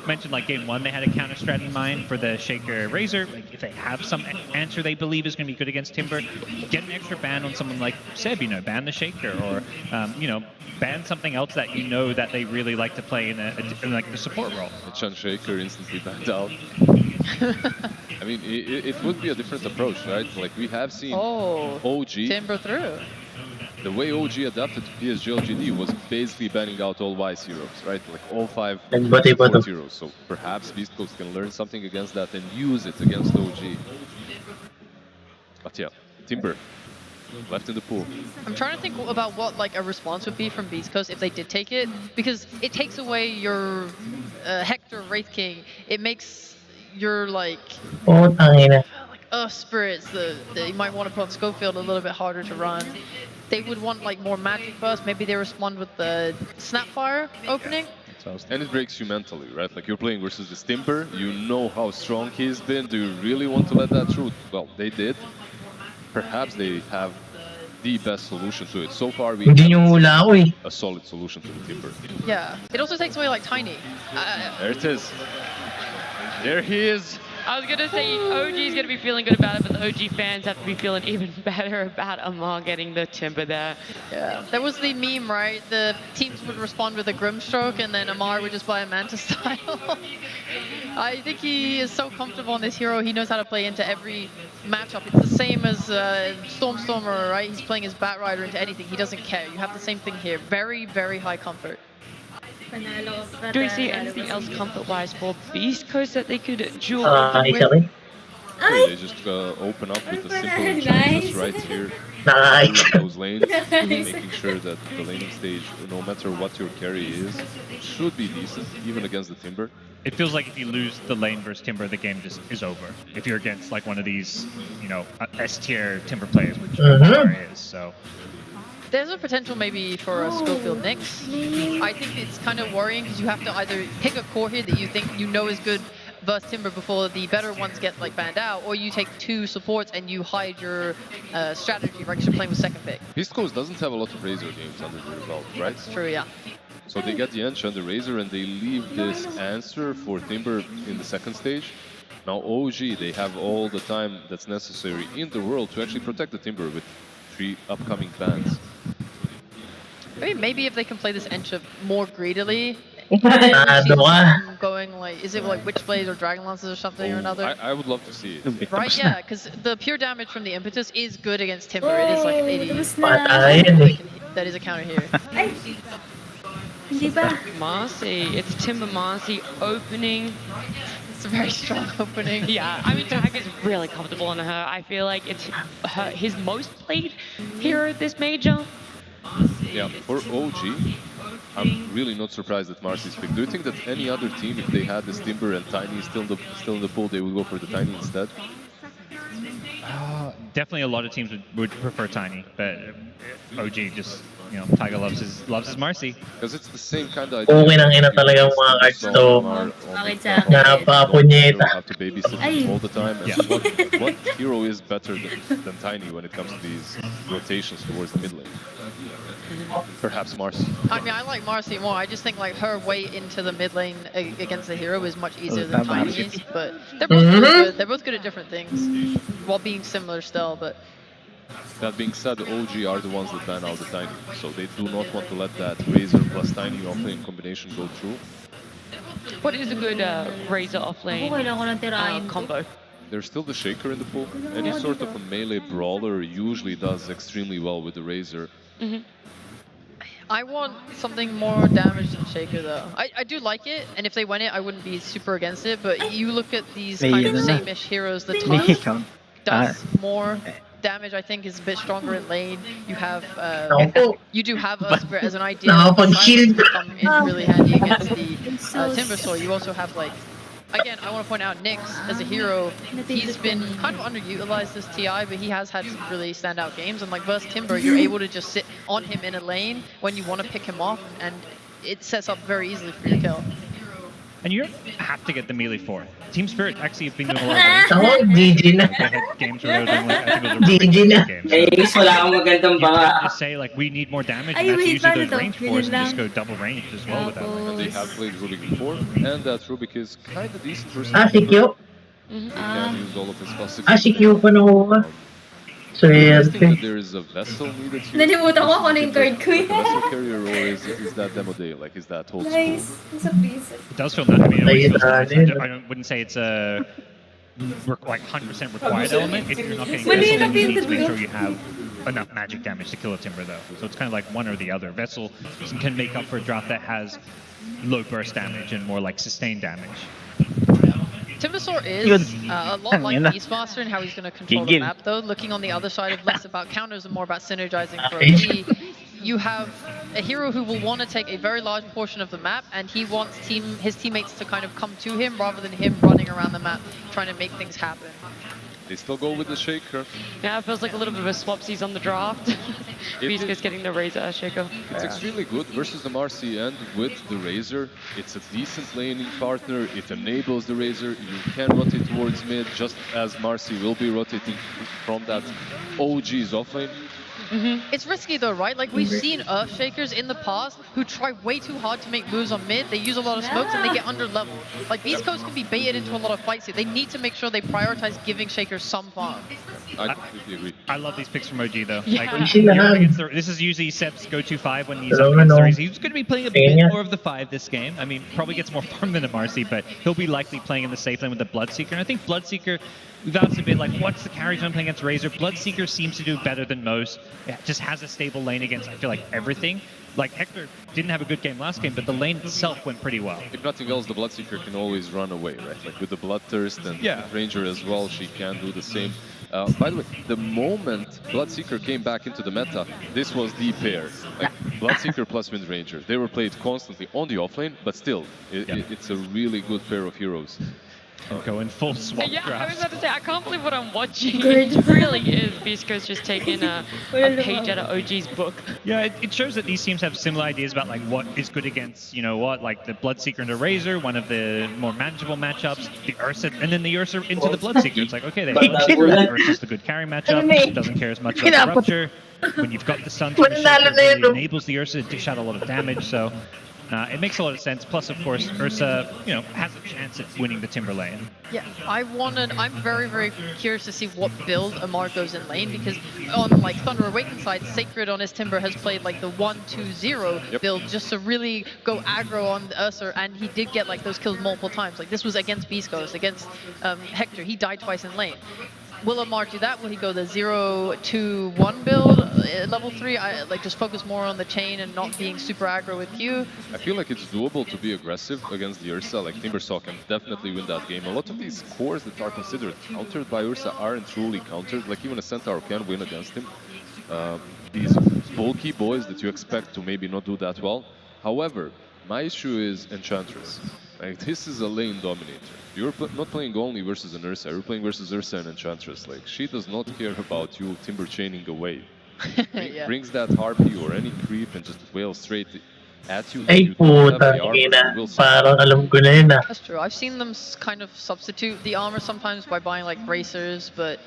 mentioned like game one, they had a counter strat in mind for the Shaker Razor. Like, if they have some answer they believe is going to be good against Timber, get an extra ban on someone like Seb. Ban the Shaker, or ban something else that you know that they really like to play in like the support role. The Chen Shaker instantly banned out. I mean, it would be a different approach, right? Like we have seen OG. Timber through. The way OG adapted to PSG LGD was basically banning out all Wise heroes, right? Like all 5 support heroes. So perhaps Beast Coast can learn something against that and use it against OG. But yeah, Timber. Left in the pool. I'm trying to think about what like a response would be from Beast Coast if they did take it, because it takes away your Hector Wraith King. It makes your like spirits that you might want to put on Schofield a little bit harder to run. They would want like more magic burst. Maybe they respond with the Snapfire opening. And it breaks you mentally, right? Like you're playing versus this Timber, you know how strong he's been. Do you really want to let that through? Well, they did. Perhaps they have the best solution to it. So far, we have a solid solution to the Timber. Yeah. It also takes away like Tiny. There it is. There he is. I was gonna say OG's gonna be feeling good about it, but the OG fans have to be feeling even better about Amar getting the Timber there. Yeah. There was the meme, right? The teams would respond with a Grimstroke and then Amar would just buy a Manta style. I think he is so comfortable on this hero, he knows how to play into every matchup. It's the same as Stormstormer, right? He's playing his Batrider into anything, he doesn't care. You have the same thing here. Very, very high comfort. Do we see anything else comfort-wise for Beast Coast that they could duel Ay, with? sabi. They just open up with a simple changes right here. Nice. Those lanes, making sure that the laning stage, no matter what your carry is, should be decent, even against the Timber. It feels like if you lose the lane versus Timber, the game just is over. If you're against like one of these, S-tier Timber players, which Amar is, so. There's a potential maybe for a Schofield Nyx. I think it's kind of worrying because you have to either pick a core here that you think you know is good versus Timber before the better ones get like banned out, or you take 2 supports and you hide your strategy, right? Because you're playing with second pick. Beast Coast doesn't have a lot of Razor games under the belt, right? That's true, yeah. So they get the Encha and the Razor and they leave this answer for Timber in the second stage. Now OG, they have all the time that's necessary in the world to actually protect the Timber with 3 upcoming bans. Maybe if they can play this Encha more greedily, going like, is it like Witchblade or Dragon Lances or something or another? I would love to see it. Right, yeah, because the pure damage from the Impetus is good against Timber. It is like an 80. That is a counter here. Marcy, it's Timber Marcy opening. It's a very strong opening. Yeah, I mean, Tag is really comfortable on her. I feel like it's his most played hero this major. Yeah, for OG, I'm really not surprised at Marcy's pick. Do you think that any other team, if they had this Timber and Tiny still in the pool, they would go for the Tiny instead? Definitely a lot of teams would prefer Tiny, but OG just, Tiger loves his Marcy. Because it's the same kind of idea. Okay nang ina talagang mga cards to. Napapunyeta. You have to babysit all the time. And what hero is better than Tiny when it comes to these rotations towards the mid lane. Perhaps Marcy. I mean, I like Marcy more. I just think like her way into the mid lane against the hero is much easier than Tiny's. But they're both really good. They're both good at different things, while being similar still. But That being said, OG are the ones that ban out the Tiny, so they do not want to let that Razor plus Tiny offlane combination go through. What is a good Razor offlane combo? There's still the Shaker in the pool. Any sort of a melee brawler usually does extremely well with the Razor. I want something more damage than Shaker though. I do like it, and if they win it, I wouldn't be super against it. But you look at these kind of same-ish heroes, the Taunt does more damage. I think is a bit stronger in lane. You have you do have Ursper as an idea. Come in really handy against the Timbersaw. You also have like. Again, I want to point out Nyx as a hero. He's been kind of underutilized this TI, but he has had some really standout games. And like versus Timber, you're able to just sit on him in a lane when you want to pick him off, and it sets up very easily for you to kill. And you don't have to get the melee for it. Team Spirit actually have been doing a lot of GG na. They had games where they were doing like, I think it was a GG na. Guys, wala akong magandang You banga. can just say like we need more damage, and that's usually those range fours, and just go double range as well with that. And they have played Rubik before, and that Rubik is kind of decent versus Sikyo. He can use all of his classic. Sikyo pa na I think that there is a vessel needed here. Nalimutan ko ano yung card ko Vessel carrier, or is that demo day? Like, is that old school? Nice. It's a piece. It does feel nice. I mean, it always feels nice. I wouldn't say it's a like 100% required element. If you're not getting Vessel, then you need to make sure you have enough magic damage to kill a Timber, though. So it's kind of like one or the other. Vessel can make up for a draft that has low burst damage and more like sustained damage. Timbersaw is a lot like Beastmaster in how he's going to control the map, though. Looking on the other side of less about counters and more about synergizing for OG. You have a hero who will want to take a very large portion of the map, and he wants his teammates to kind of come to him rather than him running around the map trying to make things happen. They still go with the Shaker. Yeah, it feels like a little bit of a swapsies on the draft. Beastco's getting the Razor Shaker. It's extremely good versus the Marcy, and with the Razor, it's a decent laning partner. It enables the Razor. You can rotate towards mid, just as Marcy will be rotating from that OG's offlane. It's risky though, right? Like we've seen Earthshakers in the past who try way too hard to make moves on mid. They use a lot of smokes and they get under level. Like Beast Coast can be baited into a lot of fights here. They need to make sure they prioritize giving Shakers some farm. I completely agree. I love these picks from OG though. Yeah. Like, this is usually Sep's go-to 5 when he's up against the Razor. He's going to be playing a bit more of the 5 this game. I mean, probably gets more farm than a Marcy, but he'll be likely playing in the safe lane with the Bloodseeker. And I think Bloodseeker, we've asked a bit like, what's the carry time playing against Razor? Bloodseeker seems to do better than most. It just has a stable lane against, I feel like, everything. Like, Hector didn't have a good game last game, but the lane itself went pretty well. If nothing else, the Bloodseeker can always run away, right? Like with the Bloodthirst and with Ranger as well, she can do the same. By the way, the moment Bloodseeker came back into the meta, this was the pair. Like Bloodseeker plus Wind Ranger. They were played constantly on the offlane, but still, it's a really good pair of heroes. Going full swap Yeah, I draft. was about to say, I can't believe what I'm watching. It really is. Beastco's just taking a page out of OG's book. Yeah, it shows that these teams have similar ideas about like what is good against, you know what, like the Bloodseeker and the Razor, one of the more manageable matchups, the Ursa, and then the Ursa into the Bloodseeker. It's like, okay, they have Bloodseeker, Ursa's the good carry matchup, doesn't care as much about the Rupture. When you've got the stun from the Shaker, it really enables the Ursa to dish out a lot of damage, so it makes a lot of sense. Plus, of course, Ursa, you know, has a chance at winning the Timber lane. Yeah, I'm very, very curious to see what build Amar goes in lane, because on like Thunder Awakened side, Sacred on his Timber has played like the 1-2-0 build just to really go aggro on Ursa, and he did get like those kills multiple times. Like this was against Beast Ghost, against Hector, he died twice in lane. Will Amar do that? Will he go the 0-2-1 build, level 3? Like just focus more on the chain and not being super aggro with Q? I feel like it's doable to be aggressive against the Ursa. Like Timbersaw can definitely win that game. A lot of these cores that are considered countered by Ursa aren't truly countered. Like even a Centaur can win against him. These bulky boys that you expect to maybe not do that well. However, my issue is Enchantress. Like, this is a lane dominator. You're not playing only versus an Ursa, you're playing versus Ursa and Enchantress. Like, she does not care about you Timber chaining away. Brings that Harpy or any creep and just wails straight at you. Ay puta, parang alam ko na yun ah. That's true. I've seen them kind of substitute the armor sometimes by buying like bracers, but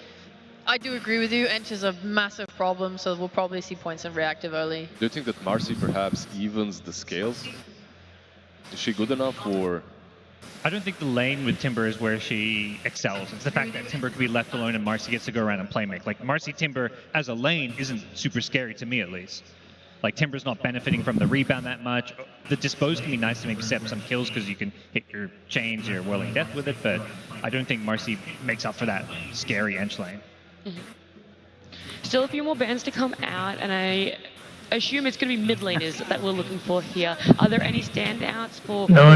I do agree with you. Ench is a massive problem, so we'll probably see points in reactive early. Do you think that Marcy perhaps evens the scales? Is she good enough, or? I don't think the lane with Timber is where she excels. It's the fact that Timber can be left alone and Marcy gets to go around and play make. Like, Marcy Timber as a lane isn't super scary to me, at least. Like, Timber's not benefiting from the rebound that much. The dispose can be nice to maybe set up some kills because you can hit your chains, your Whirling Death with it, but I don't think Marcy makes up for that scary Ench lane. Still a few more bans to come out, and I assume it's going to be mid laners that we're looking for here. Are there any standouts for No.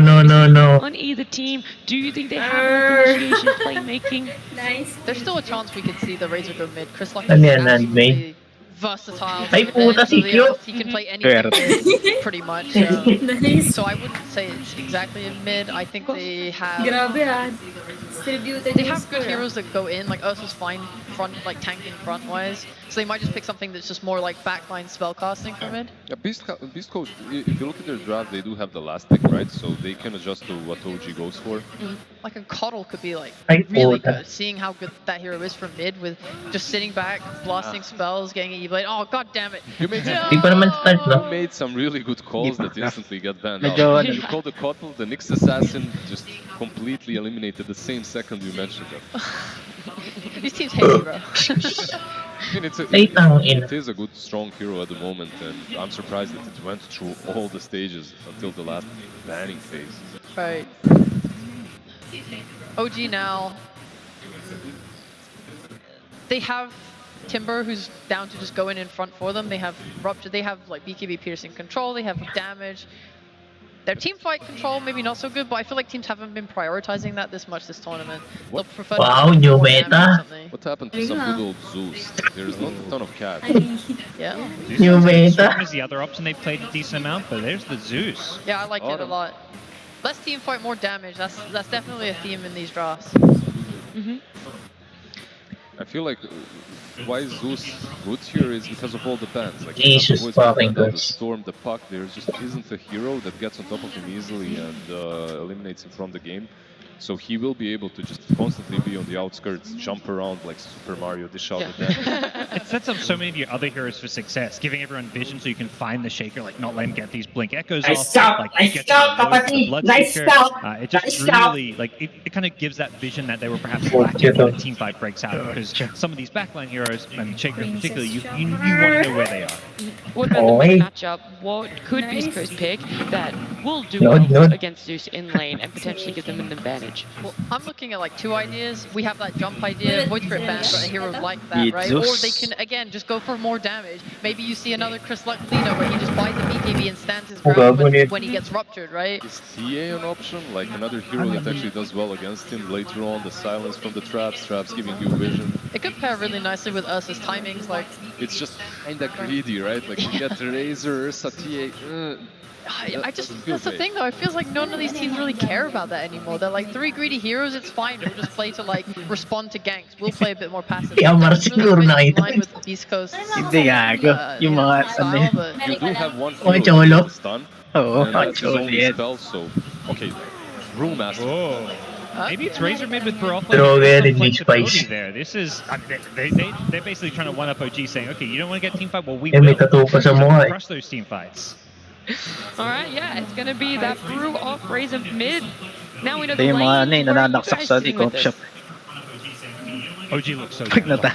on either team? Do you think they have initiation playmaking? Nice. There's still a chance we could see the Razor go mid. Chris Luck Ano is yan, absolutely Nandmay? versatile. Ay, puta, si Q. He can play anything mid, pretty much. Nice. So I wouldn't say it's exactly a mid. I think they have... Grabe ah. Distributed They yung have good score. heroes that go in, like Ursa's fine front, like tanking front wise. So they might just pick something that's just more like backline spellcasting for mid. Yeah, Beast Coast, if you look at their draft, they do have the last pick, right? So they can adjust to what OG goes for. Like a Coddle could be like Ay, really puta. good. Seeing how good that hero is for mid with just sitting back, blasting spells, getting an E-Blade. Oh god damn it! You made, Di pa naman start, no? you made some really good calls that instantly got banned Medyo out. ano. You called the Coddle, the Nyx Assassin just completely eliminated the same second you mentioned that. These teams hate me, bro. I mean, it is a good, strong hero at the moment, and I'm surprised that it went through all the stages until the last banning phase. Right. OG now. They have Timber, who's down to just go in front for them. They have Rupture. They have like BKB piercing control. They have damage. Their team fight control maybe not so good, but I feel like teams haven't been prioritizing that this much this tournament. They'll prefer Wow, to new more damage or meta. something. What happened to some good old Zeus? There's not a ton of cat. Yeah. New meta. Storm is the other option they played a decent amount, but there's the Zeus. Yeah, I like it a Autumn. lot. Less team fight, more damage. That's definitely a theme in these drafts. I feel like why Zeus good here is because of all the bans. Like you have Jesus the Voice fucking Commander, the Christ. Storm, the Puck. There just isn't a hero that gets on top of him easily and eliminates him from the game. So he will be able to just constantly be on the outskirts, jump around like Super Mario, dish out the death. It sets up so many of your other heroes for success, giving everyone vision so you can find the Shaker, like not let him get these Blink Echoes Nice off, scout, like nice get scout, the Kapati, Blood nice Shaker. scout, It just nice scout. really, like, it kind of gives that vision that they were perhaps Oh, lacking when Tito. the team fight breaks out, because some of these backline heroes, and Shaker in particular, you want to know where they are. What about Oh, the hey. matchup? What could Beast Coast pick that will do No, well no. against Zeus in lane and potentially give them an advantage? Well, I'm looking at like two ideas. We have that jump idea, Void Spirit Band, but a hero like that, Eat right? Or Zeus. they can, again, just go for more damage. Maybe you see another Chris Luck Lino where he just buys a BKB and stands his ground when he gets ruptured, right? Is TA an option? Like another hero that actually does well against him later on, the silence from the traps giving you vision. It could pair really nicely with Ursa's timings, like... It's just kinda greedy, right? Like you get the Razor, Ursa, TA. I just, doesn't feel that's the great. thing though, it feels like none of these teams really care about that anymore. They're like, three greedy heroes, it's fine, we'll just play to like, respond to ganks. We'll play a bit more passive. Yeah, That's siguro really na in ito. line with Beast Coast. Hindi gago. Yung mga ano style, yan. but... You do have one Oh, hero Cholo. that stun, Oo, and that's his Cholo only yan. spell, so... Okay, Brewmaster. Oh. Maybe it's Razor mid with Baroque. Throw There's it some in the flexibility spice. there. This is, I mean, they're basically trying to one-up OG, saying, okay, you don't want to get team fight? Well, we Eh, will. may tattoo pa sa mukha eh. Crush those team fights. Alright, yeah, it's gonna be that brew off Razor mid. Now we know Ito the yung mga ano lane. eh, Where are you nananaksak guys sa sitting decomp with shop. this? OG looks so Pag good. nata.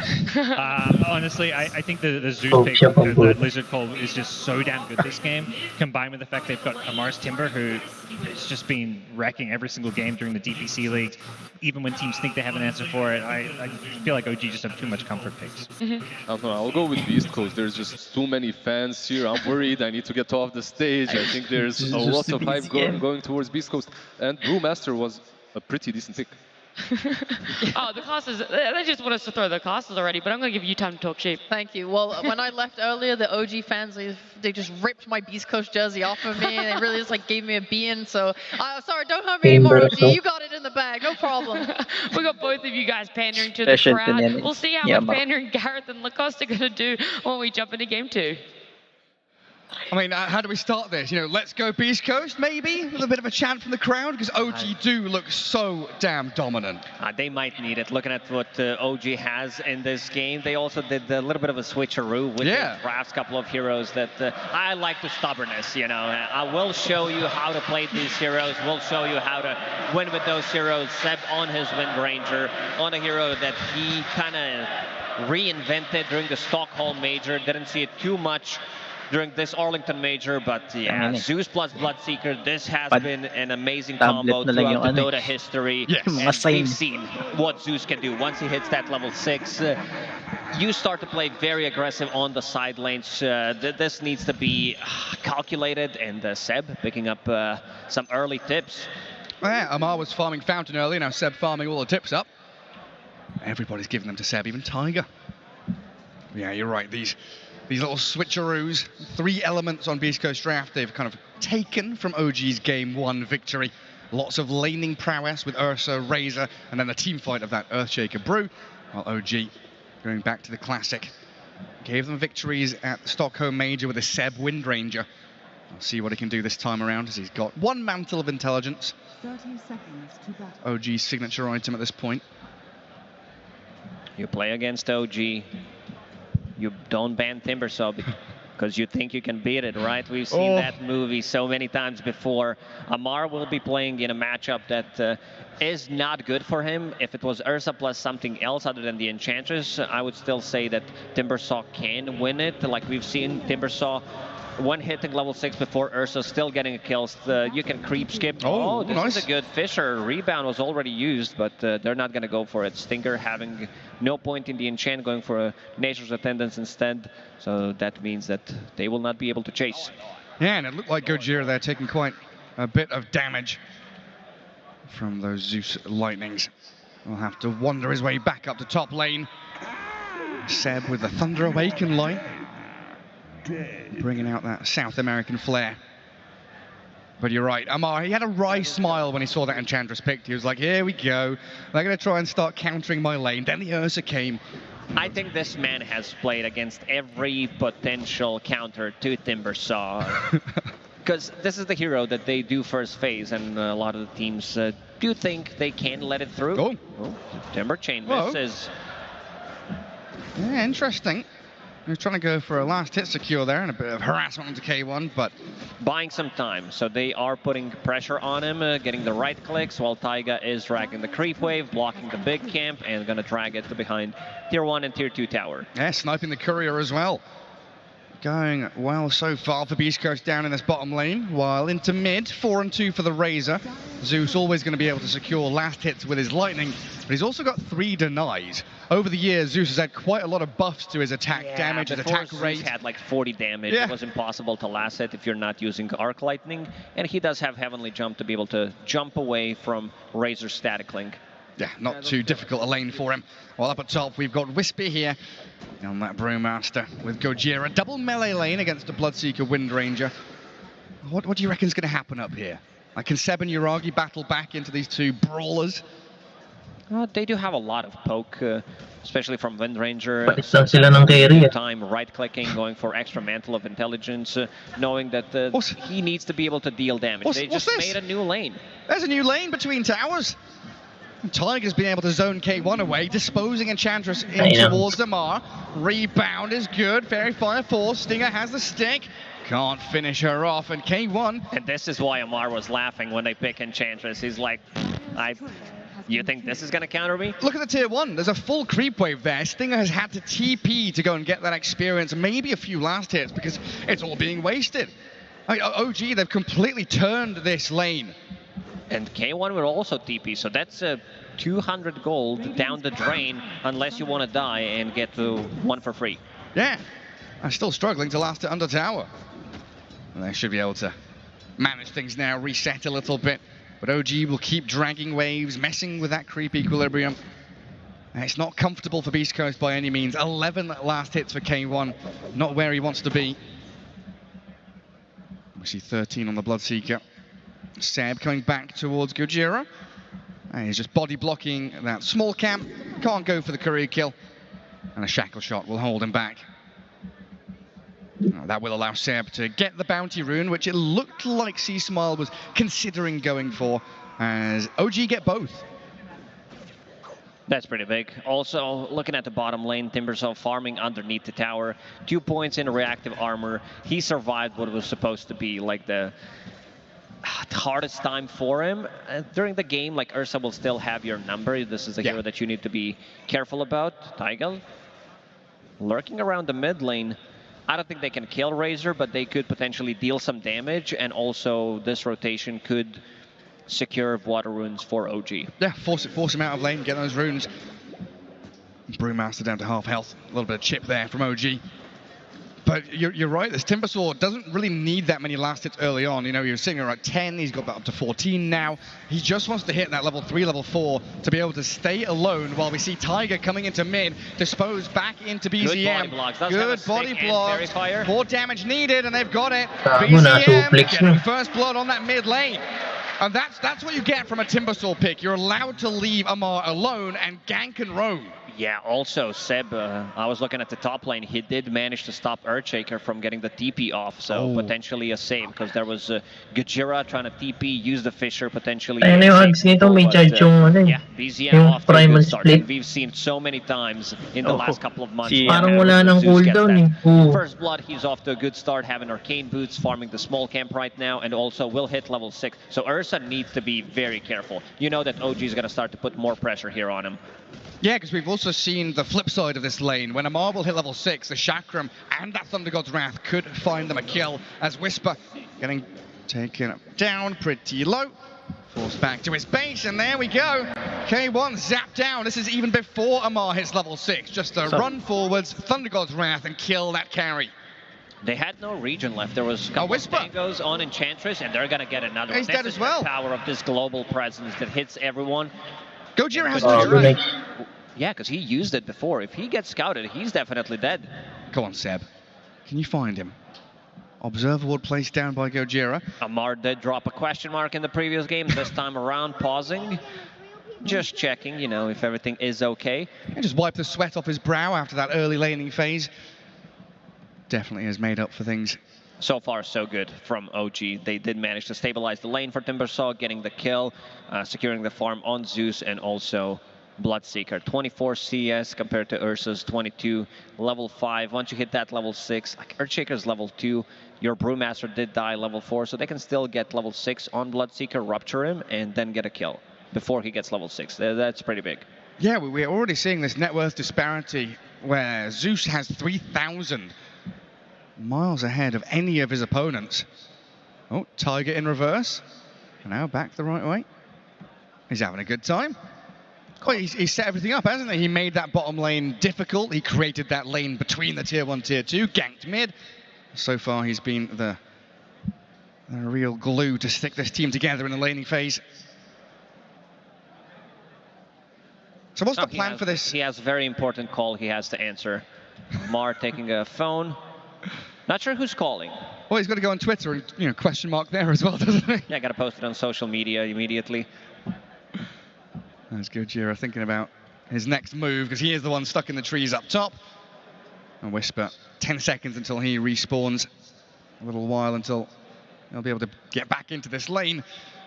Honestly, I think the Zeus Oh, pick, shut up, the boy. Lizard Call is just so damn good this game, combined with the fact they've got Amars Timber, who has just been wrecking every single game during the DPC leagues. Even when teams think they have an answer for it, I feel like OG just have too much comfort picks. I don't know, I'll go with Beast Coast. There's just too many fans here. I'm worried. I need to get off the stage. I think there's a lot of hype going towards Beast Coast. And Brewmaster was a pretty decent pick. Oh, the classes, they just want us to throw the classes already, but I'm gonna give you time to talk sheep. Thank you. Well, when I left earlier, the OG fans, they just ripped my Beast Coast jersey off of me. They really just like gave me a bean. So, sorry, don't hurt me anymore, OG. You got it in the bag, no problem. We got both of you guys pandering to the Session crowd. din yan. We'll see how Yeah, much ma. pandering Gareth and Lacoste are gonna do when we jump into game 2. I mean, how do we start this? You know, let's go Beast Coast, maybe? With a bit of a chant from the crowd, because OG do look so damn dominant. They might need it. Looking at what OG has in this game, they also did a little bit of a switcheroo with the drafts, couple of heroes that I like the stubbornnness, you know. I will show you how to play these heroes. We'll show you how to win with those heroes. Seb on his Wind Ranger, on a hero that he kind of reinvented during the Stockholm Major. Didn't see it too much during this Arlington Major, but yeah, Zeus plus Bloodseeker, this has been an amazing combo throughout the Dota history. And we've seen what Zeus can do. Once he hits that level 6, you start to play very aggressive on the side lanes. This needs to be calculated, and Seb picking up some early tips. Yeah, Amar was farming Fountain early, now Seb farming all the tips up. Everybody's giving them to Seb, even Tiger. Yeah, you're right, these little switcheroos, 3 elements on Beast Coast Draft they've kind of taken from OG's Game 1 victory. Lots of laning prowess with Ursa, Razor, and then the team fight of that Earthshaker Brew, while OG, going back to the classic, gave them victories at the Stockholm Major with a Seb Wind Ranger. We'll see what he can do this time around, as he's got 1 Mantle of Intelligence. 30 seconds to battle. OG's signature item at this point. You play against OG, you don't ban Timbersaw because you think you can beat it, right? We've seen that movie so many times before. Amar will be playing in a matchup that is not good for him. If it was Ursa plus something else other than the Enchantress, I would still say that Timbersaw can win it. Like we've seen Timbersaw one hitting level 6 before Ursa, still getting a kill. You can creep skip. Oh, this is a good Fisher. Rebound was already used, but they're not going to go for it. Stinger having no point in the enchant, going for a Nature's Attendance instead. So that means that they will not be able to chase. Yeah, and it looked like Gojira there taking quite a bit of damage from those Zeus Lightnings. Will have to wander his way back up to top lane. Seb with the Thunder Awaken line, bringing out that South American flair. But you're right, Amar, he had a wry smile when he saw that Enchantress picked. He was like, here we go. They're going to try and start countering my lane. Then the Ursa came. I think this man has played against every potential counter to Timbersaw. Because this is the hero that they do first phase, and a lot of the teams do think they can let it through. Oh, Timber Chain Whoa. misses. Yeah, interesting. He was trying to go for a last hit secure there and a bit of harassment onto K1, but buying some time. So they are putting pressure on him, getting the right clicks, while Taiga is dragging the creep wave, blocking the big camp, and gonna drag it to behind tier 1 and tier 2 tower. Yeah, sniping the courier as well. Going well so far for Beast Coast down in this bottom lane, while into mid, 4 and 2 for the Razor. Zeus always going to be able to secure last hits with his lightning, but he's also got 3 denies. Over the years, Zeus has had quite a lot of buffs to his attack damage, his attack rate. Zeus had like 40 damage. It was impossible to last hit if you're not using Arc Lightning, and he does have Heavenly Jump to be able to jump away from Razor's Static Link. Yeah, not too difficult a lane for him. Well, up at top, we've got Wispy here on that Brewmaster with Gojira. Double melee lane against the Bloodseeker Wind Ranger. What do you reckon is going to happen up here? Like, can Seb and Yuragi battle back into these 2 brawlers? They do have a lot of poke, especially from Wind Ranger. Palis lang sila ng carry. Time right-clicking, going for extra Mantle of Intelligence, knowing that he needs to be able to deal damage. They just made a new lane. There's a new lane between towers. Tiger's been able to zone K1 away, disposing Enchantress in towards Amar. Rebound is good. Fairy Fire Force. Stinger has the stick. Can't finish her off. And K1. And this is why Amar was laughing when they pick Enchantress. He's like, you think this is going to counter me? Look at the tier 1. There's a full creep wave there. Stinger has had to TP to go and get that experience. Maybe a few last hits because it's all being wasted. OG, they've completely turned this lane. And K1 will also TP, so that's 200 gold down the drain unless you want to die and get to 1 for free. Yeah, I'm still struggling to last it under tower. And they should be able to manage things now, reset a little bit. But OG will keep dragging waves, messing with that creep equilibrium. And it's not comfortable for Beast Coast by any means. 11 last hits for K1, not where he wants to be. We see 13 on the Bloodseeker. Seb coming back towards Gojira. And he's just body blocking that small camp. Can't go for the career kill. And a shackle shot will hold him back. That will allow Seb to get the bounty rune, which it looked like C-Smile was considering going for, as OG get both. That's pretty big. Also, looking at the bottom lane, Timbersaw farming underneath the tower. 2 points in reactive armor. He survived what was supposed to be like the hardest time for him. During the game, like Ursa will still have your number. This is a hero that you need to be careful about. Tygal lurking around the mid lane. I don't think they can kill Razor, but they could potentially deal some damage, and also this rotation could secure water runes for OG. Yeah, force him out of lane, get those runes. Brewmaster down to half health. A little bit of chip there from OG. But you're right, this Timbersaw doesn't really need that many last hits early on. You know, you're sitting around 10, he's got that up to 14 now. He just wants to hit that level 3, level 4 to be able to stay alone while we see Tiger coming into mid, dispose back into BZM. Good body blocks. Good body blocks. 4 damage needed, and they've got it. Gago, BZM nasuplex getting na. first blood on that mid lane. And that's what you get from a Timbersaw pick. You're allowed to leave Amar alone and gank and roam. Yeah, also Seb, I was looking at the top lane, he did manage to stop Earthshaker from getting the TP off, so potentially a save, because there was Gajira trying to TP, use the Fissure, potentially. Ayun na yung Ags nito, may charge yung ano yeah, BZM yung off to a primal good start. split. And we've seen so many times in the last couple of months. Parang wala nang cooldown eh. First blood, he's off to a good start, having arcane boots, farming the small camp right now, and also will hit level 6. So Ursa needs to be very careful. You know that OG is going to start to put more pressure here on him. Yeah, because we've also seen the flip side of this lane. When Amar will hit level 6, the Chakram and that Thunder God's Wrath could find them a kill, as Whisper getting taken down pretty low. Forced back to his base, and there we go. K1 zapped down. This is even before Amar hits level 6. Just a run forwards, Thunder God's Wrath, and kill that carry. They had no region left. There was a couple of tangos on Enchantress, and they're going to get another. He's dead as well. The power of this global presence that hits everyone. Gojira has no. Yeah, because he used it before. If he gets scouted, he's definitely dead. Go on, Seb. Can you find him? Observer ward placed down by Gojira. Amar did drop a question mark in the previous game. This time around, pausing. Just checking, you know, if everything is okay. And just wipe the sweat off his brow after that early laning phase. Definitely has made up for things. So far, so good from OG. They did manage to stabilize the lane for Timbersaw, getting the kill, securing the farm on Zeus, and also Bloodseeker. 24 CS compared to Ursa's 22, level 5. Once you hit that level 6, like Earthshaker's level 2, your Brewmaster did die level 4, so they can still get level 6 on Bloodseeker, rupture him, and then get a kill before he gets level 6. That's pretty big. Yeah, we're already seeing this net worth disparity where Zeus has 3,000. Miles ahead of any of his opponents. Oh, Tiger in reverse. Now back the right way. He's having a good time. Well, he's set everything up, hasn't he? He made that bottom lane difficult. He created that lane between the tier 1, tier 2, ganked mid. So far, he's been the real glue to stick this team together in the laning phase. So what's the plan for this? He has a very important call he has to answer. Mar taking a phone. Not sure who's calling. Well, he's got to go on Twitter and, you know, question mark there as well, doesn't he? Yeah, got to post it on social media immediately. That's Gojira thinking about his next move, because he is the one stuck in the trees up top. And Whisper, 10 seconds until he respawns. A little while until he'll be able to get back into this lane.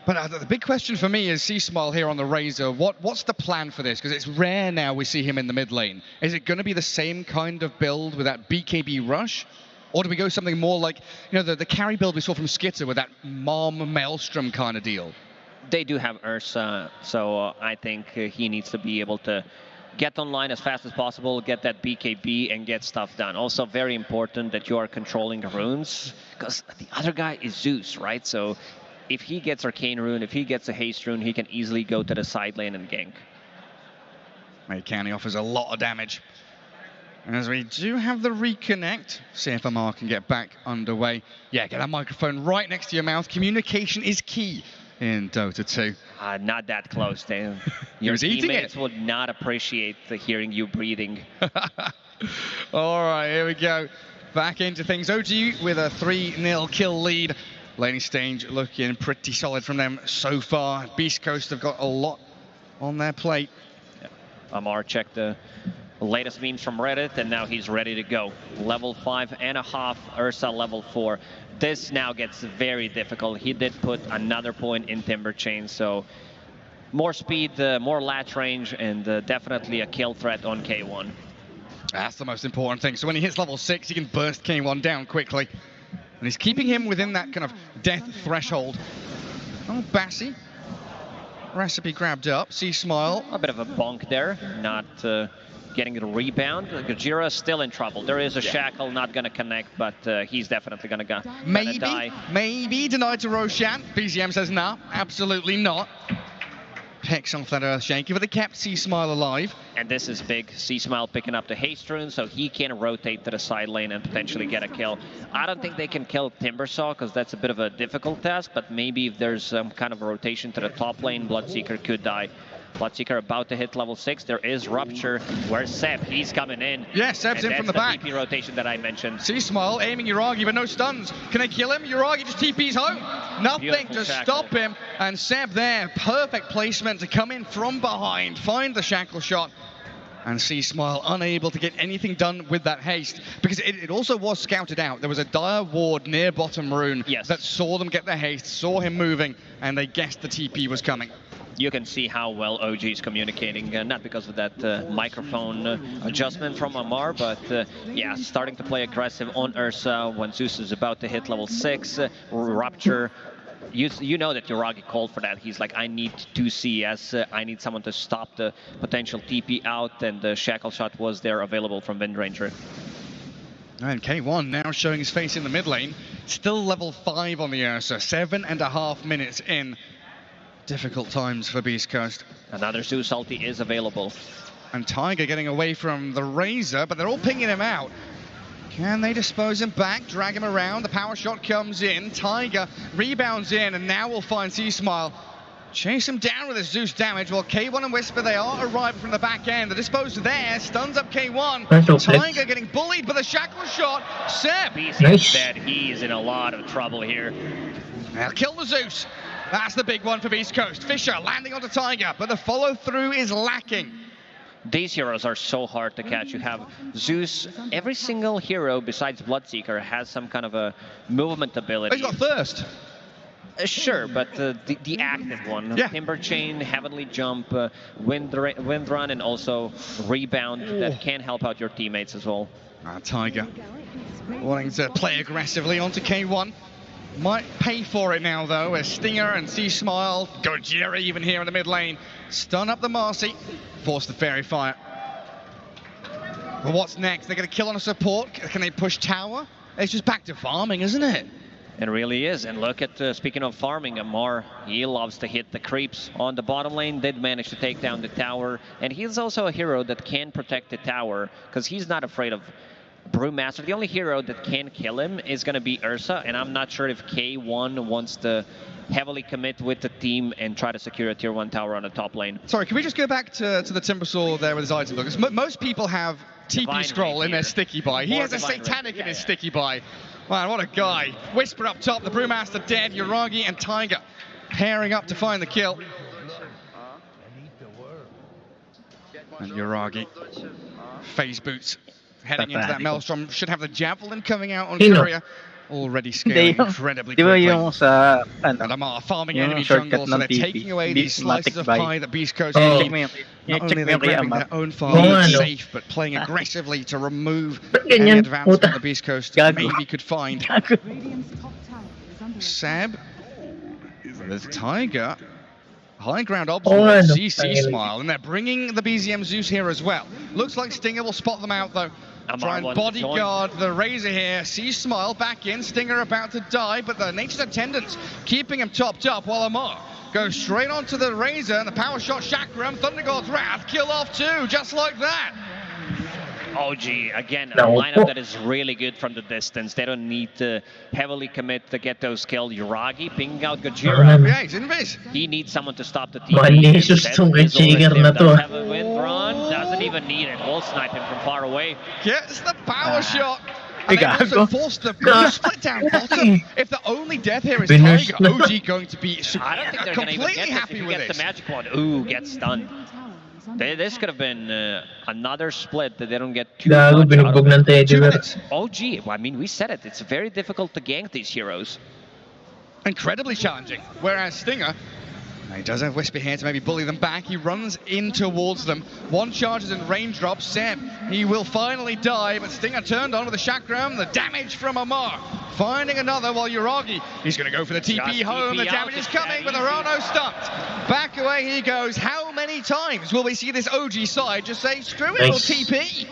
But the big question for me is C-Smile here on the Razor. What's the plan for this? Because it's rare now we see him in the mid lane. Is it going to be the same kind of build with that BKB rush? Or do we go something more like, you know, the carry build we saw from Skitter with that Mom Maelstrom kind of deal? They do have Ursa, so I think he needs to be able to get online as fast as possible, get that BKB, and get stuff done. Also, very important that you are controlling the runes, because the other guy is Zeus, right? So if he gets Arcane Rune, if he gets a Haste Rune, he can easily go to the side lane and gank. Made County offers a lot of damage. As we do have the reconnect, see if Amar can get back underway. Yeah, get that microphone right next to your mouth. Communication is key in Dota 2. Not that close, Dan. Your teammates would not appreciate hearing you breathing. All right, here we go. Back into things. OG with a 3-0 kill lead. Laning stage looking pretty solid from them so far. Beast Coast have got a lot on their plate. Yeah. Amar checked the latest memes from Reddit, and now he's ready to go. Level 5.5, Ursa level 4. This now gets very difficult. He did put another point in Timber Chain, so more speed, more latch range, and definitely a kill threat on K1. That's the most important thing. So when he hits level 6, he can burst K1 down quickly. And he's keeping him within that kind of death threshold. Oh, Bassi. Recipe grabbed up. C-Smile. A bit of a bonk there. Not getting the rebound. Gojira is still in trouble. There is a shackle, not going to connect, but he's definitely going to die. Maybe denied to Roshan. BZM says nah, absolutely not. Picks off that Earthshaker, but they kept C-Smile alive. And this is big. C-Smile picking up the haste rune, so he can rotate to the side lane and potentially get a kill. I don't think they can kill Timbersaw, because that's a bit of a difficult task, but maybe if there's some kind of a rotation to the top lane, Bloodseeker could die. Bloodseeker about to hit level 6. There is Rupture. Where's Seb? He's coming in. Yeah, Seb's in from the back. TP rotation that I mentioned. C-Smile aiming Yuragi, but no stuns. Can they kill him? Yuragi just TP's home. Nothing Beautiful to shackle. stop him. And Seb there, perfect placement to come in from behind, find the shackle shot. And C-Smile unable to get anything done with that haste, because it also was scouted out. There was a dire ward near bottom rune that saw them get the haste, saw him moving, and they guessed the TP was coming. You can see how well OG is communicating, not because of that microphone adjustment from Amar, but yeah, starting to play aggressive on Ursa when Zeus is about to hit level 6, Rupture. You know that Yuragi called for that. He's like, I need 2 CS, I need someone to stop the potential TP out, and the shackle shot was there available from Windranger. And K1 now showing his face in the mid lane. Still level 5 on the Ursa, 7.5 minutes in. Difficult times for Beast Coast. Another Zeus ulti is available. And Tiger getting away from the Razor, but they're all pinging him out. Can they dispose him back, drag him around? The power shot comes in. Tiger rebounds in, and now we'll find C-Smile. Chase him down with his Zeus damage. Well, K1 and Whisper, they are arriving from the back end. The disposal there, stuns up K1. Tiger getting bullied by the shackle shot. Seb. He's dead. He is in a lot of trouble here. They'll kill the Zeus. That's the big one for Beast Coast. Fisher landing onto Tiger, but the follow-through is lacking. These heroes are so hard to catch. You have Zeus. Every single hero besides Bloodseeker has some kind of a movement ability. He's got Thirst. Sure, but the active one. Yeah. Timber Chain, Heavenly Jump, Wind Run, and also Rebound that can help out your teammates as well. Tiger wanting to play aggressively onto K1. Might pay for it now, though, as Stinger and C-Smile, Gojira even here in the mid lane, stun up the Marcy, force the Fairy Fire. But what's next? They're going to kill on a support. Can they push tower? It's just back to farming, isn't it? It really is. And look at, speaking of farming, Amar, he loves to hit the creeps on the bottom lane, did manage to take down the tower. And he's also a hero that can protect the tower, because he's not afraid of Brewmaster. The only hero that can kill him is going to be Ursa, and I'm not sure if K1 wants to heavily commit with the team and try to secure a tier 1 tower on the top lane. Sorry, can we just go back to the Timbersaw there with his item? Because most people have TP Divine Scroll in their sticky buy. He More has a Divine Satanic in his sticky buy. Man, what a guy. Whisper up top, the Brewmaster dead, Yuragi and Tiger pairing up to find the kill. And Yuragi, phase boots. Heading into that Maelstrom, should have the Javelin coming out on Courier. Already scaling incredibly quickly. And Amar farming enemy jungle, so they're taking away these slices of pie that Beast Coast need. Not only are they grabbing their own farm safe, but playing aggressively to remove any advancement the Beast Coast maybe could find. Seb, the Tiger, high ground obstacle, CC Smile, and they're bringing the BZM Zeus here as well. Looks like Stinger will spot them out though. Try and bodyguard the Razor here. C-Smile back in. Stinger about to die, but the Nature's Attendants keeping him topped up while Amar goes straight onto the Razor and the power shot Chakram. Thunder God's Wrath, kill off too, just like that. OG, again, a lineup that is really good from the distance. They don't need to heavily commit to get those killed. Yuragi pinging out Gojira. Yeah, he's in vis. He needs someone to stop the TP. Doesn't have a wind run, doesn't even need it. We'll snipe him from far away. Gets the power shot. And they also forced the split down bottom. If the only death here is Tiger, OG going to be I don't think they're going to even get this. If you get the magic one, ooh, gets stunned. This could have been another split that they don't get too Gago, much out binugbog of ng it. Teddy Bear. OG, I mean, we said it. It's very difficult to gank these heroes. Incredibly challenging. Whereas Stinger, he does have Whisper here to maybe bully them back. He runs in towards them. One charges in raindrop. Seb, he will finally die, but Stinger turned on with the chakram. The damage from Amar. Finding another while Uragi, he's going to go for the TP home. The damage is coming, but Arano stumped. Back away he goes. How many times will we see this OG side just say, screw it, or TP?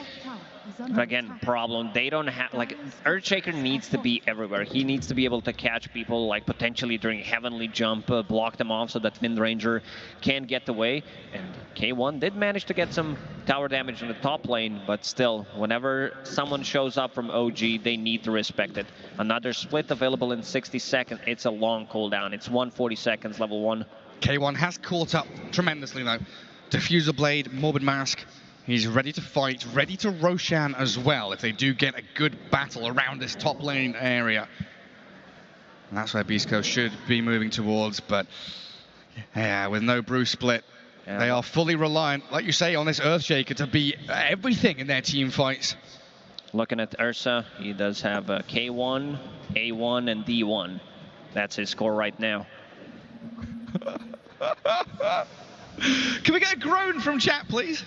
Again, problem. They don't have, like, Earthshaker needs to be everywhere. He needs to be able to catch people, like, potentially during Heavenly Jump, block them off so that Wind Ranger can get away. And K1 did manage to get some tower damage in the top lane, but still, whenever someone shows up from OG, they need to respect it. Another split available in 60 seconds. It's a long cooldown. It's 140 seconds, level 1. K1 has caught up tremendously, though. Diffuser Blade, Morbid Mask. He's ready to fight, ready to Roshan as well if they do get a good battle around this top lane area. And that's where Beast Coast should be moving towards, but yeah, with no Bruce split, they are fully reliant, like you say, on this Earthshaker to be everything in their team fights. Looking at Ursa, he does have K1, A1, and D1. That's his score right now. Can we get a groan from chat, please?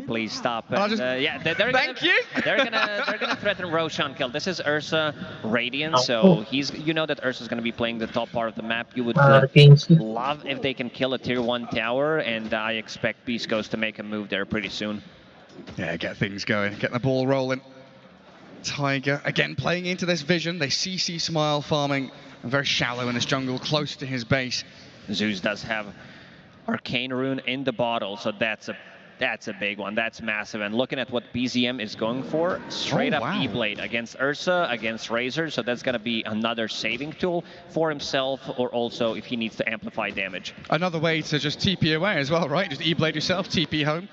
Please stop. And, yeah, Thank you. They're gonna threaten Roshan kill. This is Ursa Radiant, so he's, you know that Ursa's gonna be playing the top part of the map. You would love if they can kill a tier 1 tower, and I expect Beast Coast to make a move there pretty soon. Yeah, get things going, get the ball rolling. Tiger again playing into this vision. They CC Smile farming very shallow in this jungle, close to his base. Zeus does have Arcane Rune in the bottle, so that's a big one. That's massive. And looking at what BZM is going for, straight up E-Blade against Ursa, against Razor, so that's going to be another saving tool for himself, or also if he needs to amplify damage. Another way to just TP away as well, right? Just E-Blade yourself, TP home.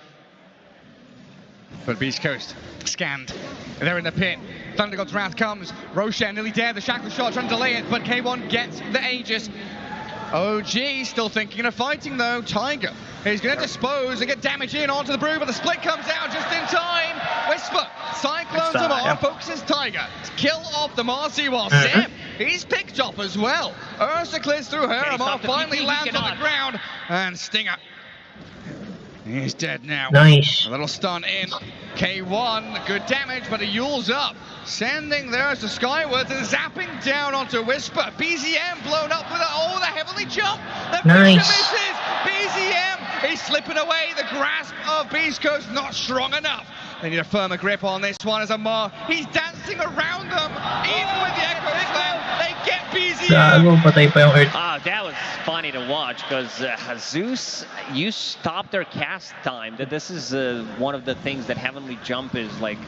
But Beast Coast scanned. They're in the pit. Thunder God's Wrath comes. Roshan nearly dead. The Shackle Shot trying to delay it, but K1 gets the Aegis. OG still thinking of fighting though. Tiger is going to dispose and get damage in onto the Brew, but the split comes out just in time. Whisper, Cyclones Amar focuses Tiger to kill off the Marcy while Zeb, he's picked up as well. Ursa clears through her. Amar finally lands on the ground, and Stinger, he's dead now. Nice. A little stun in. K1, good damage, but he yules up. Sending theirs to Skywards and zapping down onto Whisper. BZM blown up with the Heavenly Jump. The nice. misses. BZM, he's slipping away. The grasp of Beast Coast not strong enough. They need a firmer grip on this one as Amar, he's dancing around them. Even with the Echo Slam, they get BZM. Patay pa yung Earth. That was funny to watch because Zeus, you stopped their cast time. This is one of the things that Heavenly Jump is like,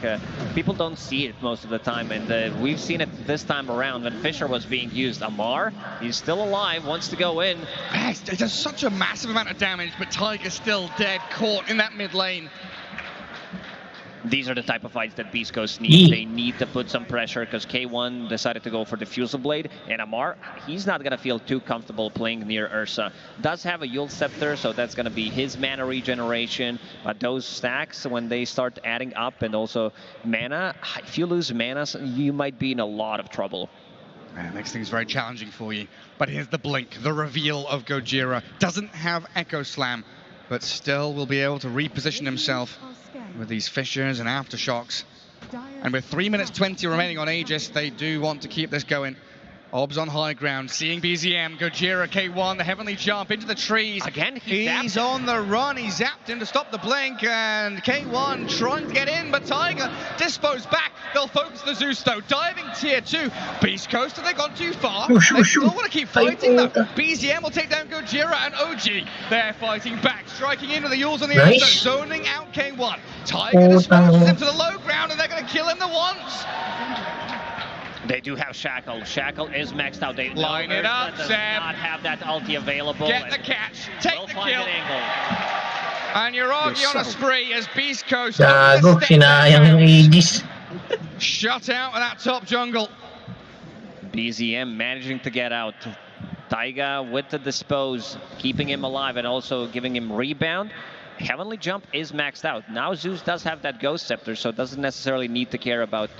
people don't see it most of the time, and we've seen it this time around when Fisher was being used. Amar, he's still alive, wants to go in. It does such a massive amount of damage, but Tiger's still dead, caught in that mid lane. These are the type of fights that Beast Coast needs. They need to put some pressure because K1 decided to go for Diffusal Blade, and Amar, he's not going to feel too comfortable playing near Ursa. Does have a Yule Scepter, so that's going to be his mana regeneration. But those stacks, when they start adding up, and also mana, if you lose mana, you might be in a lot of trouble. Man, makes things very challenging for you. But here's the blink, the reveal of Gojira. Doesn't have Echo Slam, but still will be able to reposition himself with these fissures and aftershocks. And with 3 minutes 20 remaining on Aegis, they do want to keep this going. Obs on high ground, seeing BZM, Gojira, K1, the Heavenly Jump into the trees. Again, he's on the run, he zapped him to stop the blink, and K1 trying to get in, but Tiger disposed back. They'll focus the Zeus though, diving tier 2. Beast Coast, have they gone too far? They still want to keep fighting though. BZM will take down Gojira and OG. They're fighting back, striking in with the Yules on the outside, zoning out K1. Tiger disposes him to the low ground, and they're going to kill him the once. They do have Shackle. Shackle is maxed out. They line it up, does Sam. not have that ulti available. Get the catch. Take the kill. And Uragi on a spree as Beast Coast. Gago, sinayang yung Aegis. Shut out of that top jungle. BZM managing to get out. Taiga with the dispose, keeping him alive and also giving him rebound. Heavenly Jump is maxed out. Now Zeus does have that Ghost Scepter, so doesn't necessarily need to care about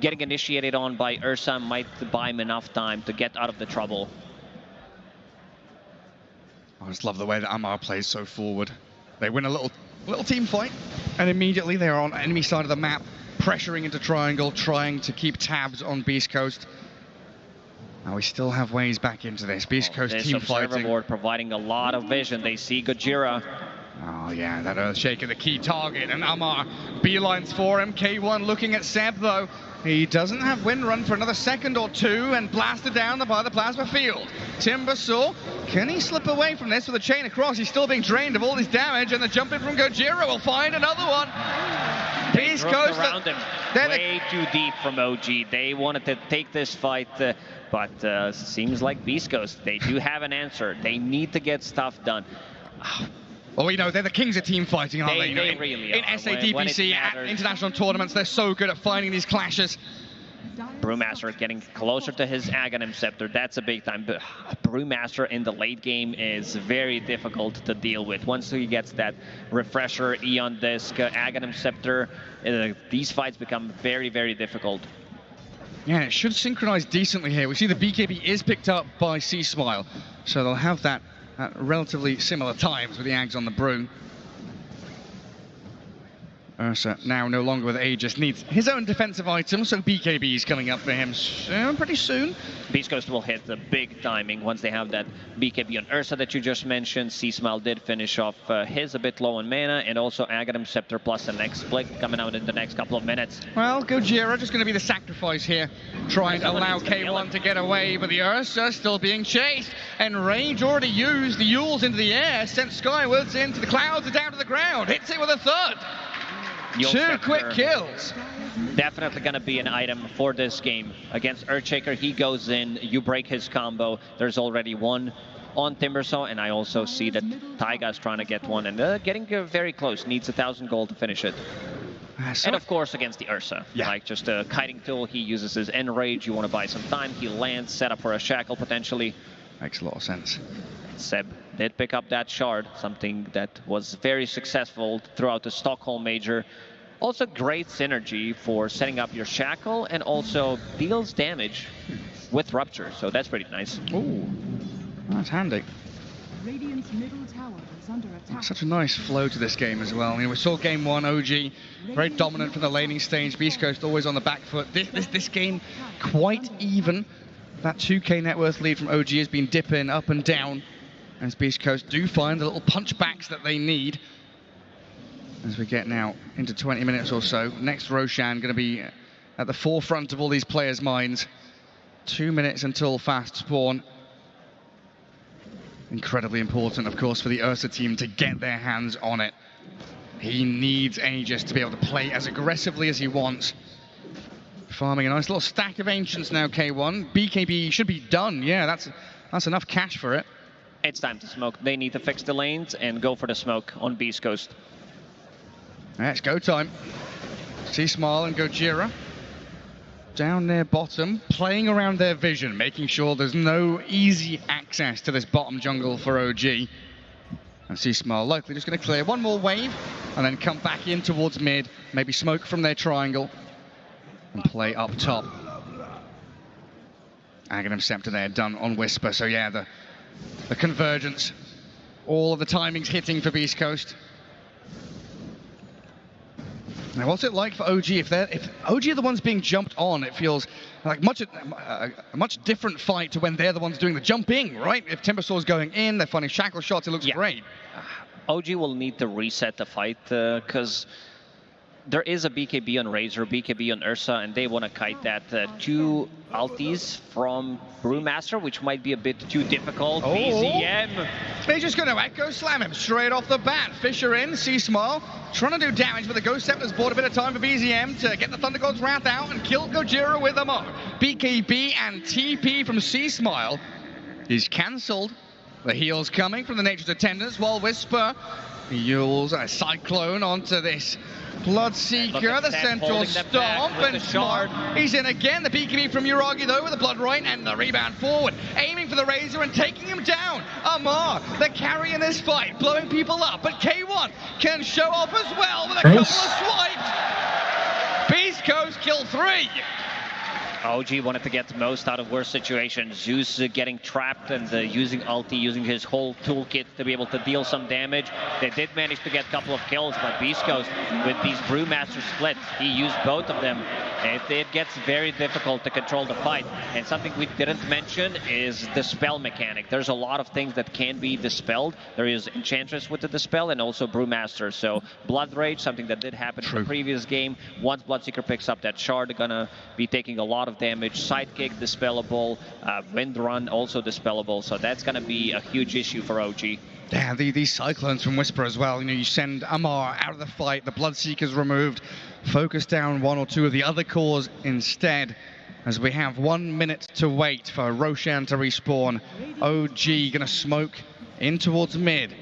getting initiated on by Ursa. Might buy him enough time to get out of the trouble. I just love the way that Amar plays so forward. They win a little team fight, and immediately they are on enemy side of the map, pressuring into triangle, trying to keep tabs on Beast Coast. Now we still have ways back into this. Beast Coast This team Observer fighting. Board providing a lot of vision. They see Gojira. Oh yeah, that Earthshaker, the key target, and Amar beelines for him. K1 looking at Seb though. He doesn't have Windrun for another second or two, and blasted down by the plasma field. Timbersaw, can he slip away from this with a chain across? He's still being drained of all his damage, and the jump in from Gojira will find another one. Beast Coast around him way too deep from OG. They wanted to take this fight, but seems like Beast Coast, they do have an answer. They need to get stuff done. Well, you know, they're the kings of team fighting, aren't they? They really in are. SADPC, at international tournaments, they're so good at finding these clashes. Brewmaster getting closer to his Aghanim Scepter, that's a big time. But Brewmaster in the late game is very difficult to deal with. Once he gets that Refresher, Eon Disc, Aghanim Scepter, these fights become very, very difficult. Yeah, it should synchronize decently here. We see the BKB is picked up by C-Smile, so they'll have that at relatively similar times with the Ags on the Brew. Ursa now no longer with Aegis, needs his own defensive item, so BKB is coming up for him pretty soon. Beast Coast will hit the big timing once they have that BKB on Ursa that you just mentioned. C-Smile did finish off his a bit low on mana, and also Aghanim Scepter plus the next split coming out in the next couple of minutes. Well, Gojira just going to be the sacrifice here, trying to allow K1 to get away, but the Ursa still being chased, and Rage already used the Yules into the air, sent Skywards into the clouds and down to the ground, hits it with a third. Two quick kills. Definitely going to be an item for this game. Against Earthshaker, he goes in, you break his combo. There's already one on Timbersaw, and I also see that Taiga's trying to get one, and getting very close. Needs 1,000 gold to finish it. And of course against the Ursa. Yeah. Like just a kiting tool, he uses his Enrage. You want to buy some time. He lands, set up for a shackle potentially. Makes a lot of sense. Seb did pick up that shard, something that was very successful throughout the Stockholm Major. Also great synergy for setting up your shackle, and also deals damage with Rupture, so that's pretty nice. Ooh, that's handy. Radiant's middle tower is under attack. Such a nice flow to this game as well. I mean, we saw game one, OG, very dominant from the laning stage. Beast Coast always on the back foot. This game, quite even. That 2k net worth lead from OG has been dipping up and down, as Beast Coast do find the little punchbacks that they need. As we get now into 20 minutes or so. Next, Roshan going to be at the forefront of all these players' minds. 2 minutes until fast spawn. Incredibly important, of course, for the Ursa team to get their hands on it. He needs Aegis to be able to play as aggressively as he wants. Farming a nice little stack of Ancients now, K1. BKB should be done. Yeah, that's enough cash for it. It's time to smoke. They need to fix the lanes and go for the smoke on Beast Coast. Yeah, it's go time. C-Smile and Gojira down their bottom, playing around their vision, making sure there's no easy access to this bottom jungle for OG. And C-Smile likely just going to clear one more wave and then come back in towards mid, maybe smoke from their triangle and play up top. Aghanim Scepter there done on Whisper, so yeah, the convergence, all of the timings hitting for Beast Coast. Now, what's it like for OG? If OG are the ones being jumped on, it feels like a much different fight to when they're the ones doing the jumping, right? If Timbersaw's going in, they're finding shackle shots, it looks great. OG will need to reset the fight because there is a BKB on Razor, BKB on Ursa, and they want to kite that. Two ultis from Brewmaster, which might be a bit too difficult. Oh. BZM. They're just going to Echo Slam him straight off the bat. Fisher in, C-Smile, trying to do damage, but the Ghost Scepter's bought a bit of time for BZM to get the Thunder God's Wrath out and kill Gojira with them on. BKB and TP from C-Smile is cancelled. The heal's coming from the Nature's Attendants, while Whisper Yules a Cyclone onto this Bloodseeker, the central stomp, and Smart. He's in again. The BKB from Uragi though with the blood right and the rebound forward, aiming for the Razor and taking him down. Amar, the carry in this fight, blowing people up, but K1 can show off as well with a couple of swipes. Beast Coast kill 3. OG wanted to get the most out of worst situations. Zeus getting trapped and using ulti, using his whole toolkit to be able to deal some damage. They did manage to get a couple of kills, but Beast Coast, with these Brewmaster splits, he used both of them. It gets very difficult to control the fight. And something we didn't mention is the spell mechanic. There's a lot of things that can be dispelled. There is Enchantress with the dispel and also Brewmaster. So Blood Rage, something that did happen in the previous game. Once Bloodseeker picks up that shard, they're gonna be taking a lot of damage. Sidekick dispellable, Wind Run also dispellable. So that's gonna be a huge issue for OG. Yeah, these Cyclones from Whisper as well. You know, you send Amar out of the fight, the Bloodseeker's removed, focus down one or two of the other cores instead, as we have 1 minute to wait for Roshan to respawn. OG gonna smoke in towards mid.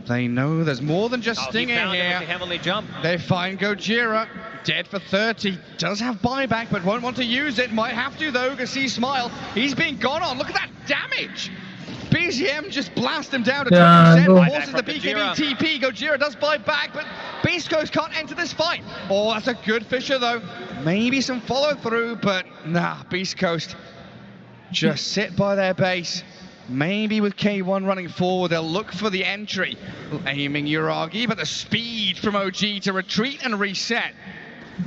They know there's more than just Stinger here. Heavily jump. They find Gojira, dead for 30. Does have buyback, but won't want to use it. Might have to though, because see Smile. He's being gone on. Look at that damage. BZM just blast him down to 20%, forces the BKB TP. Gojira does buy back, but Beast Coast can't enter this fight. Oh, that's a good Fisher though. Maybe some follow through, but nah, Beast Coast just sit by their base. Maybe with K1 running forward, they'll look for the entry. Aiming Uragi, but the speed from OG to retreat and reset.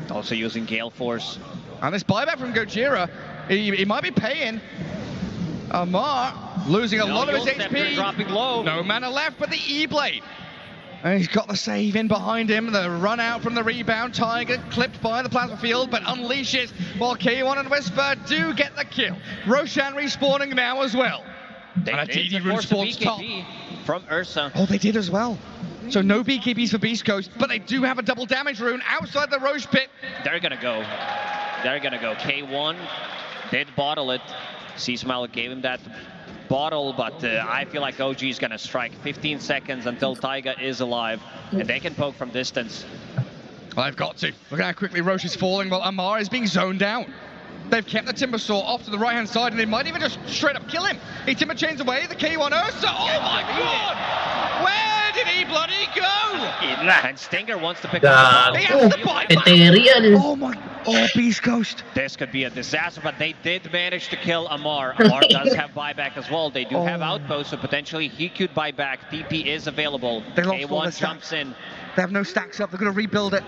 Also using Gale Force. And this buyback from Gojira, he might be paying. Amar losing a lot of his HP. Dropping low. No mana left, but the E-Blade. And he's got the save in behind him. The run out from the rebound. Tiger clipped by the plasma field, but unleashes while K1 and Whisper do get the kill. Roshan respawning now as well. They and a did DD rune spawns top. From Ursa. Oh, they did as well. So no BKBs for Beast Coast, but they do have a double damage rune outside the Roche pit. They're gonna go. They're gonna go. K1 did bottle it. C-Smile gave him that bottle, but I feel like OG is gonna strike. 15 seconds until Taiga is alive, and they can poke from distance. Well, they've got to. Look at how quickly Roche is falling while Amar is being zoned down. They've kept the Timber Saw off to the right-hand side, and they might even just straight up kill him. He Timber chains away, the K1 Ursa. Oh my god! Where did he bloody go? And Stinger wants to pick up the He has the buyback. Oh my, oh Beast Coast. This could be a disaster, but they did manage to kill Amar. Amar does have buyback as well. They do have outposts, so potentially he could buy back. TP is available. They lost all their K1 jumps in. They have no stacks up, they're gonna rebuild it.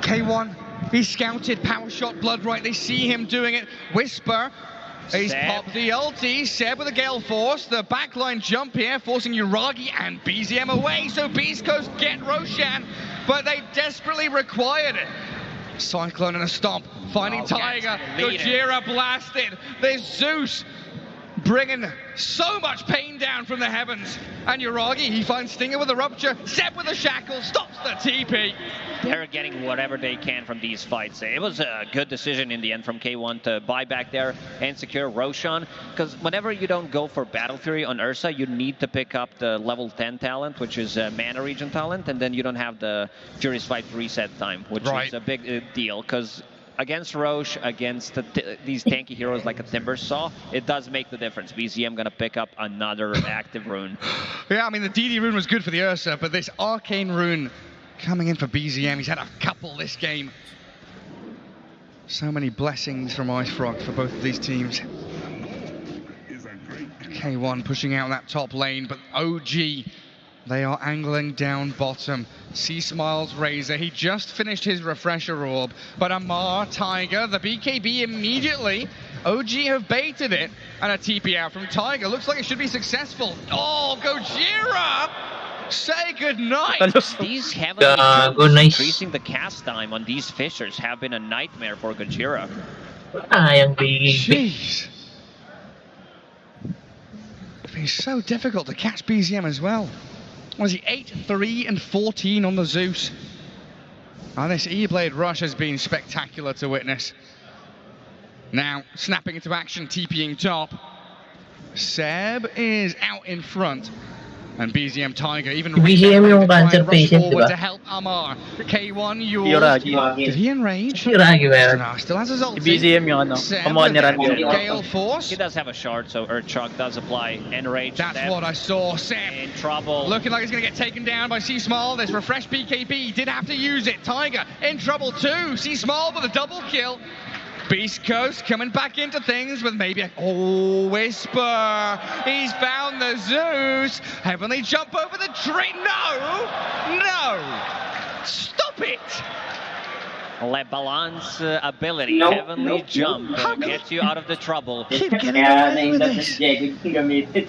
K1, he's scouted, power shot, blood right, they see him doing it. Whisper, he's popped the ulti. Seb with a Gale Force, the backline jump here, forcing Uragi and BZM away, so Beast Coast get Roshan, but they desperately required it. Cyclone and a stomp, finding Tiger, Gojira blasted, there's Zeus, bringing so much pain down from the heavens. And Uragi, he finds Stinger with a rupture, Seb with a shackle, stops the TP. They're getting whatever they can from these fights. It was a good decision in the end from K1 to buy back there and secure Roshan, because whenever you don't go for Battle Fury on Ursa, you need to pick up the level 10 talent, which is Mana Region talent, and then you don't have the Furious Fight reset time, which is a big deal, because against Roche, against these tanky heroes like a Timber Saw, it does make the difference. BZM gonna pick up another active rune. Yeah, I mean, the DD rune was good for the Ursa, but this Arcane rune coming in for BZM, he's had a couple this game. So many blessings from IceFrog for both of these teams. K1 pushing out that top lane, but OG, they are angling down bottom. C-Smile's Razor, he just finished his refresher orb, but Amar, Tiger, the BKB immediately. OG have baited it, and a TP out from Tiger. Looks like it should be successful. Oh, Gojira! Say goodnight! These heavily increasing the cast time on these Fishers have been a nightmare for Gojira. Jeez. It's so difficult to catch BZM as well. Was he 8, 3, and 14 on the Zeus? And this E-Blade rush has been spectacular to witness. Now, snapping into action, TPing top. Seb is out in front. And BZM Tiger even BZM yung try and cancer rush patient, forward diba? to help Amar. K1 Yuragi. Yules. Did he enrage? Yuragi meron. No, still has his ulti. BZM yung ano, Seb kumuha ni with Randy. Gale Force. He does have a shard, so Urchok does apply Enrage. That's Seb what I saw. Seb in trouble. looking like he's going to get taken down by C Small. There's refresh BKB. Did have to use it. Tiger in trouble too. C Small with a double kill. Beast Coast coming back into things with maybe a Whisper. He's found the Zeus. Heavenly jump over the tree. No! Stop it! Le Balance ability, Nope, Heavenly nope, Jump, nope. gets you out of the trouble. Keep getting Kaya away with nainda this. si Diego yung gamitin.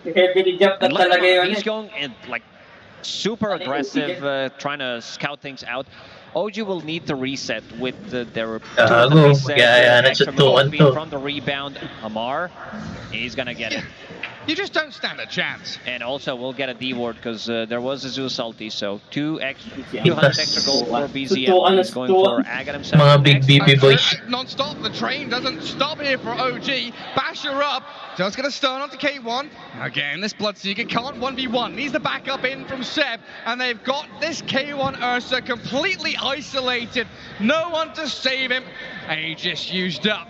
Heavily jump na And look, talaga yun. he's going in, like super aggressive, trying to scout things out. OG will need to reset with their Gago, reset, kaya na extra tutukan movement speed to. from the rebound. Amar, he's gonna get it. You just don't stand a chance. And also we'll get a D ward because there was a Zeus ulti, so 200 extra gold for BZM. He's going for Agat himself. Mga big BB boys. Non-stop, the train doesn't stop here for OG. Basher up, just gonna stun onto K1. Again, this Bloodseeker can't 1v1. Needs the backup in from Seb, and they've got this K1 Ursa completely isolated. No one to save him. Aegis used up.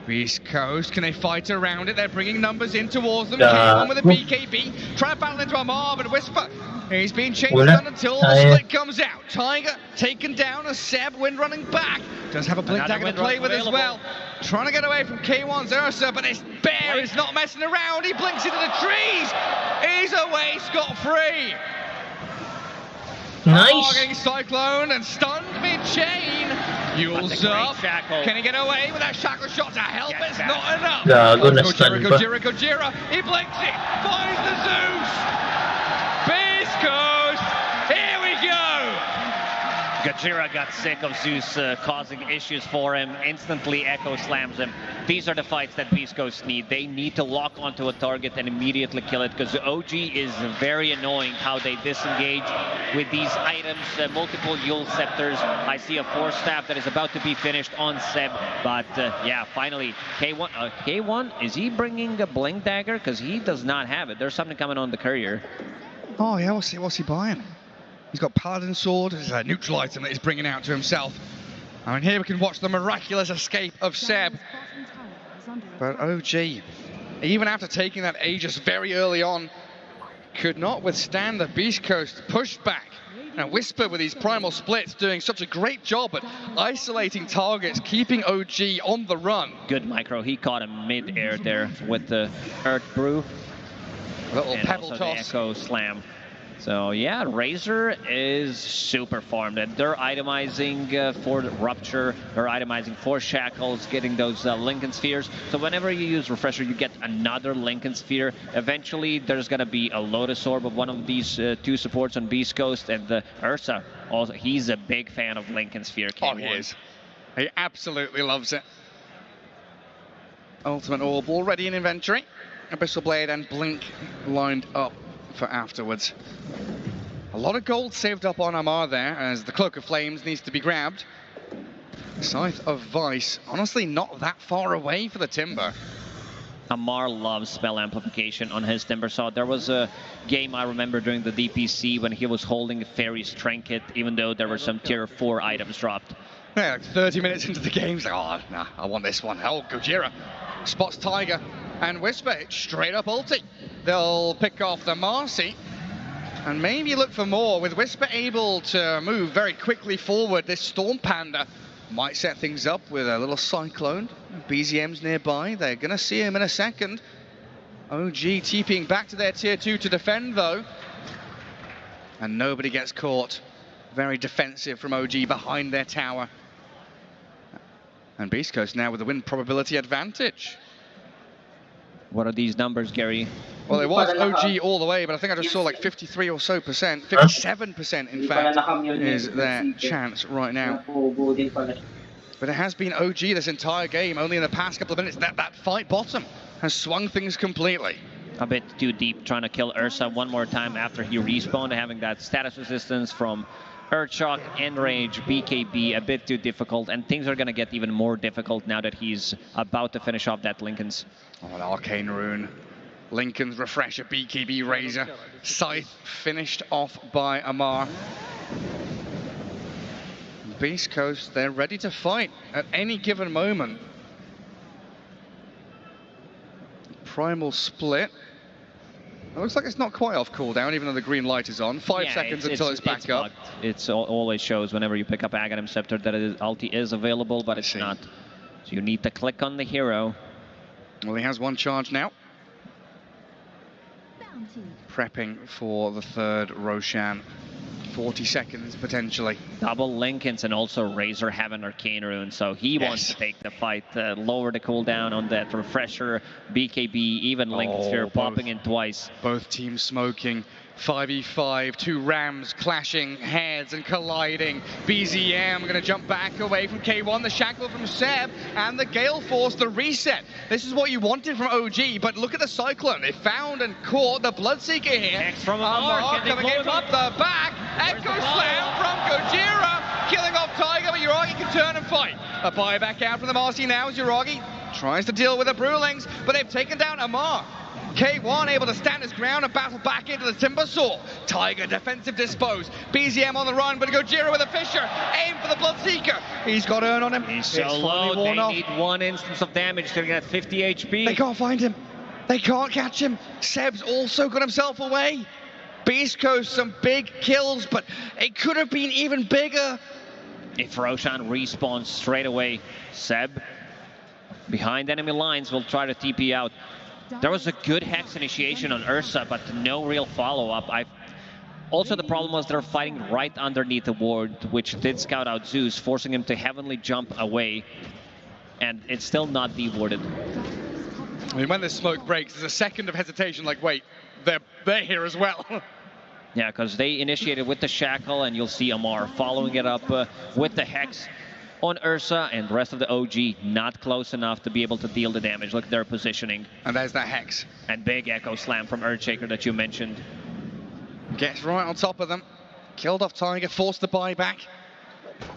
Beast Coast, can they fight around it? They're bringing numbers in towards them. K1 with a BKB. Try to battle into Amar, but Whisper. He's being chased down until the split comes out. Tiger taken down as Seb, wind running back. Does have a blink dagger to play with as well. Trying to get away from K1's Ursa, but this bear is not messing around. He blinks into the trees. He's away scot-free. Nice. Getting cyclone and stunned mid-chain. Yules up. Can he get away with that shackle shot to help? It's not enough. Gago, na-stun pa. Gojira. He blinks it. Finds the Zeus. Beast Coast. Here we go. Gojira got sick of Zeus causing issues for him, instantly Echo slams him. These are the fights that Beast Coast need. They need to lock onto a target and immediately kill it, because OG is very annoying how they disengage with these items, multiple Yule Scepters. I see a Force Staff that is about to be finished on Seb, but yeah, finally, K1, is he bringing a Blink Dagger? Because he does not have it. There's something coming on the courier. Oh yeah, what's he buying? He's got Paladin Sword, it's a neutral item that he's bringing out to himself. I mean, here we can watch the miraculous escape of Seb. But OG, even after taking that Aegis very early on, could not withstand the Beast Coast pushback. Now Whisper with these primal splits doing such a great job at isolating targets, keeping OG on the run. Good micro, he caught him mid-air there with the Earth Brew. Little and pebble also the toss. Echo Slam. So yeah, Razor is super farmed, and they're itemizing for Rupture, they're itemizing for Shackles, getting those Lincoln Spheres. So whenever you use Refresher, you get another Lincoln Sphere. Eventually, there's gonna be a Lotus Orb of one of these two supports on Beast Coast, and the Ursa, also, he's a big fan of Lincoln Sphere. Oh, he is. He absolutely loves it. Ultimate Orb already in inventory. Abyssal Blade and Blink lined up for afterwards. A lot of gold saved up on Amar there, as the Cloak of Flames needs to be grabbed. Scythe of Vice, honestly not that far away for the Timber. Amar loves spell amplification on his Timber Saw. There was a game I remember during the DPC when he was holding Fairy's Trinket, even though there were some tier 4 items dropped. Yeah, like 30 minutes into the game, he's like, oh, nah, I want this one. Oh, Gojira spots Tiger and Whisper, it's straight up ulti. They'll pick off the Marcy and maybe look for more. With Whisper able to move very quickly forward, this Storm Panda might set things up with a little Cyclone. BZM's nearby, they're gonna see him in a second. OG TPing back to their tier 2 to defend though. And nobody gets caught. Very defensive from OG behind their tower. And Beast Coast now with the win probability advantage. What are these numbers, Gary? Well, it was OG all the way, but I think I just saw like 53 or so percent, 57% in fact, is their chance right now. But it has been OG this entire game. Only in the past couple of minutes that fight bottom has swung things completely. A bit too deep, trying to kill Ursa one more time after he respawned, having that status resistance from Urchok, Enrage, BKB, a bit too difficult, and things are going to get even more difficult now that he's about to finish off that Lincoln's. Oh, an Arcane Rune Lincoln's Refresher, BKB Razor. Scythe finished off by Amar. Beast Coast, they're ready to fight at any given moment. Primal split. It looks like it's not quite off cooldown, even though the green light is on. 5 seconds until it's back up. It always shows whenever you pick up Aghanim Scepter that ulti is available, but it's not. So you need to click on the hero. Well, he has one charge now. Prepping for the third Roshan. 40 seconds potentially. Double Lincolns and also Razor have an Arcane Rune, so he wants to take the fight, lower the cooldown on that Refresher, BKB, even Lincoln Sphere popping in twice. Both teams smoking. 5v5, 2 Rams clashing heads and colliding. BZM going to jump back away from K1, the shackle from Seb, and the Gale Force, the reset. This is what you wanted from OG, but look at the Cyclone. They found and caught the Bloodseeker here. X from Amar, coming in from the back. Echo Slam from Gojira, killing off Tiger, but Yuragi can turn and fight. A buyback out from the Marcy now as Yuragi tries to deal with the Brewlings, but they've taken down Amar. K1 able to stand his ground and battle back into the Timbersaw. Tiger defensive dispose. BZM on the run, but Gojira with a Fissure. Aim for the Bloodseeker. He's got Urn on him. He's so low, they need 1 instance of damage to get 50 HP. They can't find him. They can't catch him. Seb's also got himself away. Beast Coast, some big kills, but it could have been even bigger. If Roshan respawns straight away, Seb, behind enemy lines, will try to TP out. There was a good Hex initiation on Ursa, but no real follow-up. Also, the problem was they're fighting right underneath the ward, which did scout out Zeus, forcing him to heavenly jump away. And it's still not dewarded. I mean, when the smoke breaks, there's a second of hesitation, like, wait, they're here as well. Yeah, because they initiated with the Shackle, and you'll see Amar following it up with the Hex on Ursa, and the rest of the OG not close enough to be able to deal the damage. Look at their positioning. And there's that Hex. And big Echo Slam from Earthshaker that you mentioned. Gets right on top of them. Killed off Tiger, forced the buyback.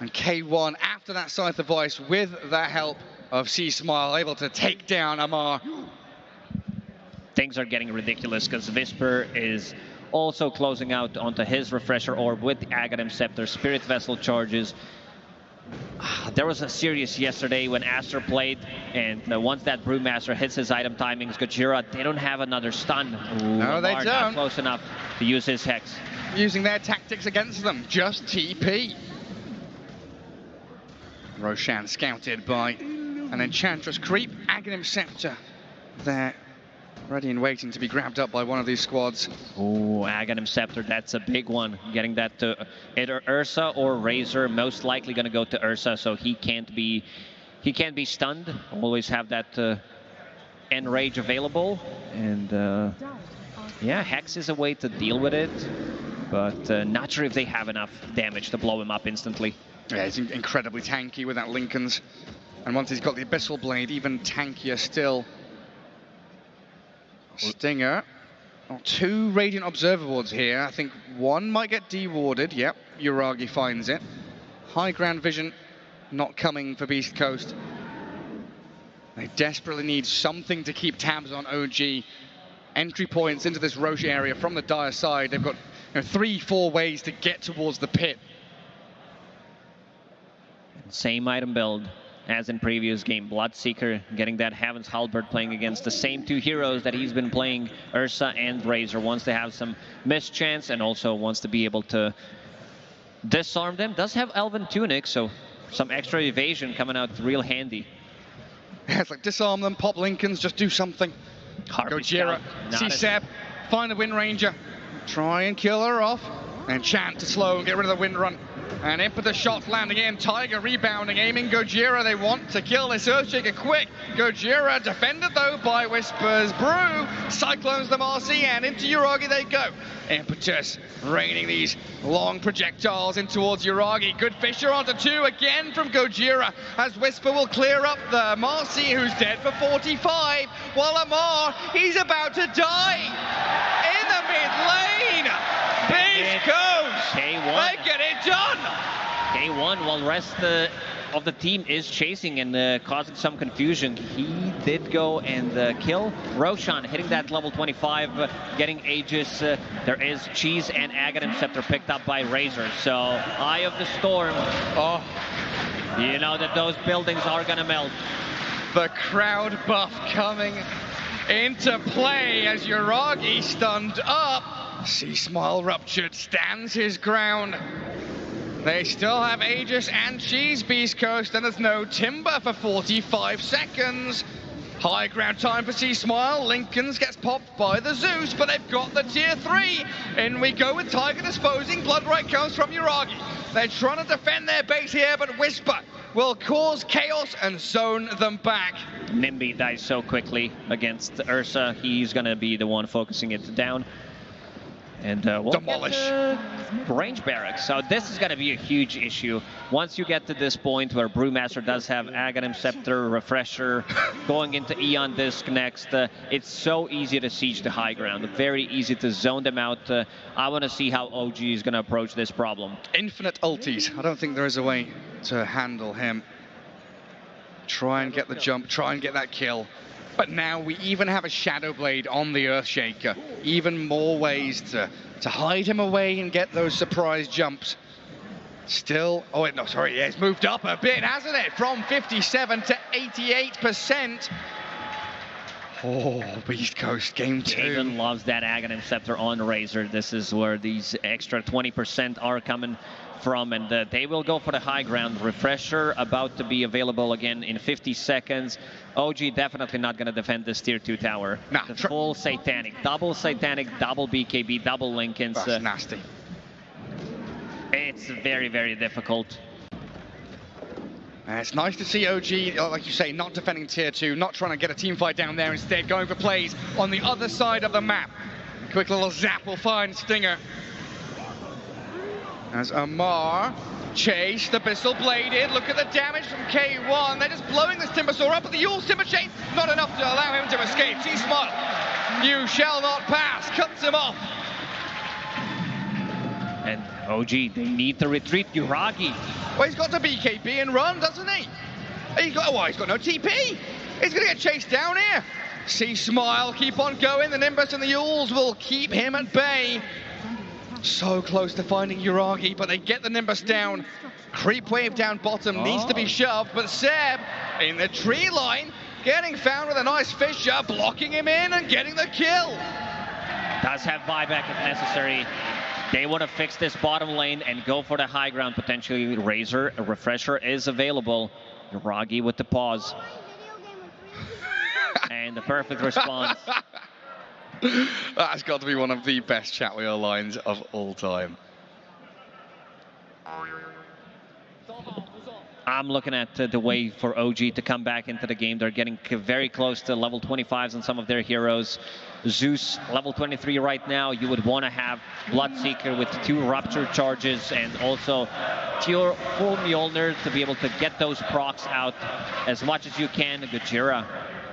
And K1, after that Scythe of Voice, with the help of C-Smile, able to take down Amar. Things are getting ridiculous because Visper is also closing out onto his Refresher Orb with the Aghanim Scepter. Spirit Vessel charges. There was a series yesterday when Aster played, and once that Brewmaster hits his item timings, Gojira, they don't have another stun. Ooh, no, they don't. Not close enough to use his Hex. Using their tactics against them, just TP. Roshan scouted by an Enchantress creep. Aghanim Scepter there, ready and waiting to be grabbed up by one of these squads. Oh, Aghanim Scepter, that's a big one. Getting that to either Ursa or Razor. Most likely going to go to Ursa, so he can't be stunned. Always have that Enrage available. And yeah, Hex is a way to deal with it, but not sure if they have enough damage to blow him up instantly. Yeah, he's incredibly tanky with that Lincoln's. And once he's got the Abyssal Blade, even tankier still. Stinger. Oh, 2 Radiant Observer wards here. I think 1 might get dewarded. Yep, Yuragi finds it. High ground vision not coming for Beast Coast. They desperately need something to keep tabs on OG. Entry points into this Roche area from the Dire side. They've got 3-4 ways to get towards the pit. Same item build as in previous game. Bloodseeker getting that Heaven's Halberd, playing against the same 2 heroes that he's been playing, Ursa and Razor. Wants to have some mischance and also wants to be able to disarm them. Does have Elven Tunic, so some extra evasion coming out real handy. Yeah, it's like disarm them, pop Lincolns, just do something. Gojira, see Seb, find the Wind Ranger, try and kill her off, and Chant to slow and get rid of the Wind Run. And Impetus shots landing in, Tiger rebounding, aiming Gojira. They want to kill this Earthshaker quick. Gojira defended though by Whispers. Brew cyclones the Marcy, and into Yuragi they go. Impetus raining these long projectiles in towards Yuragi. Good Fissure onto 2 again from Gojira, as Whisper will clear up the Marcy, who's dead for 45, while Amar, he's about to die in the mid lane. Beast Coast, K1. they get it done. K1 will rest the of the team is chasing and causing some confusion. He did go and kill Roshan, hitting that level 25, getting Aegis. There is Cheese and Aghanim Scepter picked up by Razor. So, Eye of the Storm. Oh. You know that those buildings are gonna melt. The crowd buff coming into play as Yuragi stunned up. C-Smile ruptured, stands his ground. They still have Aegis and Cheese Beast Coast, and there's no Timber for 45 seconds. High ground time for C-Smile. Lincolns gets popped by the Zeus, but they've got the tier 3. In we go with Tiger disposing. Bloodright comes from Yuragi. They're trying to defend their base here, but Whisper will cause chaos and zone them back. Nimby dies so quickly against Ursa. He's gonna be the one focusing it down. And we'll demolish get range barracks. So this is going to be a huge issue. Once you get to this point where Brewmaster does have Aghanim Scepter, Refresher, going into Eon Disc next, it's so easy to siege the high ground. Very easy to zone them out. I want to see how OG is going to approach this problem. Infinite ultis. I don't think there is a way to handle him. Try and get the jump, try and get that kill. But now we even have a Shadow Blade on the Earthshaker. Even more ways to hide him away and get those surprise jumps. Still, oh wait, no, sorry, yeah, it's moved up a bit, hasn't it? From 57 to 88%. Oh, Beast Coast, game 2. Jaden loves that Aghanim Scepter on Razor. This is where these extra 20% are coming from, and they will go for the high ground. Refresher about to be available again in 50 seconds. OG definitely not going to defend this tier 2 tower. Nah, the full Satanic, double BKB, double Lincolns. That's nasty. It's very, very difficult. It's nice to see OG, like you say, not defending tier 2, not trying to get a team fight down there, instead going for plays on the other side of the map. Quick little zap will find Stinger. As Amar chased, the Abyssal bladed. Look at the damage from K1. They're just blowing this Timbersaw up, but the Yule's Timber Chain, not enough to allow him to escape. C-Smile, you shall not pass, cuts him off. And OG, they need to retreat. Yuragi. Well, he's got to BKB and run, doesn't he? He's got no TP. He's going to get chased down here. C-Smile, keep on going. The Nimbus and the Yules will keep him at bay. So close to finding Yuragi, but they get the Nimbus down. Creep wave down bottom needs to be shoved, but Seb in the tree line, getting found with a nice Fissure, blocking him in and getting the kill. Does have buyback if necessary. They want to fix this bottom lane and go for the high ground, potentially. Razor, a Refresher is available. Yuragi with the pause. And the perfect response. That's got to be one of the best Chatwheel lines of all time. I'm looking at the way for OG to come back into the game. They're getting very close to level 25s on some of their heroes. Zeus, level 23 right now. You would want to have Bloodseeker with 2 Rupture charges and also full Mjolnir to be able to get those procs out as much as you can. Gojira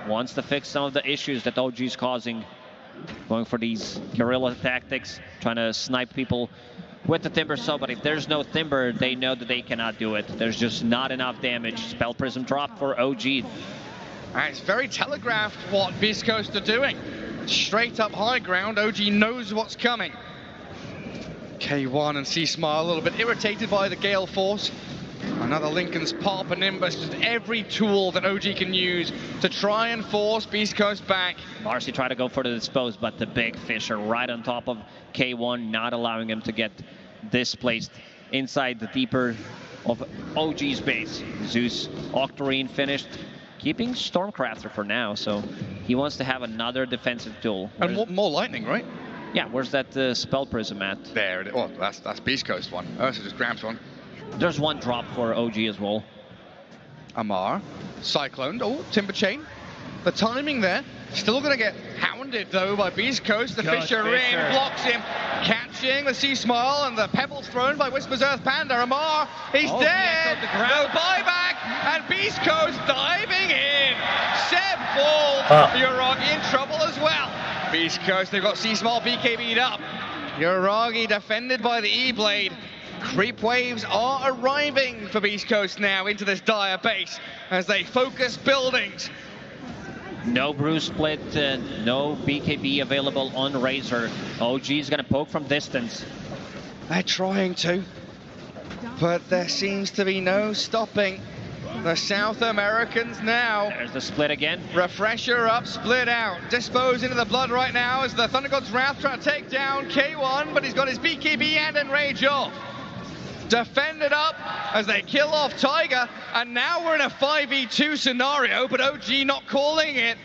wants to fix some of the issues that OG is causing. Going for these guerrilla tactics, trying to snipe people with the Timbersaw, but if there's no Timber, they know that they cannot do it. There's just not enough damage. Spell Prism drop for OG. And it's very telegraphed what Beast Coast are doing. Straight up high ground, OG knows what's coming. K1 and C-Smile a little bit irritated by the Gale Force. Another Lincoln's pop, a Nimbus, just every tool that OG can use to try and force Beast Coast back. Marcy tried to go for the dispose, but the big Fissure right on top of K1, not allowing him to get displaced inside the deeper of OG's base. Zeus, Octarine finished, keeping Stormcrafter for now, so he wants to have another defensive tool. And more lightning, right? Yeah, where's that Spell Prism at? There it is. Oh, that's Beast Coast one. Ursa just grabs one. There's one drop for OG as well. Amar, Cyclone, oh, Timber Chain. The timing there, still going to get hounded though by Beast Coast. The Fissure in, blocks him, catching the C-Smile and the pebbles thrown by Whisper's Earth Panda. Amar, he's dead, no buyback, and Beast Coast diving in. Seb falls, Yuragi in trouble as well. Beast Coast, they've got C-Smile BKB'd up. Yuragi defended by the E-Blade. creep waves are arriving for Beast Coast now into this dire base as they focus buildings. No Bruce split, no BKB available on Razor. OG is going to poke from distance. They're trying to, but there seems to be no stopping the South Americans now. There's the split again. Refresher up, split out. Dispose into the blood right now as the Thunder God's Wrath trying to take down K1, but he's got his BKB and Enrage off. Defended up as they kill off Tiger, and now we're in a 5v2 scenario, but OG not calling it.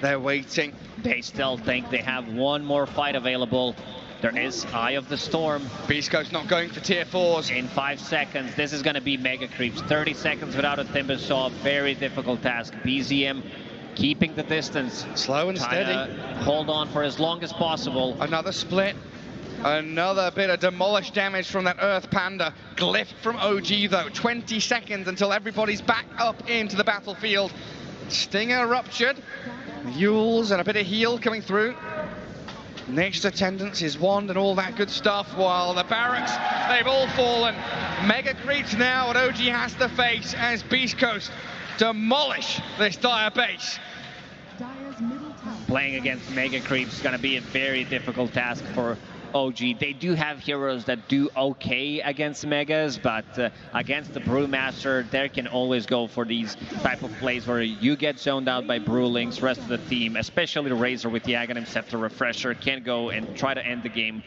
They're waiting. They still think they have one more fight available. There is Eye of the Storm. Beast Coast not going for tier 4s. In 5 seconds, this is going to be mega creeps. 30 seconds without a Timbersaw, very difficult task. BZM keeping the distance. Slow and steady. Hold on for as long as possible. Another split. Another bit of demolish damage from that Earth Panda. Glyph from OG though. 20 seconds until everybody's back up into the battlefield. Stinger ruptured. Yules and a bit of heal coming through. Nature's Attendance, his wand and all that good stuff, while the barracks, they've all fallen. Mega creeps now what OG has to face as Beast Coast demolish this dire base. Playing against mega creeps is going to be a very difficult task for OG. They do have heroes that do okay against megas, but against the Brewmaster, they can always go for these type of plays where you get zoned out by Brewlings. Rest of the team, especially the Razor with the Aghanim Scepter Refresher, can go and try to end the game.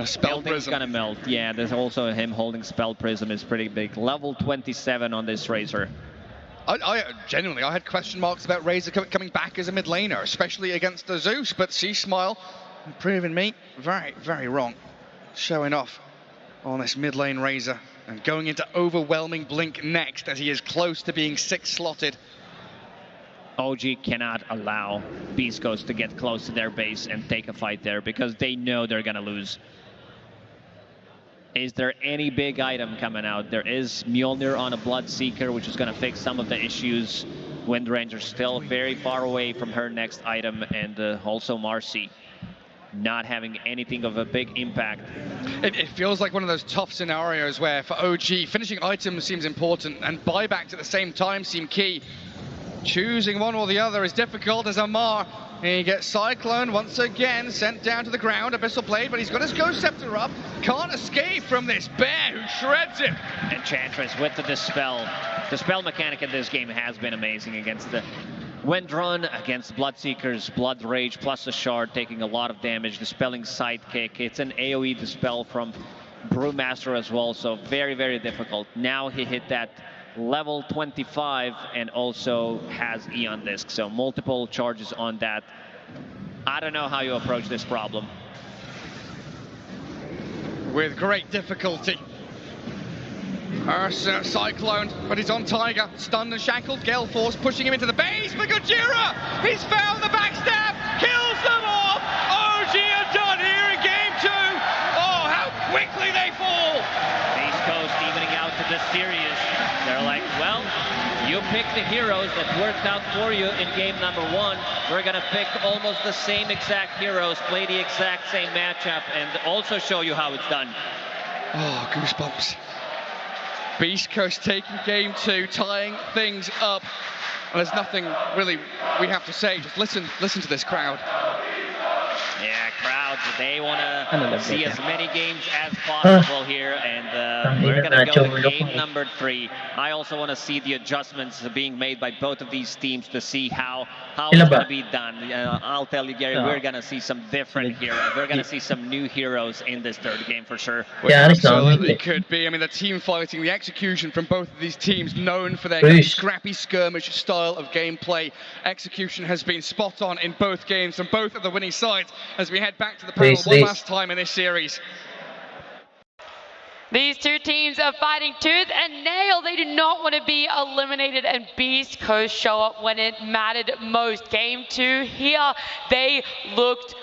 Spell Prism gonna melt. Yeah, there's also him holding Spell Prism is pretty big. Level 27 on this Razor. I genuinely, I had question marks about Razor coming back as a mid laner, especially against the Zeus, but C-Smile proving me very, very wrong. Showing off on this mid lane Razor and going into overwhelming Blink next as he is close to being 6-slotted. OG cannot allow Beast Coast to get close to their base and take a fight there because they know they're gonna lose. Is there any big item coming out? There is Mjolnir on a Bloodseeker, which is gonna fix some of the issues. Windranger still very far away from her next item, and also Marcy not having anything of a big impact. It feels like one of those tough scenarios where for OG, finishing items seems important and buybacks at the same time seem key. Choosing one or the other is difficult as Amar, he gets Cyclone once again, sent down to the ground, Abyssal Blade, but he's got his Ghost Scepter up, can't escape from this bear who shreds him. Enchantress with the Dispel. Dispel mechanic in this game has been amazing against the Wendrun, against Bloodseekers, Blood Rage plus a Shard, taking a lot of damage, Dispelling Sidekick. It's an AoE Dispel from Brewmaster as well, so very, very difficult. Now he hit that level 25 and also has Eon Disc, so multiple charges on that. I don't know how you approach this problem. With great difficulty. Ursa, Cyclone, but he's on Tiger, stunned and shackled. Gale Force pushing him into the base for Gojira. He's found the backstab, kills them off. OG are done here in game 2. Oh, how quickly they fall. Beast Coast evening out to this series. They're like, well, you picked the heroes that worked out for you in game number 1. We're gonna pick almost the same exact heroes, play the exact same matchup, and also show you how it's done. Oh, goosebumps. Beast Coast taking game 2, tying things up. And there's nothing really we have to say. Just listen to this crowd. Yeah, crowds, they want to see as many games as possible here, and we're going to go to game number 3. I also want to see the adjustments being made by both of these teams to see how it's going to be done. I'll tell you, Gary, we're going to see some different heroes. We're going to see some new heroes in this third game for sure. Yeah, absolutely could be. I mean, the team fighting, the execution from both of these teams, known for their scrappy skirmish style of gameplay. Execution has been spot on in both games from both of the winning sides as we head back to the panel one last time in this series. These two teams are fighting tooth and nail. They do not want to be eliminated, and Beast Coast show up when it mattered most. Game 2 here, they looked